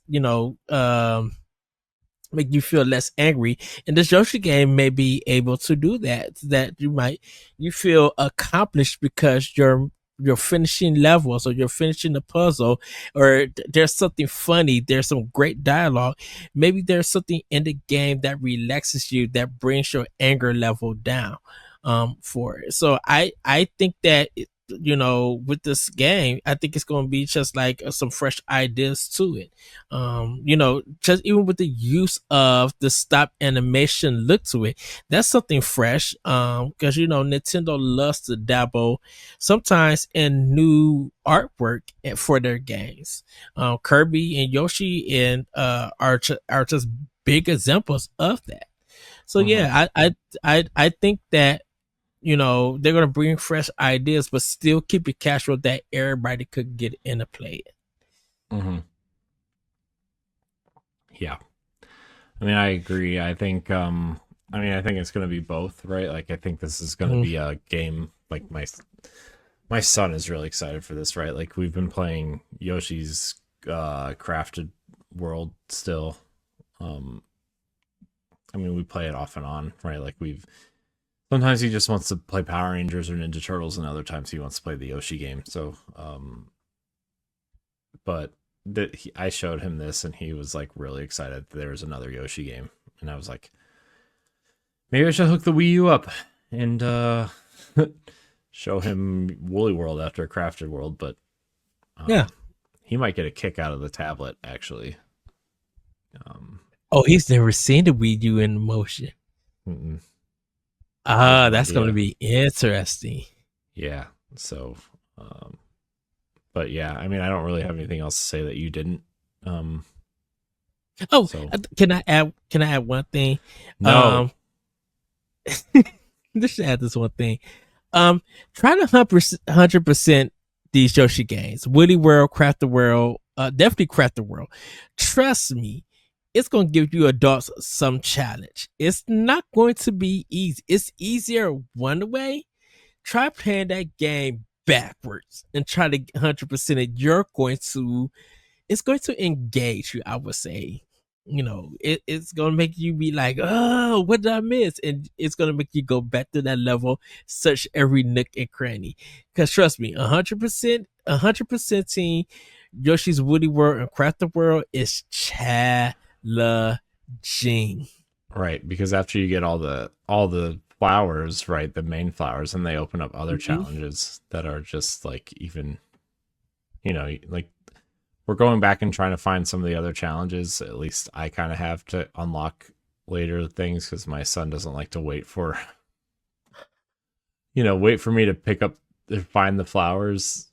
angry, and this Yoshi game may be able to do that you feel accomplished because you're finishing levels, or you're finishing the puzzle, or there's something funny, there's some great dialogue, maybe there's something in the game that relaxes you, that brings your anger level down for it. So I think that with this game, I think it's going to be just like some fresh ideas to it. Just even with the use of the stop animation look to it, that's something fresh. Because Nintendo loves to dabble sometimes in new artwork for their games. Kirby and Yoshi and are just big examples of that. So yeah, I think that they're gonna bring fresh ideas, but still keep it casual that everybody could get in and play it. Yeah, I mean, I agree. I think it's gonna be both, right? Like, I think this is gonna be a game. Like, my son is really excited for this, right? Like, we've been playing Yoshi's Crafted World still. I mean, we play it off and on, right? Like, sometimes he just wants to play Power Rangers or Ninja Turtles, and other times he wants to play the Yoshi game. So, but I showed him this, and he was like really excited that there was another Yoshi game, and I was like, maybe I should hook the Wii U up and show him Woolly World after Crafted World. But yeah, he might get a kick out of the tablet, actually. He's never seen the Wii U in motion. That's going to be interesting. Yeah. So, but yeah, I mean, I don't really have anything else to say that you didn't. Can I add one thing? No. Just add this one thing. Try to 100% these Yoshi games. Woolly World, Craft the World, definitely Craft the World. Trust me, it's going to give you adults some challenge. It's not going to be easy. It's easier one way. Try playing that game backwards and try to 100% it. It's going to engage you, I would say. It's going to make you be like, oh, what did I miss? And it's going to make you go back to that level, search every nook and cranny. Because trust me, 100% team Yoshi's Woody World and Crafted World is challenging. Right, because after you get all the flowers, right, the main flowers, and they open up other challenges that are just like even, like we're going back and trying to find some of the other challenges. At least I kind of have to unlock later things because my son doesn't like to wait for me to find the flowers.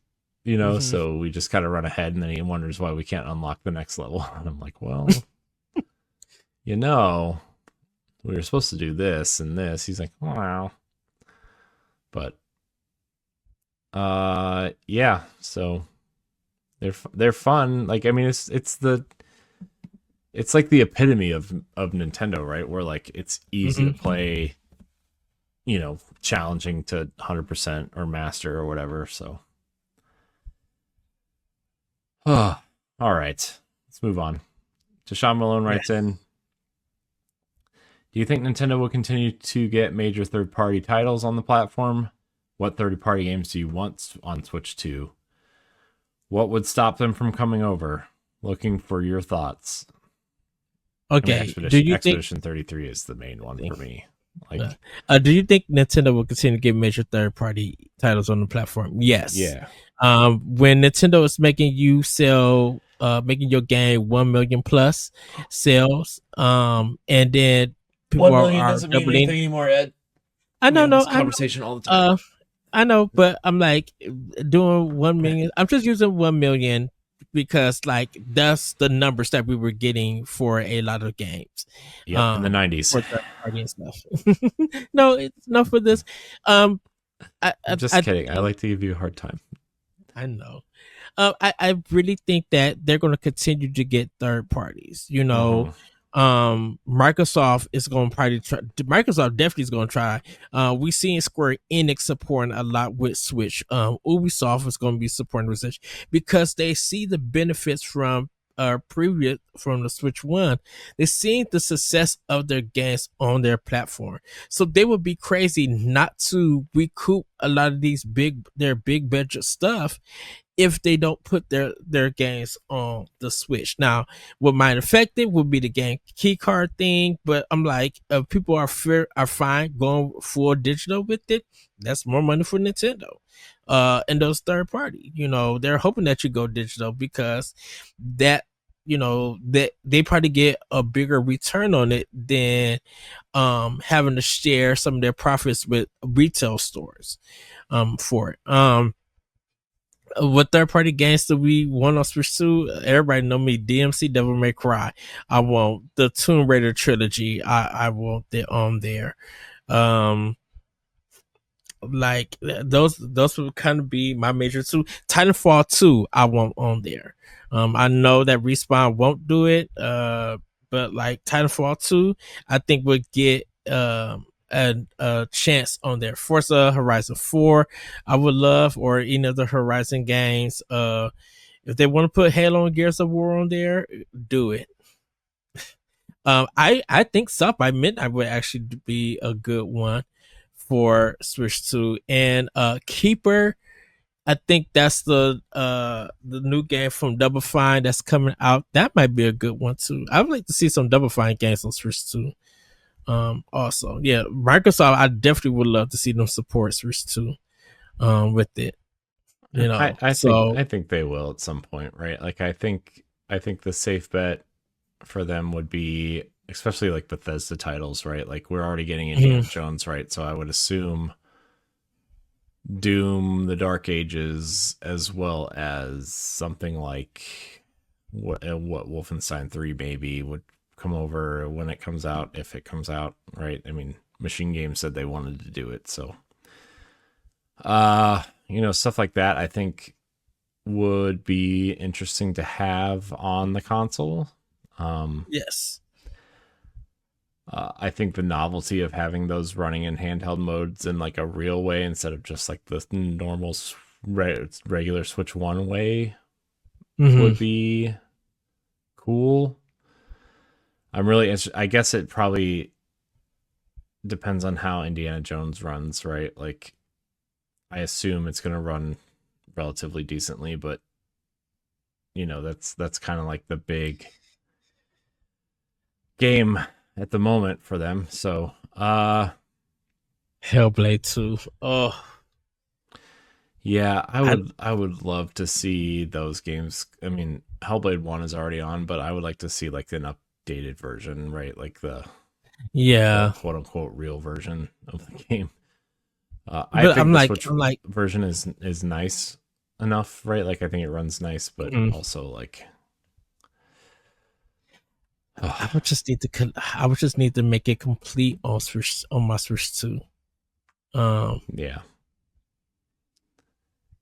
So we just kind of run ahead, and then he wonders why we can't unlock the next level. And I'm like, well, we were supposed to do this and this. He's like, wow. But, yeah, so they're fun. Like, I mean, it's like the epitome of Nintendo, right? Where like, it's easy to play, challenging to 100% or master or whatever. So, all right, let's move on. Deshaun Malone writes in, do you think Nintendo will continue to get major third-party titles on the platform? What third-party games do you want on Switch 2? What would stop them from coming over? Looking for your thoughts. Okay. Expedition 33 is the main one for me. Like, do you think Nintendo will continue to get major third-party titles on the platform? Yes. Yeah. When Nintendo is making you sell, making your game 1 million plus sales, and then people 1 million doesn't mean anything anymore, Ed. I know, no conversation all the time. I know, but I'm like doing 1 million. I'm just using 1 million because like that's the numbers that we were getting for a lot of games. Yeah, in the 90s. For third-party and stuff. No, it's not for this. I'm just kidding. I like to give you a hard time. I know. I really think that they're going to continue to get third parties. Microsoft is going to probably try. Microsoft definitely is going to try. We seen Square Enix supporting a lot with Switch. Ubisoft is going to be supporting with Switch because they see the benefits from previous from the Switch One. They're seeing the success of their games on their platform, so they would be crazy not to recoup a lot of their big budget stuff if they don't put their games on the Switch. Now, what might affect it would be the game key card thing, but I'm like, people are fine going full digital with it. That's more money for Nintendo. And those third party, they're hoping that you go digital because that, that they probably get a bigger return on it than having to share some of their profits with retail stores for it. What third party games do we want on Switch 2? Everybody know me, DMC Devil May Cry. I want the Tomb Raider trilogy. I want it on there. Like those would kind of be my major two. Titanfall 2 I want on there. I know that Respawn won't do it, but like Titanfall 2 I think would get a chance on there. Forza Horizon 4 I would love, or any of the Horizon games. If they want to put Halo and Gears of War on there, do it. I think South by Midnight would actually be a good one for Switch 2. And Keeper, I think that's the new game from Double Fine that's coming out. That might be a good one too. I would like to see some Double Fine games on Switch 2. Also, yeah, Microsoft, I definitely would love to see them support Switch 2 with it. I think they will at some point, right? Like I think the safe bet for them would be, especially like Bethesda titles, right? Like we're already getting Indiana Jones, right? So I would assume Doom, The Dark Ages, as well as something like what Wolfenstein 3 maybe would come over when it comes out, if it comes out, right? I mean, Machine Games said they wanted to do it, so stuff like that I think would be interesting to have on the console. Yes. I think the novelty of having those running in handheld modes in like a real way instead of just like the normal regular Switch One way would be cool. I'm really I guess it probably depends on how Indiana Jones runs, right? Like, I assume it's going to run relatively decently, but you know, that's kind of like the big game at the moment for them. So, Hellblade 2. Oh, yeah, I would love to see those games. I mean, Hellblade 1 is already on, but I would like to see like an updated version, right? Like the quote unquote real version of the game. I but think the Switch version is nice enough, right? Like, I think it runs nice, but also like I would just need to make it complete on Switch, on my Switch 2. Yeah.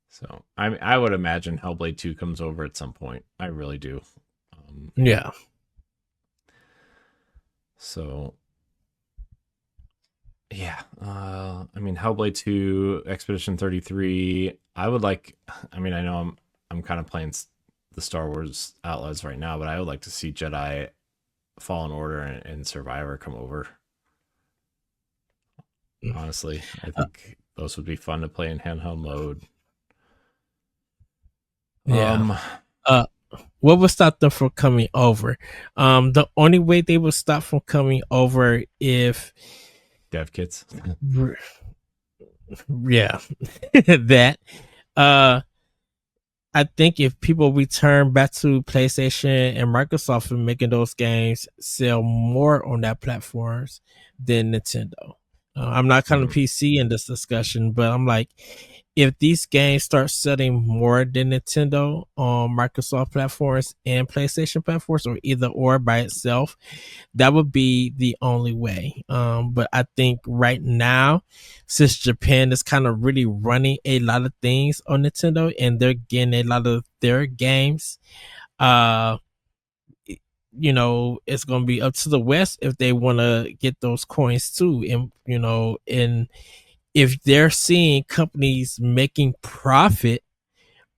So I would imagine Hellblade 2 comes over at some point. I really do. Yeah. So yeah, I mean, Hellblade 2, Expedition 33. I would like. I mean, I know I'm kind of playing the Star Wars Outlaws right now, but I would like to see Jedi Fallen Order and Survivor come over. Honestly, I think those would be fun to play in handheld mode. Yeah. What would stop them from coming over? The only way they would stop from coming over if dev kits. Yeah. That. I think if people return back to PlayStation and Microsoft and making those games sell more on that platforms than Nintendo. I'm not kind of PC in this discussion, but I'm like, if these games start selling more than Nintendo on Microsoft platforms and PlayStation platforms, or either or by itself, that would be the only way. But I think right now, since Japan is kind of really running a lot of things on Nintendo and they're getting a lot of their games, you know, it's going to be up to the West if they want to get those coins too. And, you know, and if they're seeing companies making profit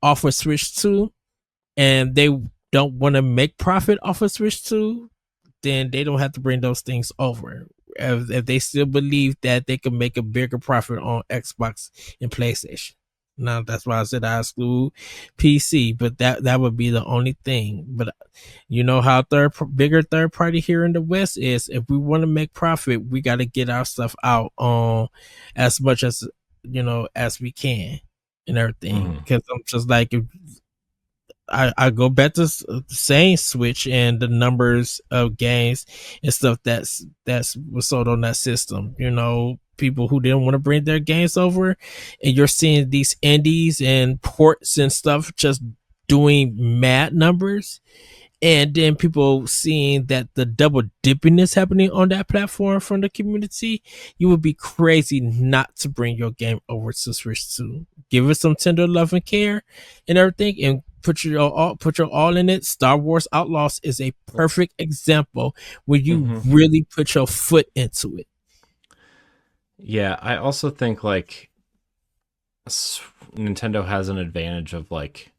off of Switch 2 and they don't want to make profit off of Switch 2, then they don't have to bring those things over. If they still believe that they can make a bigger profit on Xbox and PlayStation. Now, that's why I said I exclude PC, but that would be the only thing. But you know how bigger third party here in the West is. If we want to make profit, we got to get our stuff out on as much as, you know, as we can and everything. Because I'm just like, if I go back to saying Switch and the numbers of games and stuff that's was sold on that system. You know, people who didn't want to bring their games over, and you're seeing these indies and ports and stuff just doing mad numbers. And then people seeing that the double dipping is happening on that platform from the community, you would be crazy not to bring your game over to Switch 2. Give it some tender love and care and everything, and put your all in it. Star Wars Outlaws is a perfect example where you really put your foot into it. Yeah, I also think like Nintendo has an advantage of like,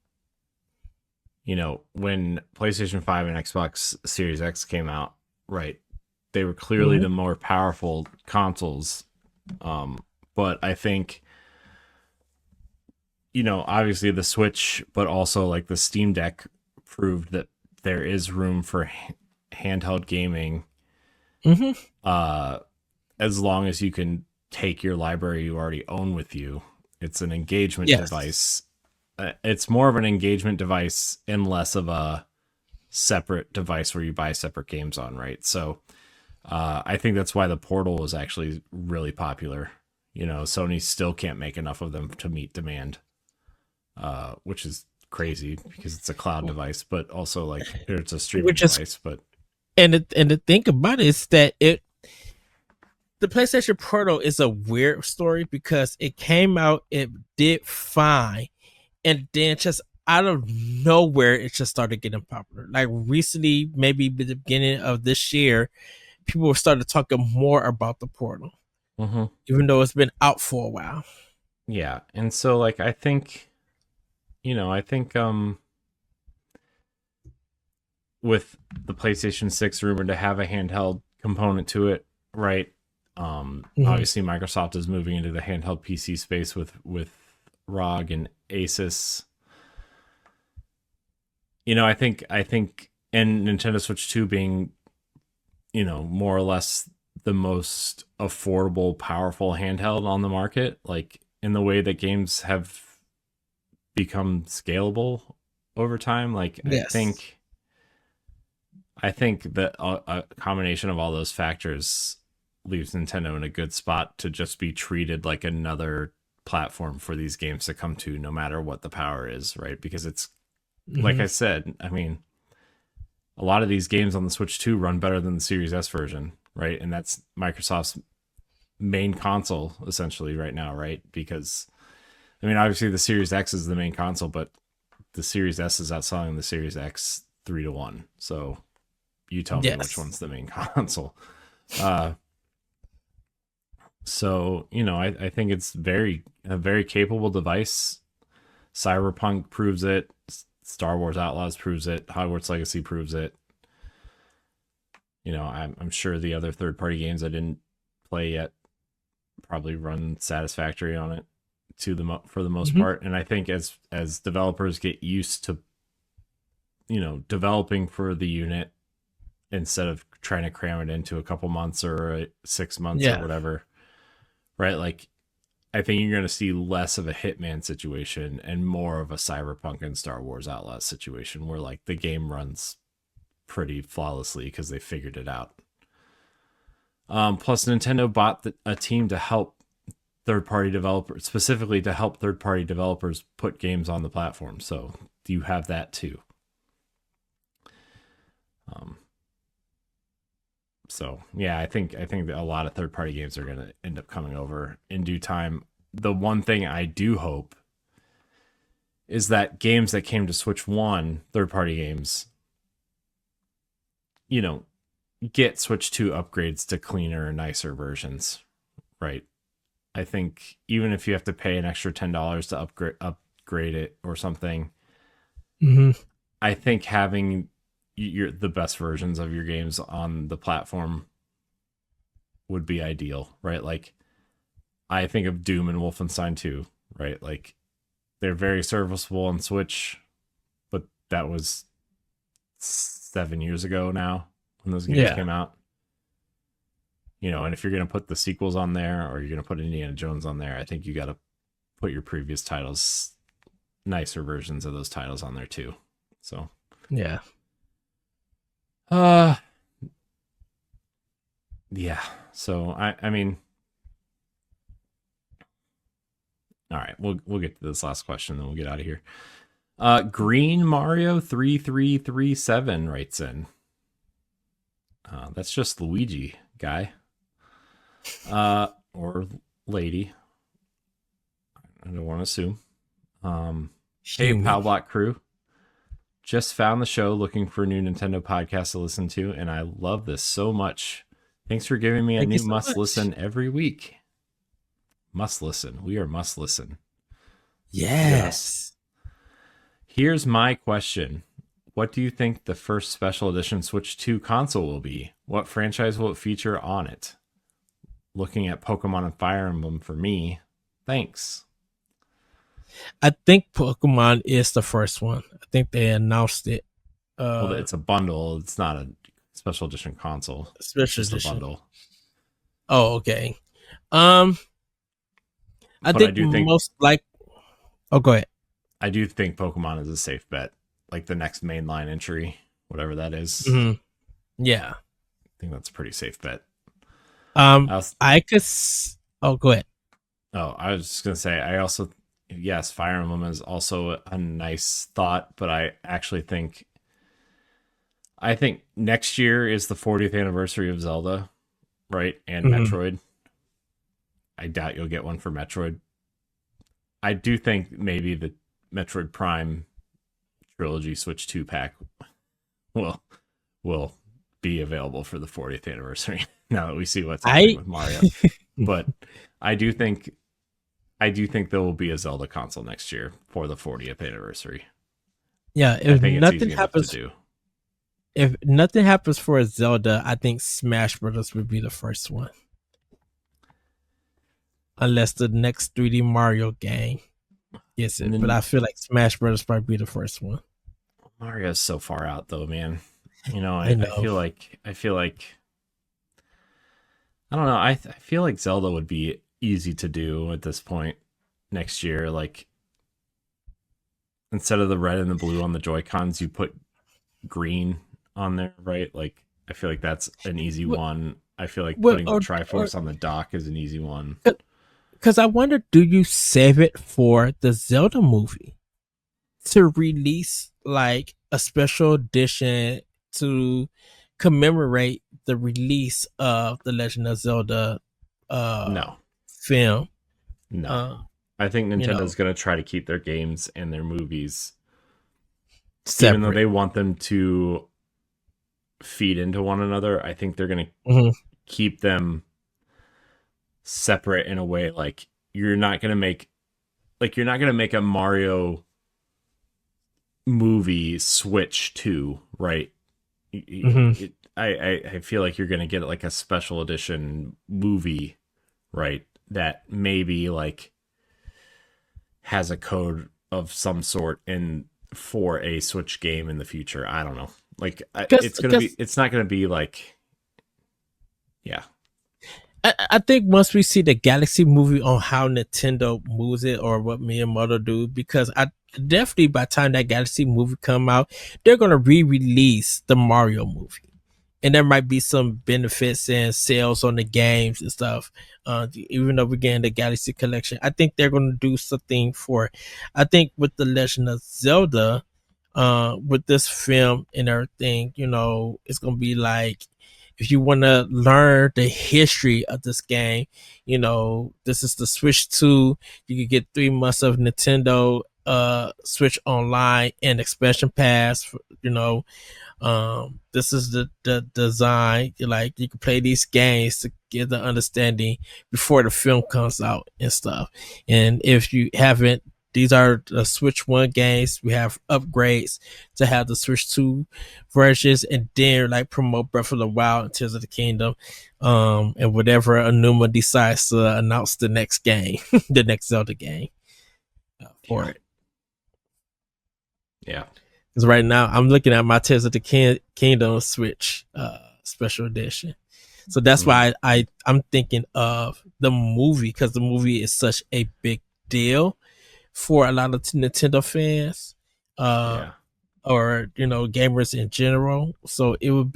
you know, when PlayStation 5 and Xbox Series X came out, right, they were clearly the more powerful consoles. But I think, you know, obviously the Switch, but also like the Steam Deck proved that there is room for handheld gaming. As long as you can take your library you already own with you. It's an engagement device. It's more of an engagement device and less of a separate device where you buy separate games on, right? So I think that's why the Portal was actually really popular. You know, Sony still can't make enough of them to meet demand, which is crazy because it's a cloud device, but also like it's a streaming device. But and the thing about it is that the PlayStation Portal is a weird story because it came out, it did fine, and then just out of nowhere, it just started getting popular. Like recently, maybe the beginning of this year, people started talking more about the Portal, even though it's been out for a while. Yeah, and so like I think, I think with the PlayStation 6 rumored to have a handheld component to it, right? Obviously Microsoft is moving into the handheld PC space with ROG and Asus. I think and Nintendo Switch 2 being, more or less the most affordable, powerful handheld on the market, like in the way that games have become scalable over time. Like Yes. I think that a combination of all those factors leaves Nintendo in a good spot to just be treated like another platform for these games to come to, no matter what the power is, right? Because it's like I said, I mean, a lot of these games on the Switch 2 run better than the Series S version, right? And that's Microsoft's main console essentially right now, right? Because I mean, obviously the Series X is the main console, but the Series S is outselling the Series X 3-1. So you tell me which one's the main console. So, I think it's a very capable device. Cyberpunk proves it. Star Wars Outlaws proves it. Hogwarts Legacy proves it. I'm sure the other third-party games I didn't play yet probably run satisfactory on it for the most part. And I think as developers get used to, developing for the unit instead of trying to cram it into a couple months or 6 months or whatever, right? Like, I think you're going to see less of a Hitman situation and more of a Cyberpunk and Star Wars Outlaws situation where like the game runs pretty flawlessly because they figured it out. Plus, Nintendo bought a team to help third-party developers, specifically to help third-party developers put games on the platform. So you have that too. So yeah, I think that a lot of third-party games are going to end up coming over in due time. The one thing I do hope is that games that came to Switch 1, third-party games, get Switch 2 upgrades to cleaner, nicer versions, right? I think even if you have to pay an extra $10 to upgrade it or something, I think having the best versions of your games on the platform would be ideal, right? Like, I think of Doom and Wolfenstein 2, right? Like, they're very serviceable on Switch, but that was 7 years ago now when those games came out. And if you're going to put the sequels on there or you're going to put Indiana Jones on there, I think you got to put your previous titles, nicer versions of those titles on there too. So, yeah. So I mean, all right, we'll get to this last question, then we'll get out of here. Green Mario 3337 writes in. That's just Luigi, guy. Or lady. I don't want to assume. Hey, Pow Block crew. Just found the show looking for a new Nintendo podcast to listen to, and I love this so much. Thanks for giving me a new must listen every week. Must listen. We are must listen. Yes. Here's my question. What do you think the first special edition Switch 2 console will be? What franchise will it feature on it? Looking at Pokemon and Fire Emblem for me. Thanks. I think Pokemon is the first one. I think they announced it. Well, it's a bundle. It's not a special edition console. Special edition. A bundle. Oh, okay. I think most like. Oh, go ahead. I do think Pokemon is a safe bet. Like the next mainline entry, whatever that is. Yeah. I think that's a pretty safe bet. I could. Oh, go ahead. Oh, I was just gonna say. Yes, Fire Emblem is also a nice thought, but I actually think. I think next year is the 40th anniversary of Zelda, right? And Metroid. I doubt you'll get one for Metroid. I do think maybe the Metroid Prime Trilogy Switch 2 pack will be available for the 40th anniversary. Now that we see what's happening with Mario, but I do think there will be a Zelda console next year for the 40th anniversary. Yeah, if nothing happens, for a Zelda, I think Smash Brothers would be the first one, unless the next 3D Mario game gets it. But I feel like Smash Brothers probably be the first one. Mario's so far out, though, man. You know, I feel like I don't know. I feel like Zelda would be easy to do at this point next year. Like, instead of the red and the blue on the Joy-Cons, you put green on there, right? Like, I feel like that's an easy one. I feel like putting the Triforce on the dock is an easy one. Because I wonder, do you save it for the Zelda movie to release like a special edition to commemorate the release of the Legend of Zelda no film? No. I think Nintendo's going to try to keep their games and their movies separate. Even though they want them to feed into one another. I think they're going to keep them separate in a way. Like, you're not going to make a Mario movie Switch 2, right? I feel like you're going to get like a special edition movie, right? That maybe like has a code of some sort for a Switch game in the future. I don't know. Like, it's not going to be like, yeah. I think once we see the Galaxy movie on how Nintendo moves it or what Miyamoto do, because I definitely by the time that Galaxy movie come out, they're going to re-release the Mario movie. And there might be some benefits and sales on the games and stuff. Even though we're getting the Galaxy collection, I think they're going to do something I think with the Legend of Zelda, with this film and everything, it's going to be like, if you want to learn the history of this game, this is the Switch 2. You can get 3 months of Nintendo Switch Online and expansion pass. This is the design. Like, you can play these games to get the understanding before the film comes out and stuff. And if you haven't, these are the Switch 1 games. We have upgrades to have the Switch 2 versions, and then like promote Breath of the Wild and Tears of the Kingdom, and whatever Anuma decides to announce the next game, the next Zelda game for it. Yeah. Because right now I'm looking at my Tears of the Kingdom Switch special edition. So that's why I'm thinking of the movie, because the movie is such a big deal for a lot of Nintendo fans, or gamers in general. So it would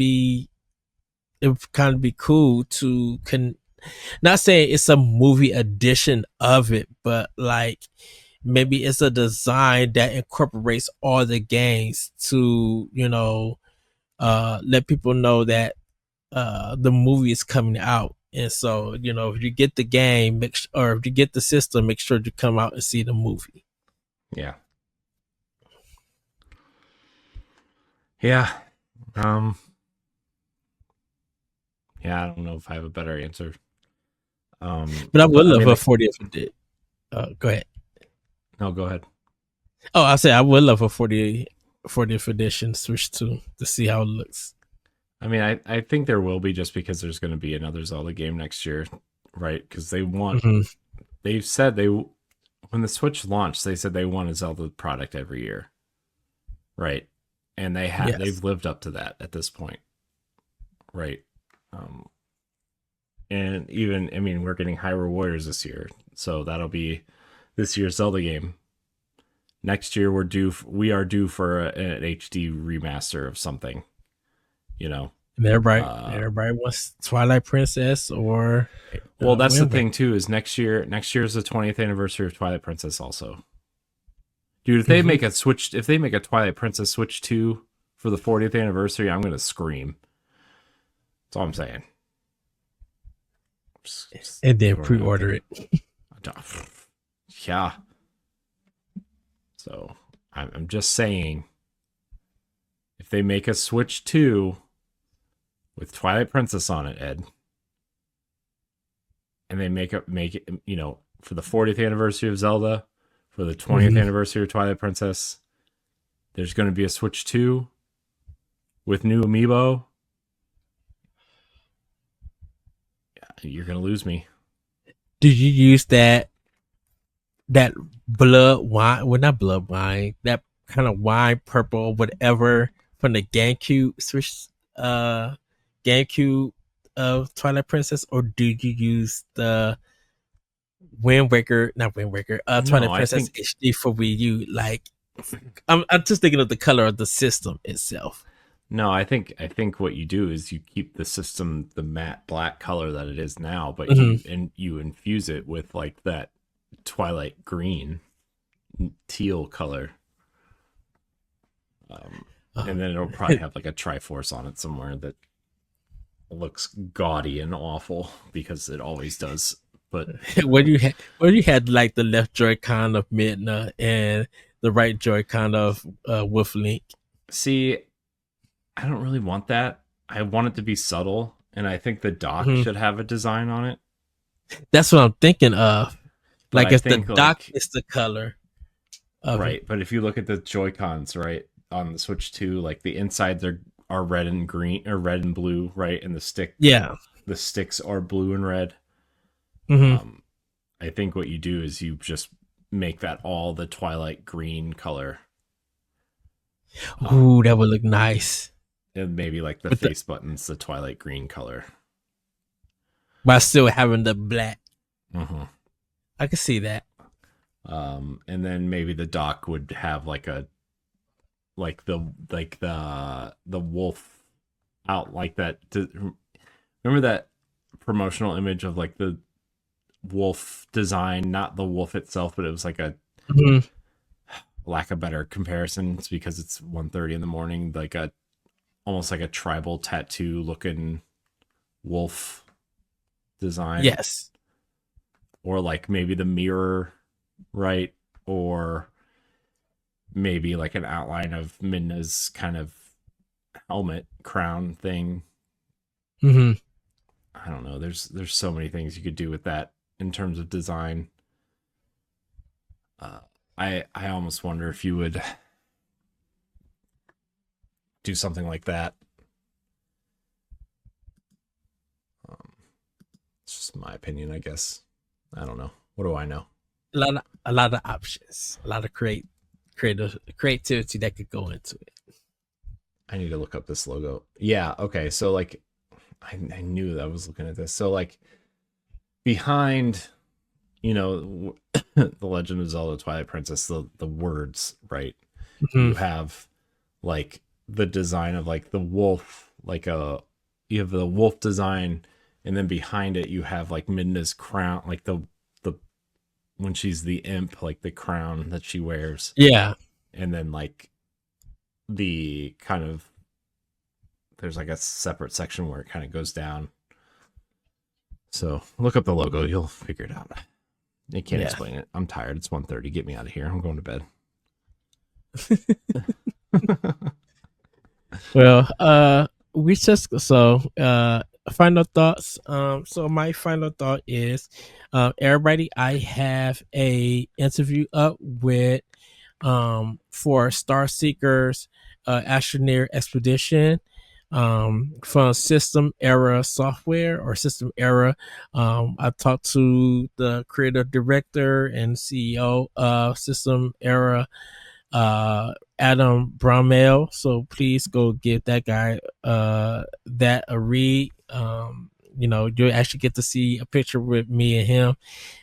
kind of be cool to not saying it's a movie edition of it, but like maybe it's a design that incorporates all the games to let people know that the movie is coming out. And so, if you get the game, or if you get the system, make sure to come out and see the movie. Yeah. Yeah. Yeah, I don't know if I have a better answer. But I would love a 40th edition. Go ahead. No, go ahead. Oh, I say I would love a 40th edition Switch 2 to see how it looks. I mean, I think there will be, just because there's going to be another Zelda game next year, right? Because they want, they've said when the Switch launched, they said they want a Zelda product every year, right? And they've lived up to that at this point, right? And even, I mean, we're getting Hyrule Warriors this year, so that'll be this year's Zelda game. Next year, we are due for an HD remaster of something. And everybody wants Twilight Princess or. Well, that's the thing too. Is next year is the 20th anniversary of Twilight Princess also. Dude, if they make a Twilight Princess Switch 2 for the 40th anniversary, I'm gonna scream. That's all I'm saying. And then pre-order it. Yeah. So I'm just saying, if they make a Switch 2 with Twilight Princess on it, Ed, and they make it, you know, for the 40th anniversary of Zelda, for the 20th anniversary of Twilight Princess, there's going to be a Switch 2 with new amiibo. You're going to lose me. Did you use that blood wine? Well, not blood wine. That kind of wine purple or whatever from the GameCube Switch, GameCube of Twilight Princess, or did you use the Twilight Princess HD for Wii U? Like, I'm just thinking of the color of the system itself. No, I think what you do is you keep the system the matte black color that it is now, but you infuse it with like that Twilight green, teal color, and then it'll probably have like a Triforce on it somewhere that looks gaudy and awful because it always does. But when you had like the left Joy-Con of Midna and the right Joy-Con of Wolf Link. See, I don't really want that. I want it to be subtle, and I think the dock should have a design on it. That's what I'm thinking of. But like if the dock is the color. Right, but if you look at the Joy-Cons, right, on the Switch 2, like the insides are red and green, or red and blue, right? And the sticks are blue and red. I think what you do is you just make that all the Twilight green color. Ooh, that would look nice. And maybe like the face buttons, the Twilight green color. While still having the black. I can see that. And then maybe the dock would have like the wolf out like that. Remember that promotional image of like the wolf design, not the wolf itself, but it was like a lack of better comparisons because it's 1:30 in the morning, like almost like a tribal tattoo looking wolf design. Yes. Or like maybe the mirror, right? Or maybe like an outline of Midna's kind of helmet crown thing. I don't know. There's so many things you could do with that in terms of design. I almost wonder if you would do something like that. It's just my opinion, I guess. I don't know. What do I know? A lot of options, a lot of creativity that could go into it. I need to look up this logo. Yeah. Okay. So like, I knew that I was looking at this. So like, behind, you know, the Legend of Zelda Twilight Princess, the words, right? You have like the design of like the wolf, you have the wolf design, and then behind it you have like Midna's crown, like the when she's the imp, like the crown that she wears. Yeah. And then like the kind of, there's like a separate section where it kind of goes down. So look up the logo, you'll figure it out. I can't explain it. I'm tired. It's 1:30. Get me out of here. I'm going to bed. Well, final thoughts. So my final thought is, everybody, I have a interview up with for Star Seekers Astroneer Expedition from System Era Software or System Era. I talked to the creative director and CEO of System Era, Adam Bromell. So please go give that guy that a read. You know, you'll actually get to see a picture with me and him.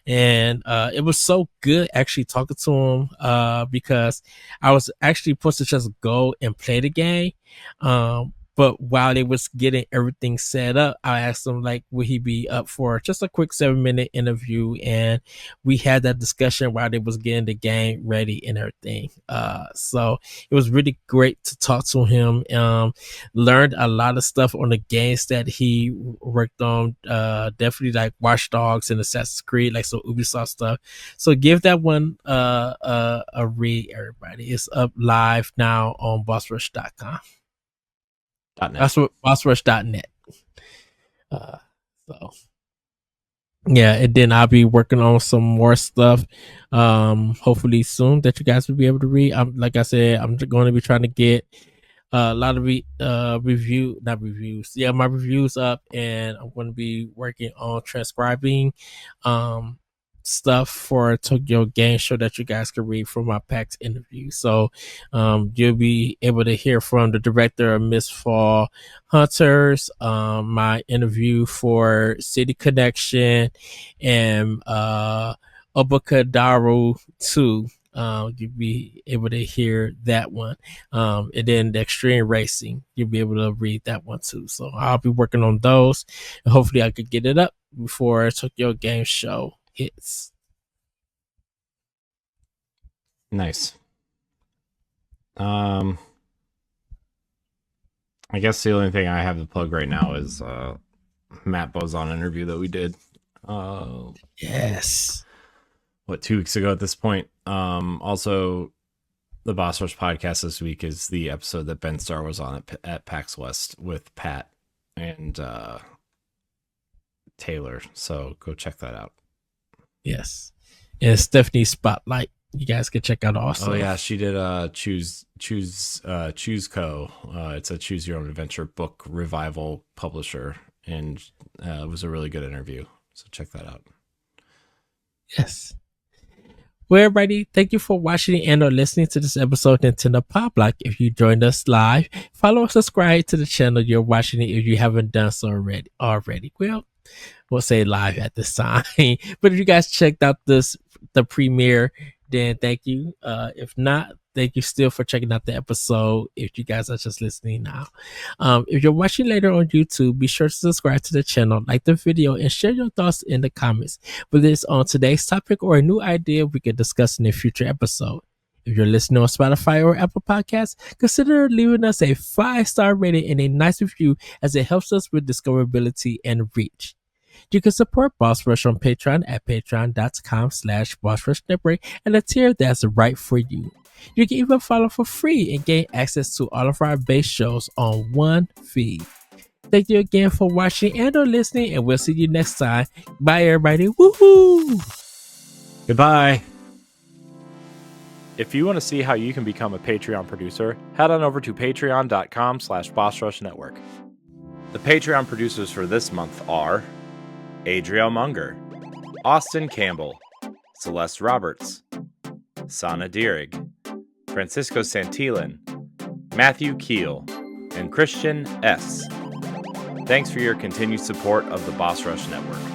And it was so good actually talking to him because I was actually supposed to just go and play the game. But while they was getting everything set up, I asked him, like, would he be up for just a quick 7-minute interview? And we had that discussion while they was getting the game ready and everything. So it was really great to talk to him. Learned a lot of stuff on the games that he worked on. Definitely like Watch Dogs and Assassin's Creed, like some Ubisoft stuff. So give that one a read, everybody. It's up live now on bossrush.com. .net. bossrush.net. So yeah, and then I'll be working on some more stuff hopefully soon that you guys will be able to read. Like I said, I'm going to be trying to get a lot of my reviews up, and I'm going to be working on transcribing stuff for Tokyo Game Show that you guys can read from my PAX interview. So you'll be able to hear from the director of Miss Fall Hunters, my interview for City Connection, and Obukadaru 2. You'll be able to hear that one. And then the Extreme Racing, you'll be able to read that one too. So I'll be working on those, and hopefully I could get it up before Tokyo Game Show hits. Nice. I guess the only thing I have to plug right now is Matt Bozon interview that we did. Yes. 2 weeks ago at this point. Also, the Boss Rush podcast this week is the episode that Ben Starr was on at PAX West with Pat and Taylor. So go check that out. Yes. And Stephanie's Spotlight, you guys can check out also. Oh yeah, she did Choose Co. It's a choose your own adventure book revival publisher, and it was a really good interview. So check that out. Yes. Well, everybody, thank you for watching and or listening to this episode of Nintendo Pow Block. If you joined us live, follow or subscribe to the channel you're watching it if you haven't done so already. Well, we'll say live at this time. But if you guys checked out the premiere, then thank you. If not, thank you still for checking out the episode if you guys are just listening now. If you're watching later on YouTube, be sure to subscribe to the channel, like the video, and share your thoughts in the comments, whether it's on today's topic or a new idea we could discuss in a future episode. If you're listening on Spotify or Apple Podcasts, consider leaving us a 5-star rating and a nice review, as it helps us with discoverability and reach. You can support Boss Rush on Patreon at patreon.com/BossRushNetwork at a tier that's right for you. You can even follow for free and gain access to all of our base shows on one feed. Thank you again for watching and or listening, and we'll see you next time. Bye, everybody. Woohoo! Goodbye. If you want to see how you can become a Patreon producer, head on over to patreon.com/BossRushNetwork. The Patreon producers for this month are Adriel Munger, Austin Campbell, Celeste Roberts, Sana Dirrig, Francisco Santillan, Matthew Keel, and Christian S. Thanks for your continued support of the Boss Rush Network.